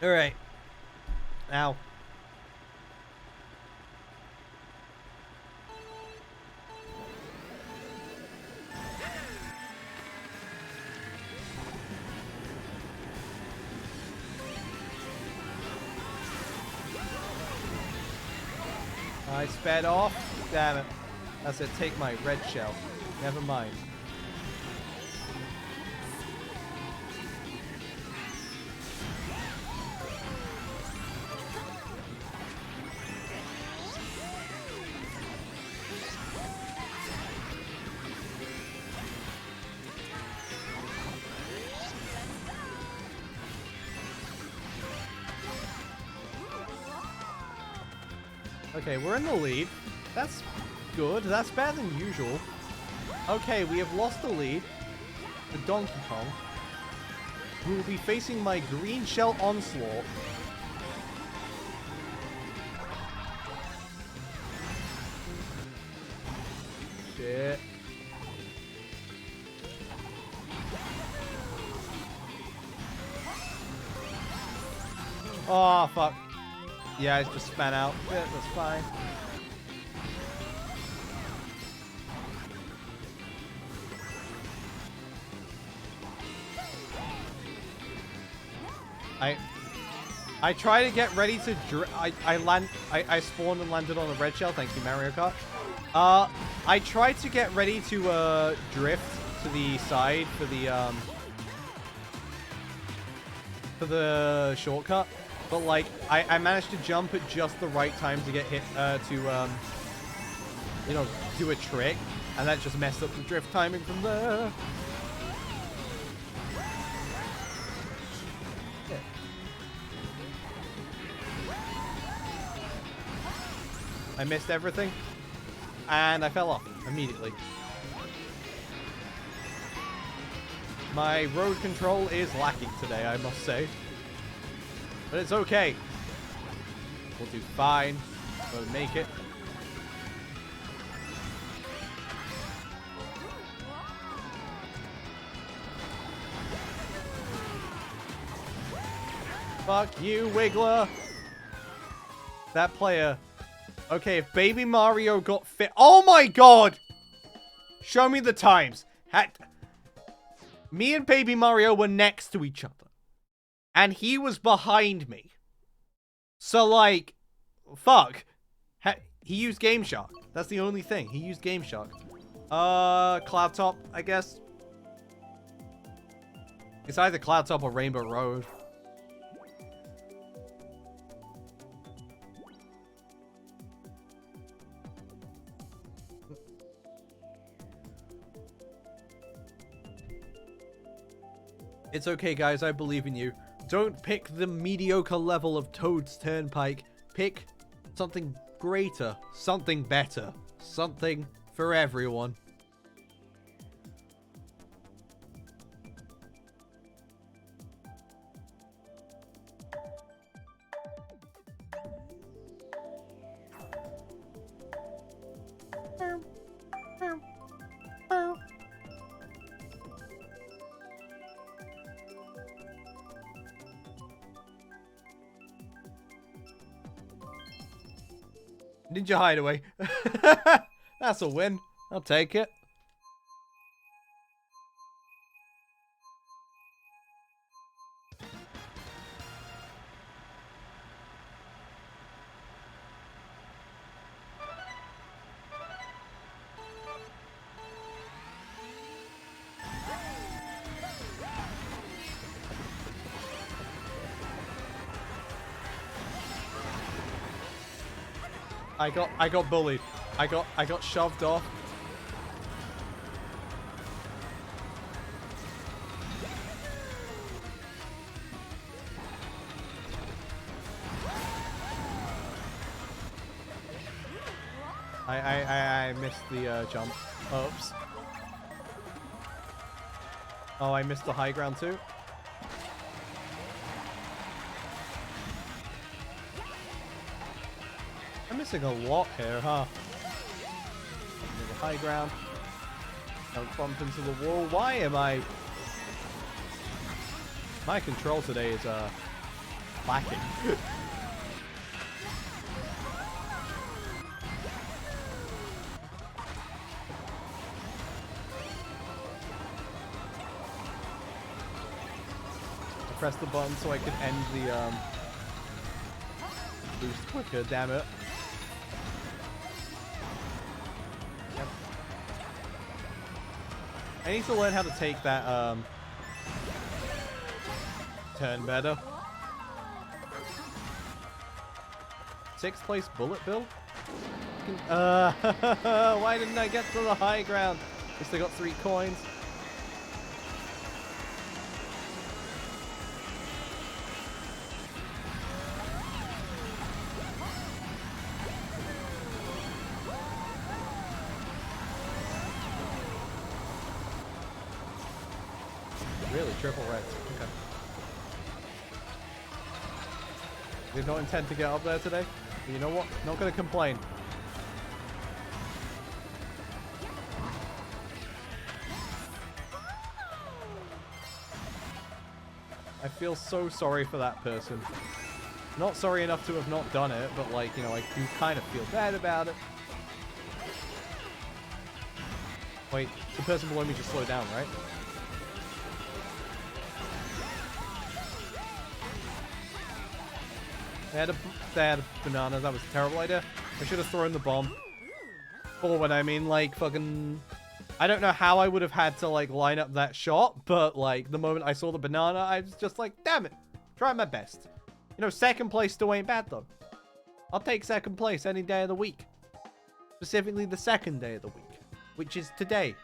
Alright. Ow. I sped off. Damn it. I said take my red shell. Never mind. Okay, we're in the lead. That's good. That's better than usual. Okay, we have lost the lead. The Donkey Kong. Who will be facing my green shell onslaught. Shit. Oh, fuck. Yeah, I just span out. Yeah, that's fine. I try to get ready to I spawned and landed on a red shell. Thank you, Mario Kart. I tried to get ready to drift to the side for the shortcut, but like I managed to jump at just the right time to get hit you know, do a trick, and that just messed up the drift timing from there. I missed everything, and I fell off immediately. My road control is lacking today, I must say. But it's okay. We'll do fine. We'll make it. Fuck you, Wiggler. That player. Okay, if Baby Mario got fit. Oh my god! Show me the times. Me and Baby Mario were next to each other. And he was behind me. So, like, fuck. He used Game Shark. That's the only thing. He used Game Shark. Cloud Top, I guess. It's either Cloud Top or Rainbow Road. It's okay, guys. I believe in you. Don't pick the mediocre level of Toad's Turnpike. Pick something greater. Something better. Something for everyone. Ninja Hideaway. That's a win. I'll take it. I got bullied. I got shoved off. I missed the jump. Oops. Oh, I missed the high ground too. I'm missing a lot here, huh? The high ground. Don't bump into the wall. Why am I... My control today is, lacking. I press the button so I can end the, boost quicker, damn it. I need to learn how to take that, turn better. 6th place bullet bill? Why didn't I get to the high ground? At least I got 3 coins. Really? Triple reds. Okay. Did not intend to get up there today. But you know what? Not gonna complain. I feel so sorry for that person. Not sorry enough to have not done it, but like, you know, I do kind of feel bad about it. Wait, the person below me just slowed down, right? They had a banana. That was a terrible idea. I should have thrown the bomb forward. I mean, like, fucking... I don't know how I would have had to, like, line up that shot, but, like, the moment I saw the banana, I was just like, damn it. Try my best. You know, 2nd place still ain't bad, though. I'll take 2nd place any day of the week. Specifically the 2nd day of the week, which is today.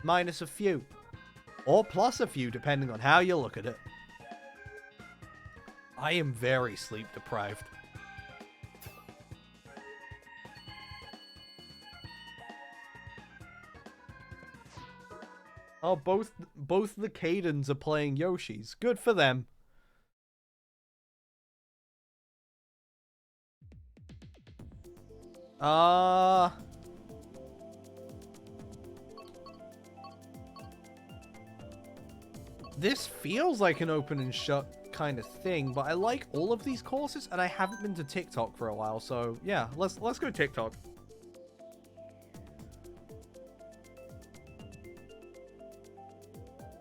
Minus a few. Or plus a few, depending on how you look at it. I am very sleep deprived. Oh, both the Cadens are playing Yoshis. Good for them. This feels like an open and shut kind of thing, but I like all of these courses, and I haven't been to TikTok for a while, so yeah, let's go TikTok.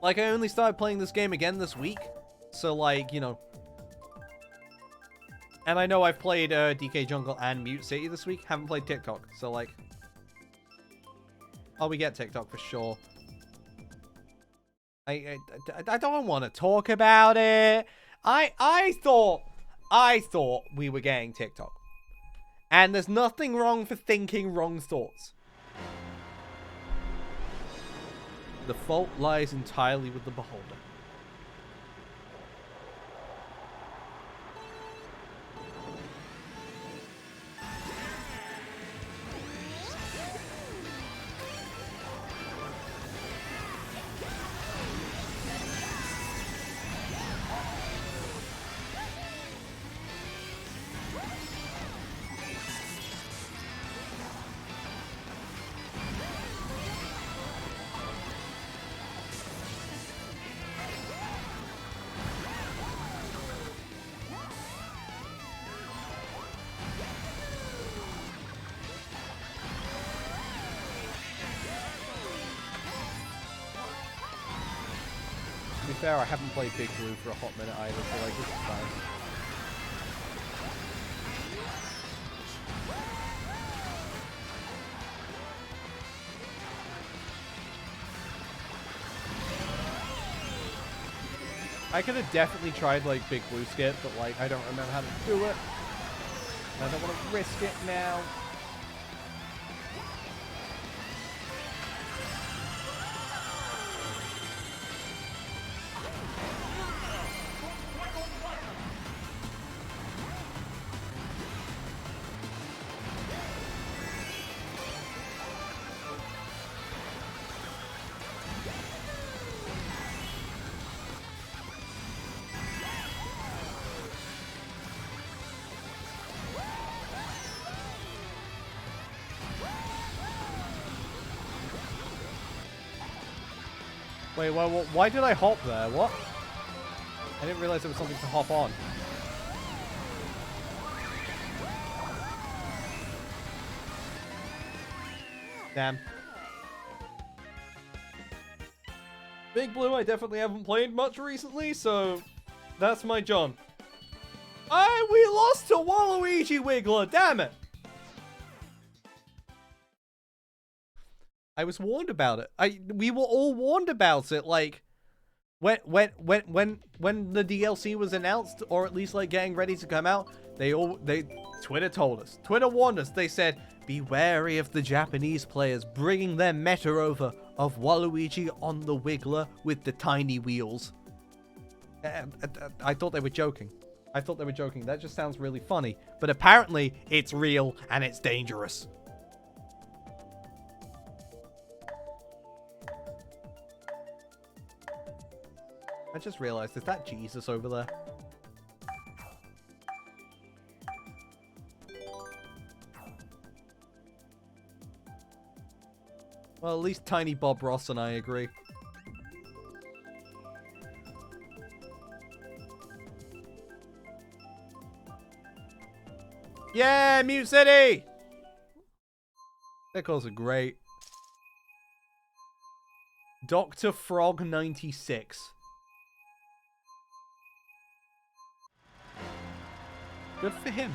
Like, I only started playing this game again this week, so like, you know. And I know I've played DK Jungle and Mute City this week, haven't played TikTok, so like. Oh, we get TikTok for sure. I don't want to talk about it. I thought we were getting TikTok. And there's nothing wrong for thinking wrong thoughts. The fault lies entirely with the beholder. To be fair, I haven't played Big Blue for a hot minute either, so like, this is fine. I could have definitely tried like Big Blue Skip, but like, I don't remember how to do it. I don't want to risk it now. Wait, why did I hop there? What? I didn't realize there was something to hop on. Damn. Big Blue, I definitely haven't played much recently, so that's my John. We lost to Waluigi Wiggler, damn it! I was warned about it. We were all warned about it. Like, when the DLC was announced, or at least like getting ready to come out, Twitter told us. Twitter warned us. They said, be wary of the Japanese players bringing their meta over of Waluigi on the Wiggler with the tiny wheels. I thought they were joking. That just sounds really funny. But apparently, it's real and it's dangerous. I just realized, is that Jesus over there? Well, at least Tiny Bob Ross and I agree. Yeah, Mute City! Pickles are great. Dr. Frog 96. Good for him.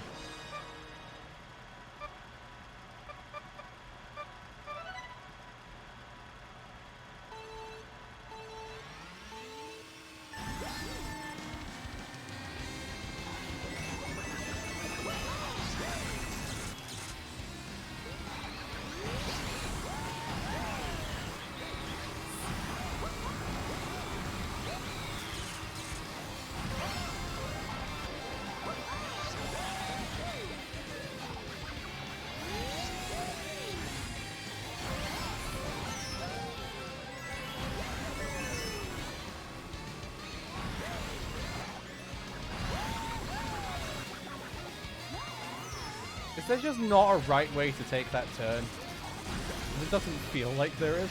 Is there just not a right way to take that turn? It doesn't feel like there is.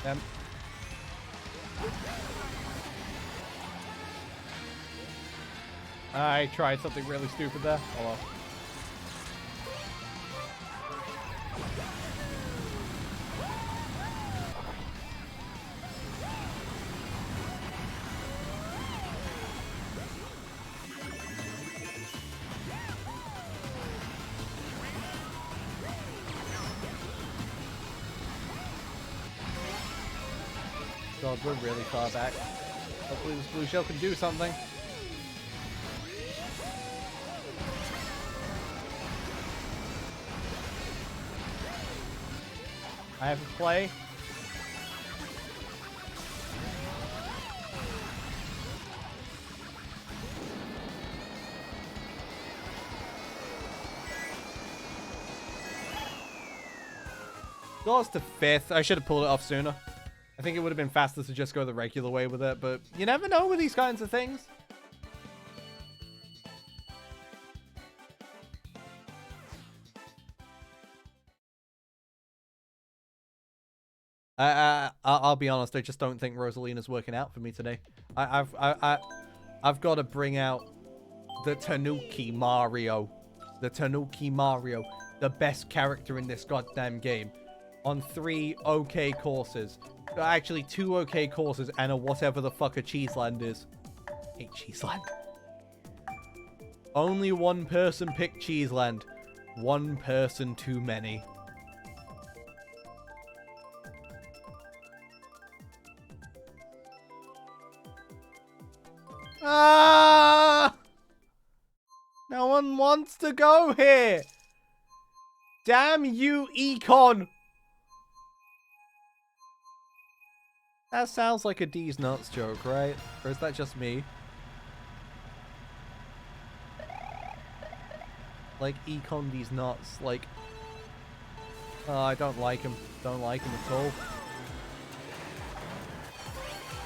Damn. I tried something really stupid there. Oh well. God, we're really far back. Hopefully this blue shell can do something. I have to play. Lost to 5th. I should have pulled it off sooner. I think it would have been faster to just go the regular way with it, but you never know with these kinds of things. I'll be honest. I just don't think Rosalina's working out for me today. I've got to bring out the Tanuki Mario, the best character in this goddamn game, on 3 okay courses. Actually, 2 okay courses and a whatever the fuck a Cheeseland is. I hate Cheeseland. Only one person picked Cheeseland. One person too many. Ah! No one wants to go here. Damn you, Econ. That sounds like a D's nuts joke, right? Or is that just me? Like, Econ these nuts, like... Oh, I don't like him. Don't like him at all.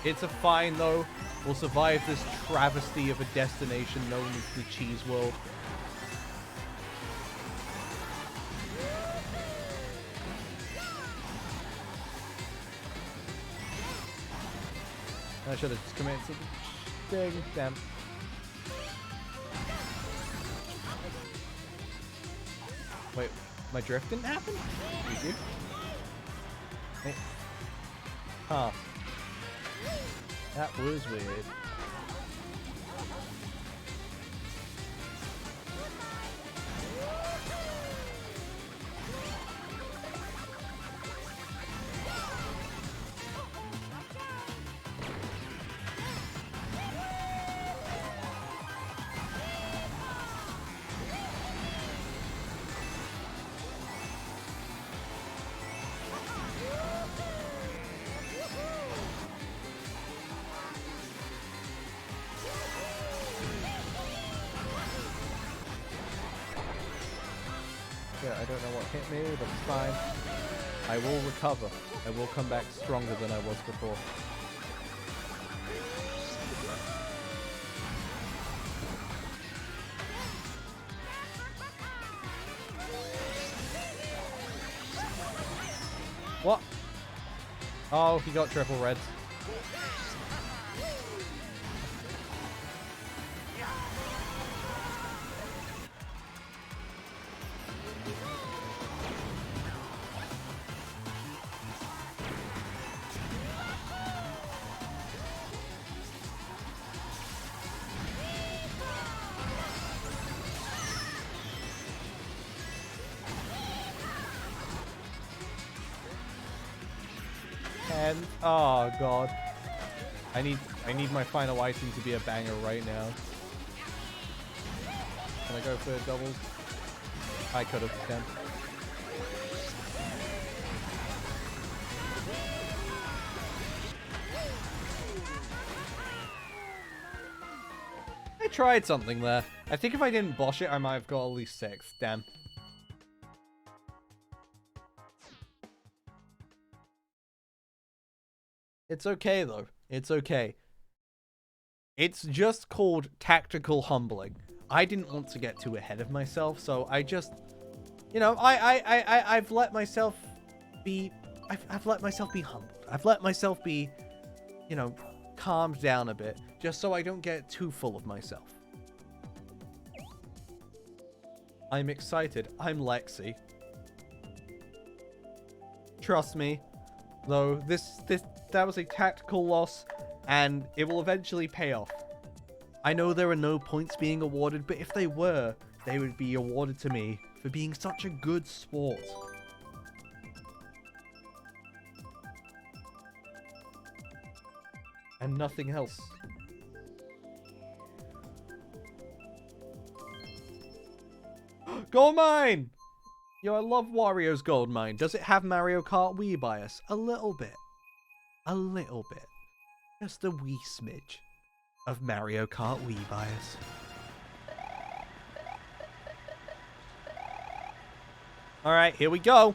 It's a fine, though. We'll survive this travesty of a destination known as the Cheese World. I should have just committed to the thing. Damn. Wait, my drift didn't happen? Did you? Hey. Huh. That was weird. I don't know what hit me, but it's fine. I will recover. I will come back stronger than I was before. What? Oh, he got triple reds. And oh god. I need my final item to be a banger right now. Can I go for doubles? I could have done. I tried something there. I think if I didn't bosh it, I might have got at least 6th. Damn. It's okay, though. It's okay. It's just called tactical humbling. I didn't want to get too ahead of myself, so I just... You know, I've let myself be... I've let myself be humbled. I've let myself be, you know, calmed down a bit, just so I don't get too full of myself. I'm excited. I'm Lexi. Trust me, though, that was a tactical loss, and it will eventually pay off. I know there are no points being awarded, but if they were, they would be awarded to me for being such a good sport. And nothing else. Gold mine! Yo, I love Wario's gold mine. Does it have Mario Kart Wii bias? A little bit. A little bit. Just a wee smidge of Mario Kart Wii bias. Alright, here we go.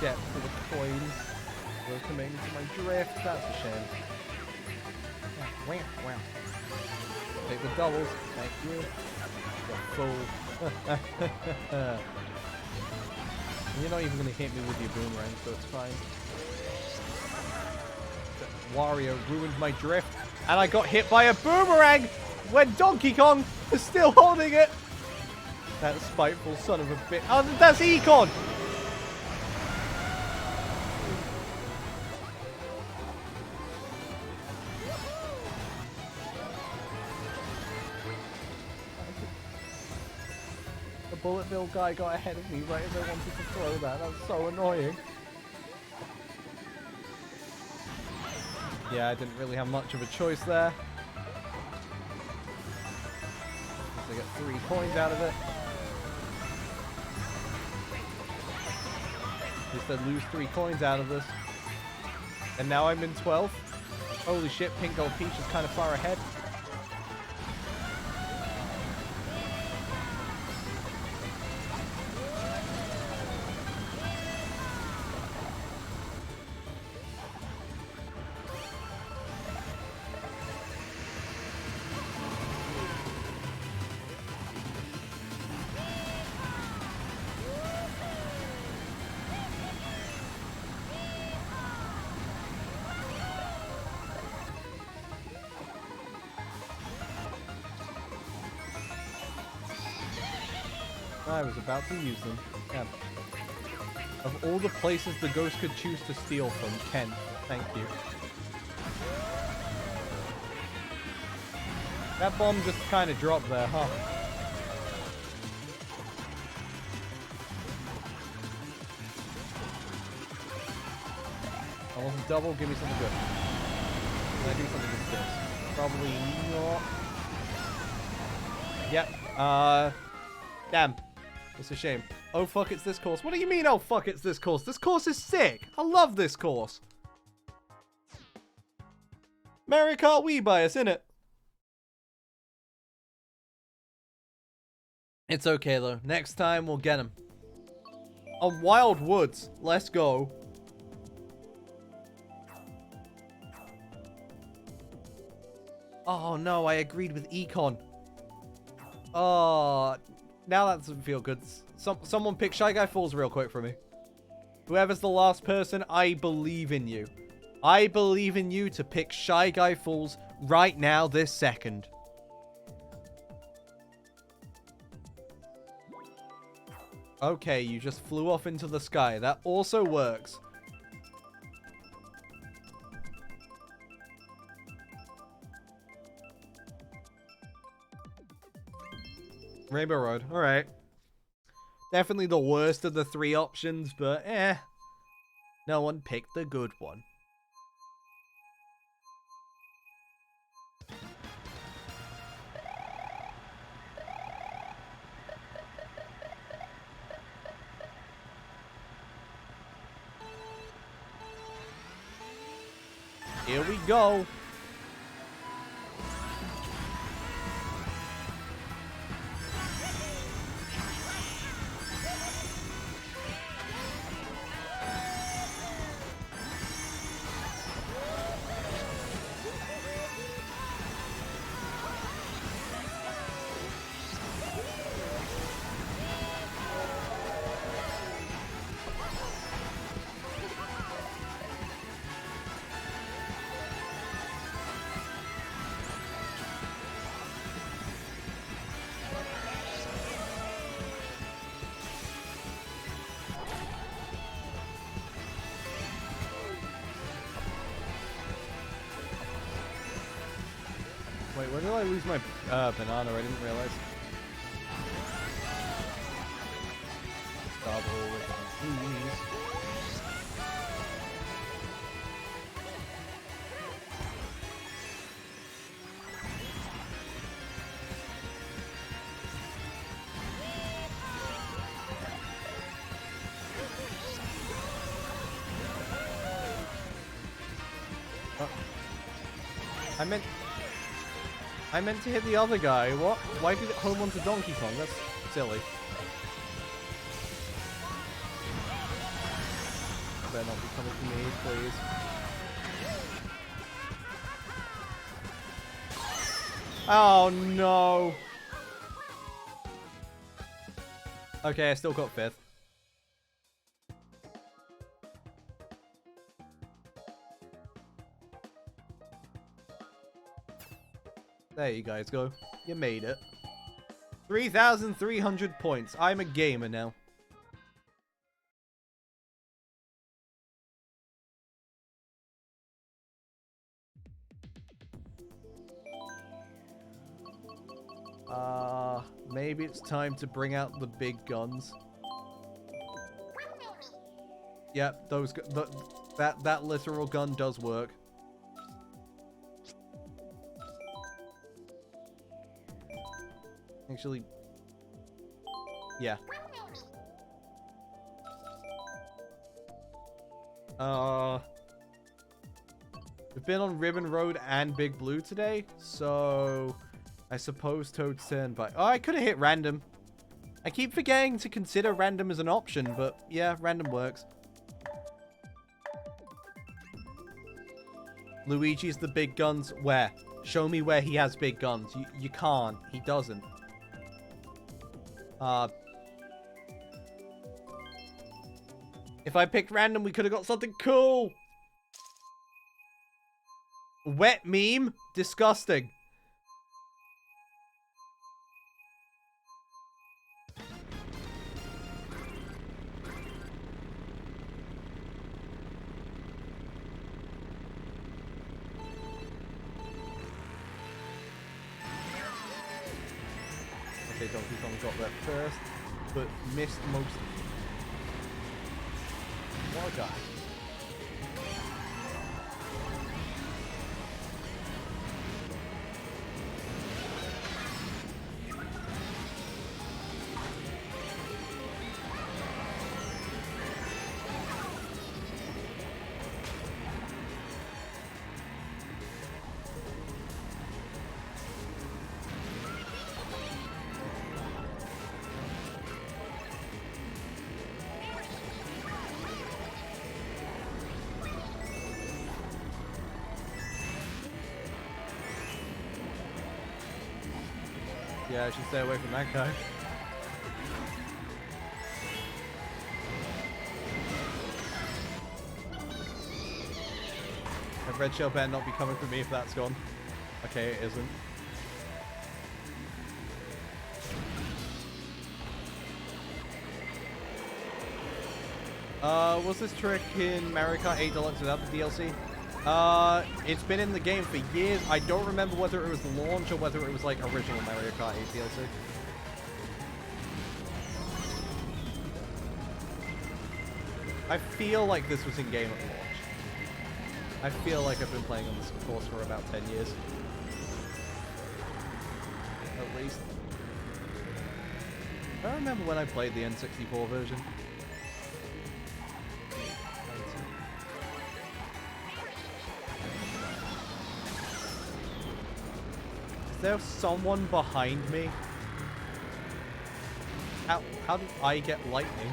Get for the coins. Welcoming to my drift. That's a shame. Wow, wow. Take the doubles. Thank you. You're full. You're not even going to hit me with your boomerang, so it's fine. Wario ruined my drift, and I got hit by a boomerang when Donkey Kong is still holding it. That spiteful son of a bitch. Oh, that's Econ! Bullet bill guy got ahead of me right as I wanted to throw that. That's so annoying. Yeah, I didn't really have much of a choice there. I get 3 coins out of it. At least I lose 3 coins out of this. And now I'm in 12th. Holy shit, Pink Gold Peach is kind of far ahead. I was about to use them. Yeah. Of all the places the ghost could choose to steal from, Kent. Thank you. That bomb just kind of dropped there, huh? I wasn't double, give me something good. Can I do something with this? Probably not. Yep. Damn. It's a shame. Oh fuck, it's this course. What do you mean, oh fuck, it's this course? This course is sick. I love this course. Mario Kart Wii bias, innit? It's okay though. Next time we'll get him. On Wild Woods. Let's go. Oh no, I agreed with Econ. Oh, now that doesn't feel good. Someone pick Shy Guy Falls real quick for me. Whoever's the last person, I believe in you. I believe in you to pick Shy Guy Falls right now, this second. Okay, you just flew off into the sky. That also works. Rainbow Road. Alright. Definitely the worst of the three options, but no one picked the good one. Here we go. Wait, where did I lose my banana? I didn't realize. Double with these. I meant to hit the other guy. What? Why did it home onto Donkey Kong? That's silly. Better not be coming to me, please. Oh no. Okay, I still got 5th. There you guys go. You made it. 3,300 points. I'm a gamer now. Maybe it's time to bring out the big guns. Yep, that literal gun does work. Actually, yeah. We've been on Ribbon Road and Big Blue today, so I suppose Toad's turn by... Oh, I could have hit random. I keep forgetting to consider random as an option, but yeah, random works. Luigi's the big guns. Where? Show me where he has big guns. You can't. He doesn't. If I picked random, we could have got something cool. Wet meme? Disgusting. Okay, Donkey Kong got there first, but missed most. What a guy. Yeah, I should stay away from that guy. That red shell better not be coming for me if that's gone. Okay, it isn't. Was this trick in Mario Kart 8 Deluxe without the DLC? It's been in the game for years. I don't remember whether it was the launch or whether it was like original Mario Kart 8 DLC. I feel like this was in game at launch. I feel like I've been playing on this course for about 10 years. At least. I remember when I played the N64 version. Is there someone behind me? How did I get lightning?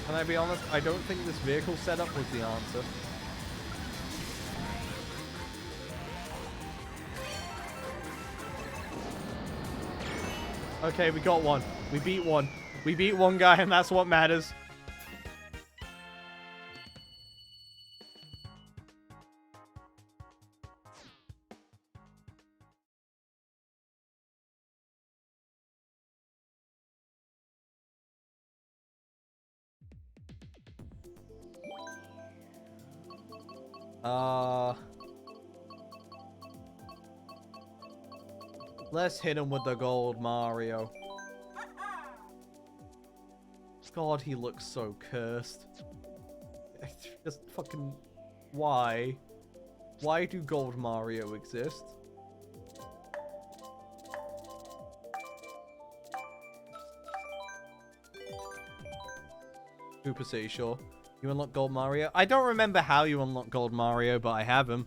Can I be honest? I don't think this vehicle setup was the answer. Okay, we got one. We beat one. We beat one guy, and that's what matters. Let's hit him with the gold Mario. God, he looks so cursed. Just fucking... Why? Why do gold Mario exist? Super City, sure. You unlock gold Mario? I don't remember how you unlock gold Mario, but I have him.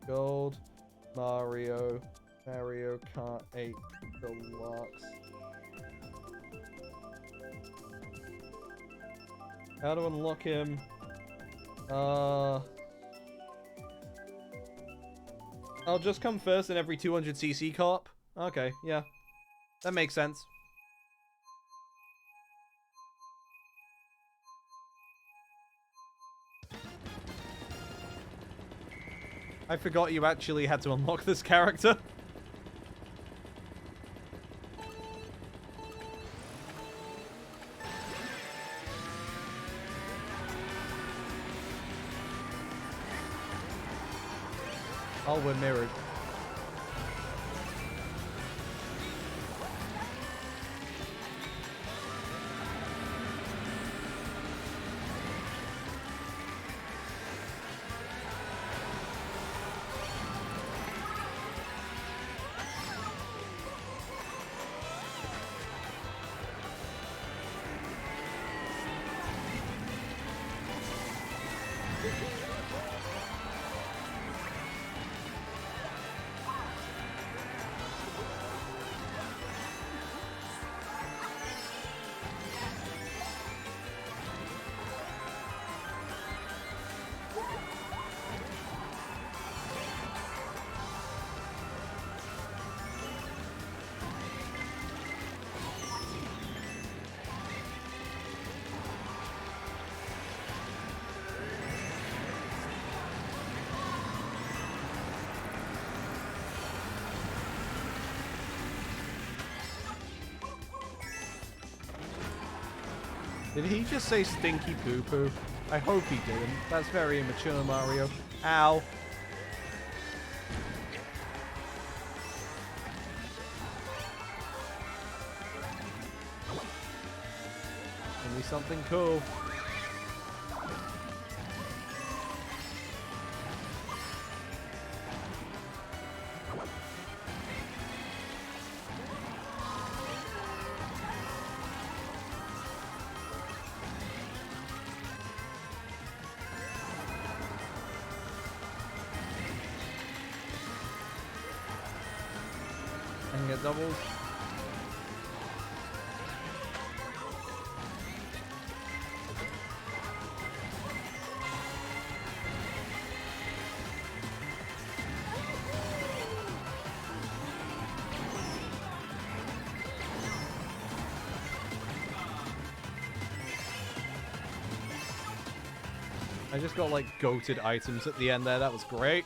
Gold Mario Kart 8 Deluxe. How to unlock him? I'll just come first in every 200cc co-op. Okay, yeah. That makes sense. I forgot you actually had to unlock this character. Oh, we're mirrored. Did he just say stinky poo-poo? I hope he didn't. That's very immature, Mario. Ow. Give me something cool. And get doubles. I just got like goated items at the end there. That was great.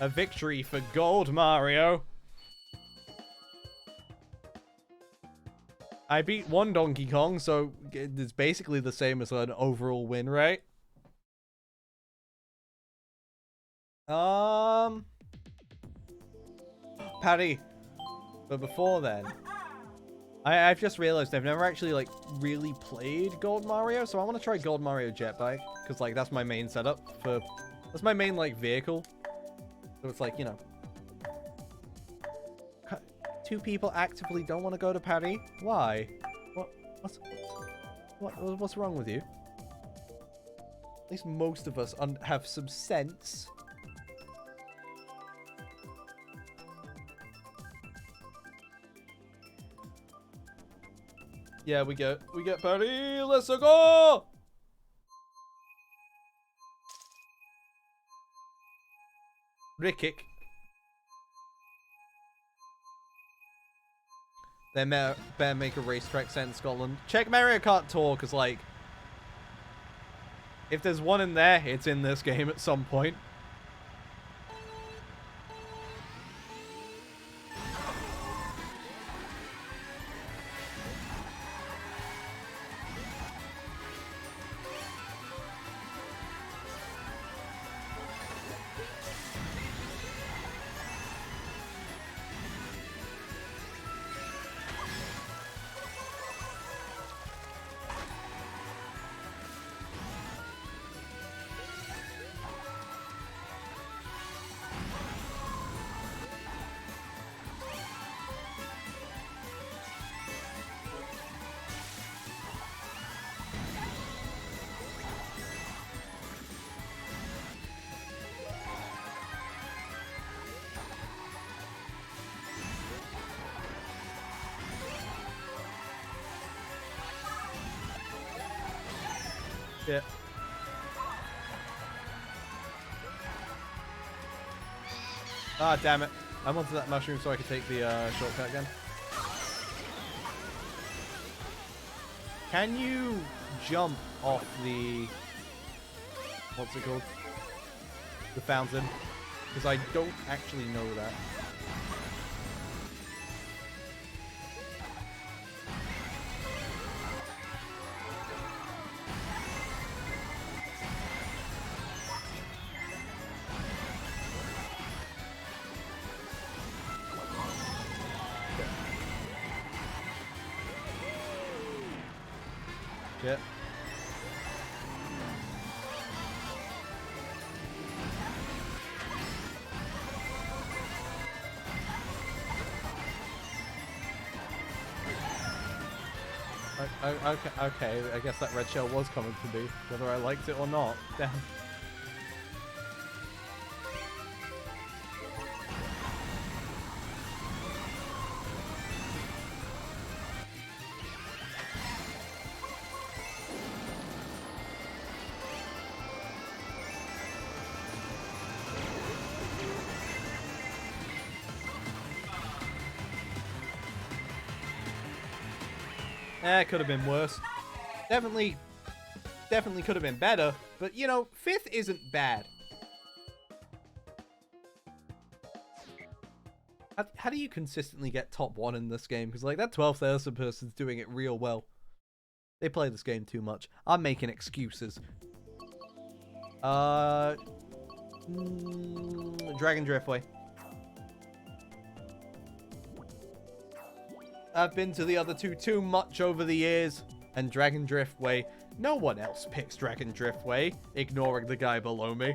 A victory for Gold Mario. I beat one Donkey Kong, so it's basically the same as an overall win, right? Patty. But before then, I've just realized I've never actually like really played Gold Mario, so I want to try Gold Mario Jetbike because like that's my main setup for, that's my main like vehicle. So it's like, you know, two people actively don't want to go to Patty. Why? What's wrong with you? At least most of us have some sense. Yeah, we get Patty. Let's go. Rickik. They better make a racetrack set in Scotland. Check Mario Kart Tour, because, like, if there's one in there, it's in this game at some point. Yeah. Ah, damn it. I wanted that mushroom so I could take the shortcut again. Can you jump off the... what's it called? The fountain? Because I don't actually know that. Yeah. Okay, I guess that red shell was coming to me, whether I liked it or not. Damn. It could have been worse. Definitely could have been better, but you know, 5th isn't bad. How do you consistently get top 1 in this game? Because like that 12th Ursa person's doing it real well. They play this game too much. I'm making excuses. Dragon Driftway. I've been to the other two too much over the years, and Dragon Driftway, no one else picks Dragon Driftway, ignoring the guy below me.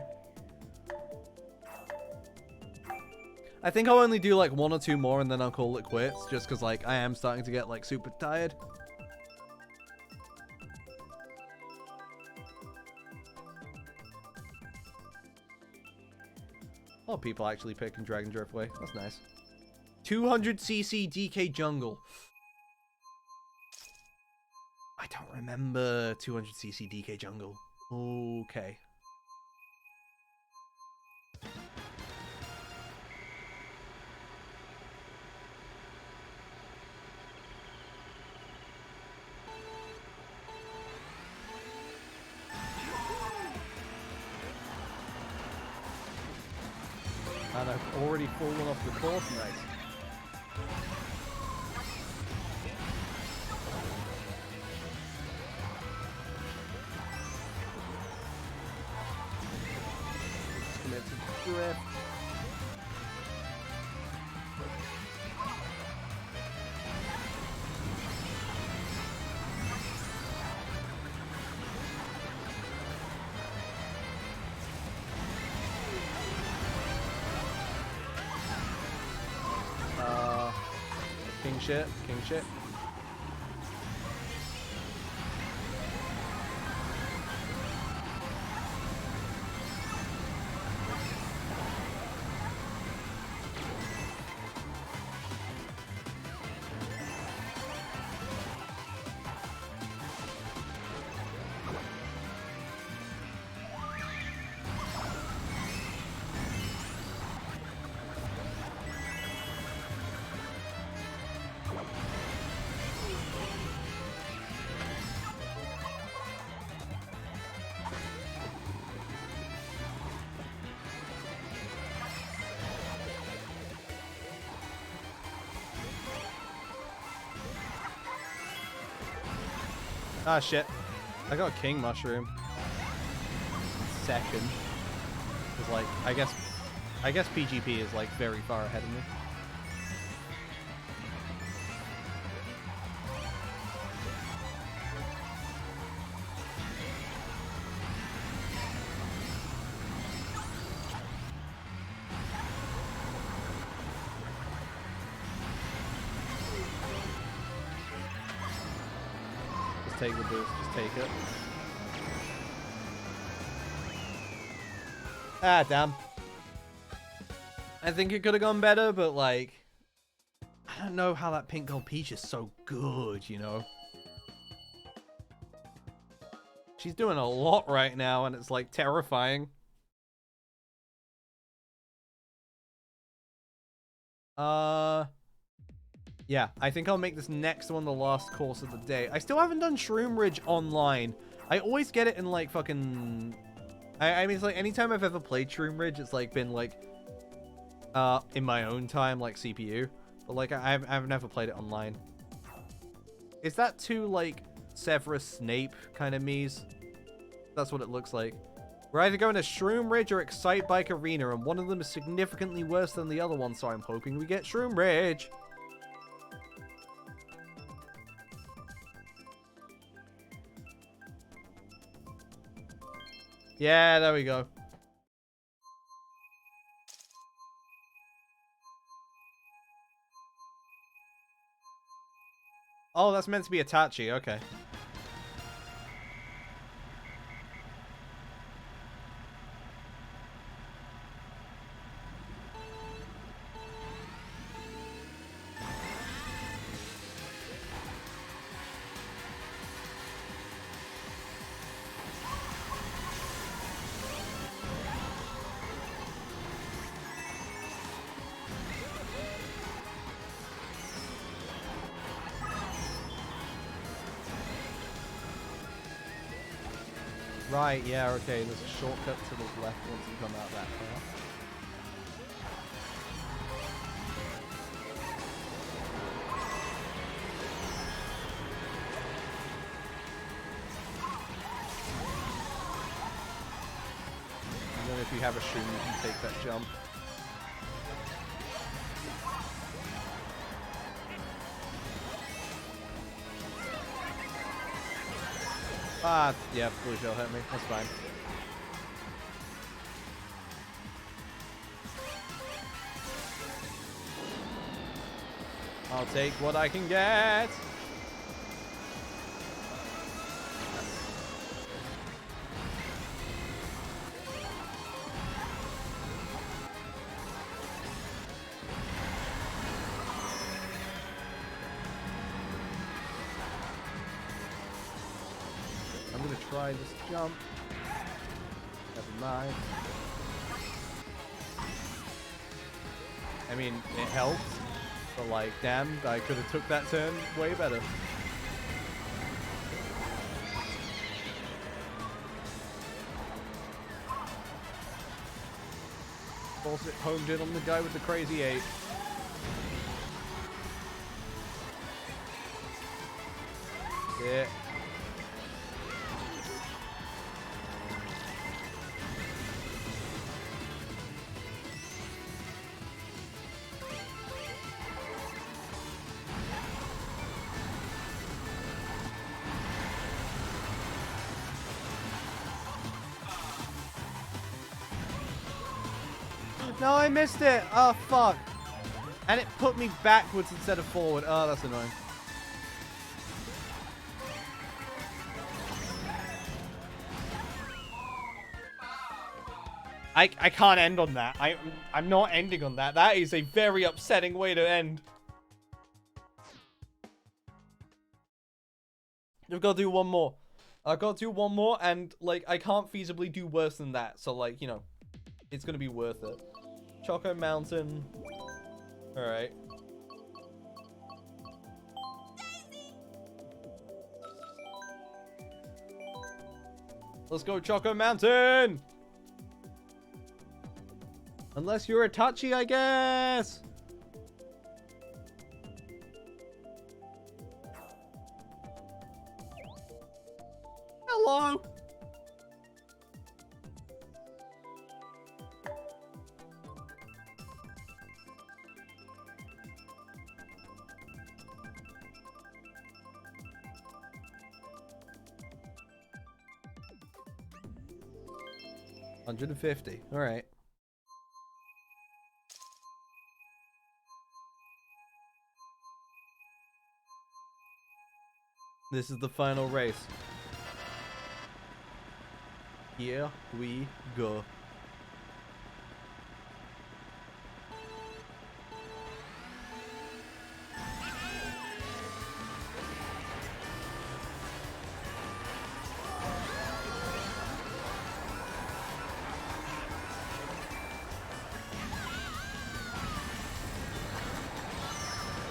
I think I'll only do like 1 or 2 more and then I'll call it quits, just because like I am starting to get like super tired. A lot of people actually picking Dragon Driftway, that's nice. 200cc DK Jungle. I don't remember 200cc DK Jungle. Okay. I've already fallen off the course. Nice. Just commit to drift. King shit. Ah, shit. I got a king mushroom. Second. Cause like, I guess PGP is like very far ahead of me. Take the boost, just take it. Ah, damn. I think it could have gone better, but like, I don't know how that pink gold peach is so good, you know? She's doing a lot right now, and it's like terrifying. Yeah, I think I'll make this next one the last course of the day. I still haven't done Shroom Ridge online. I always get it in like fucking... I mean, it's like anytime I've ever played Shroom Ridge, it's like been like... in my own time, like CPU. But like, I've never played it online. Is that two like Severus Snape kind of me's? That's what it looks like. We're either going to Shroom Ridge or Excite Bike Arena, and one of them is significantly worse than the other one, so I'm hoping we get Shroom Ridge. Yeah, there we go. Oh, that's meant to be Itachi, okay. Right, yeah, okay, there's a shortcut to the left once you come out that far. And then if you have a shroom, you can take that jump. Ah, yeah, blue shell hit me. That's fine. I'll take what I can get. Try this jump. Never mind. I mean, it helped, but like, damn, I could have took that turn way better. Force it homed in on the guy with the crazy 8. Yeah. No, I missed it. Oh, fuck. And it put me backwards instead of forward. Oh, that's annoying. I can't end on that. I'm not ending on that. That is a very upsetting way to end. I've got to do one more. I've got to do one more, and, like, I can't feasibly do worse than that. So, like, you know, it's going to be worth it. Choco Mountain. Alright. Let's go, Choco Mountain! Unless you're a touchy, I guess! Hello! $150. All right. This is the final race. Here we go.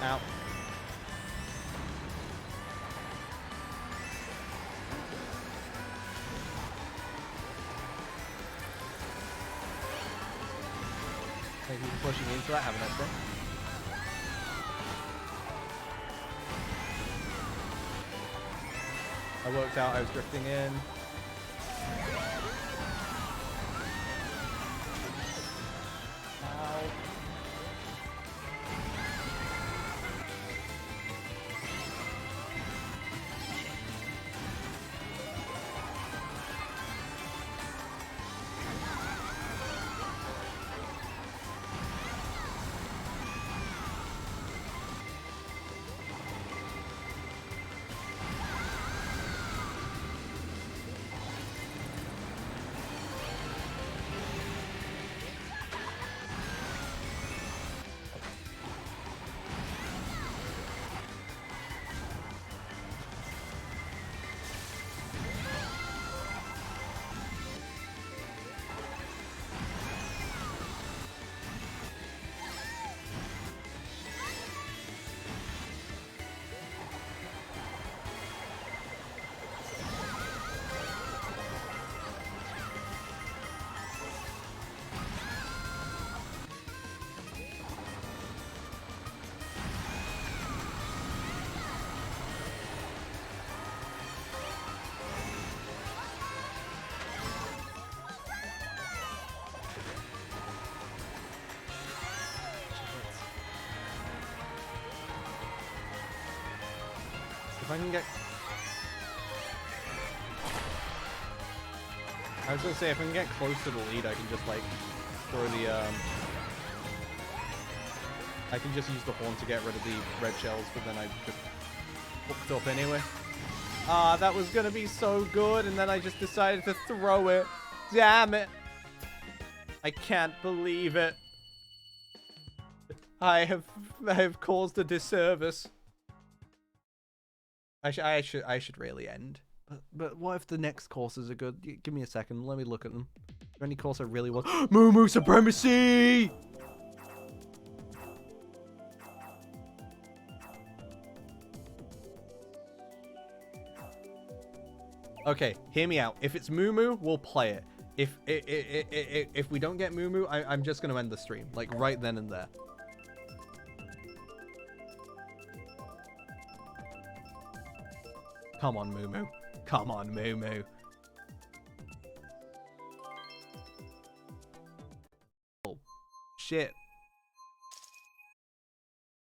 Ow. Thank you for pushing into that. Have a nice day. I worked out I was drifting in. Ow. If I can get... I was gonna say, if I can get close to the lead, I can just, like, throw the, I can just use the horn to get rid of the red shells, but then I just hooked up anyway. Ah, that was gonna be so good, and then I just decided to throw it. Damn it! I can't believe it. I have caused a disservice. I should really end. But what if the next courses are good? Give me a second. Let me look at them. Is there any course I really want? Moo Moo Supremacy! Okay, hear me out. If it's Moo Moo, we'll play it. If we don't get Moo Moo, I'm just gonna end the stream, like right then and there. Come on, Moo Moo. Come on, Moo Moo. Oh, shit.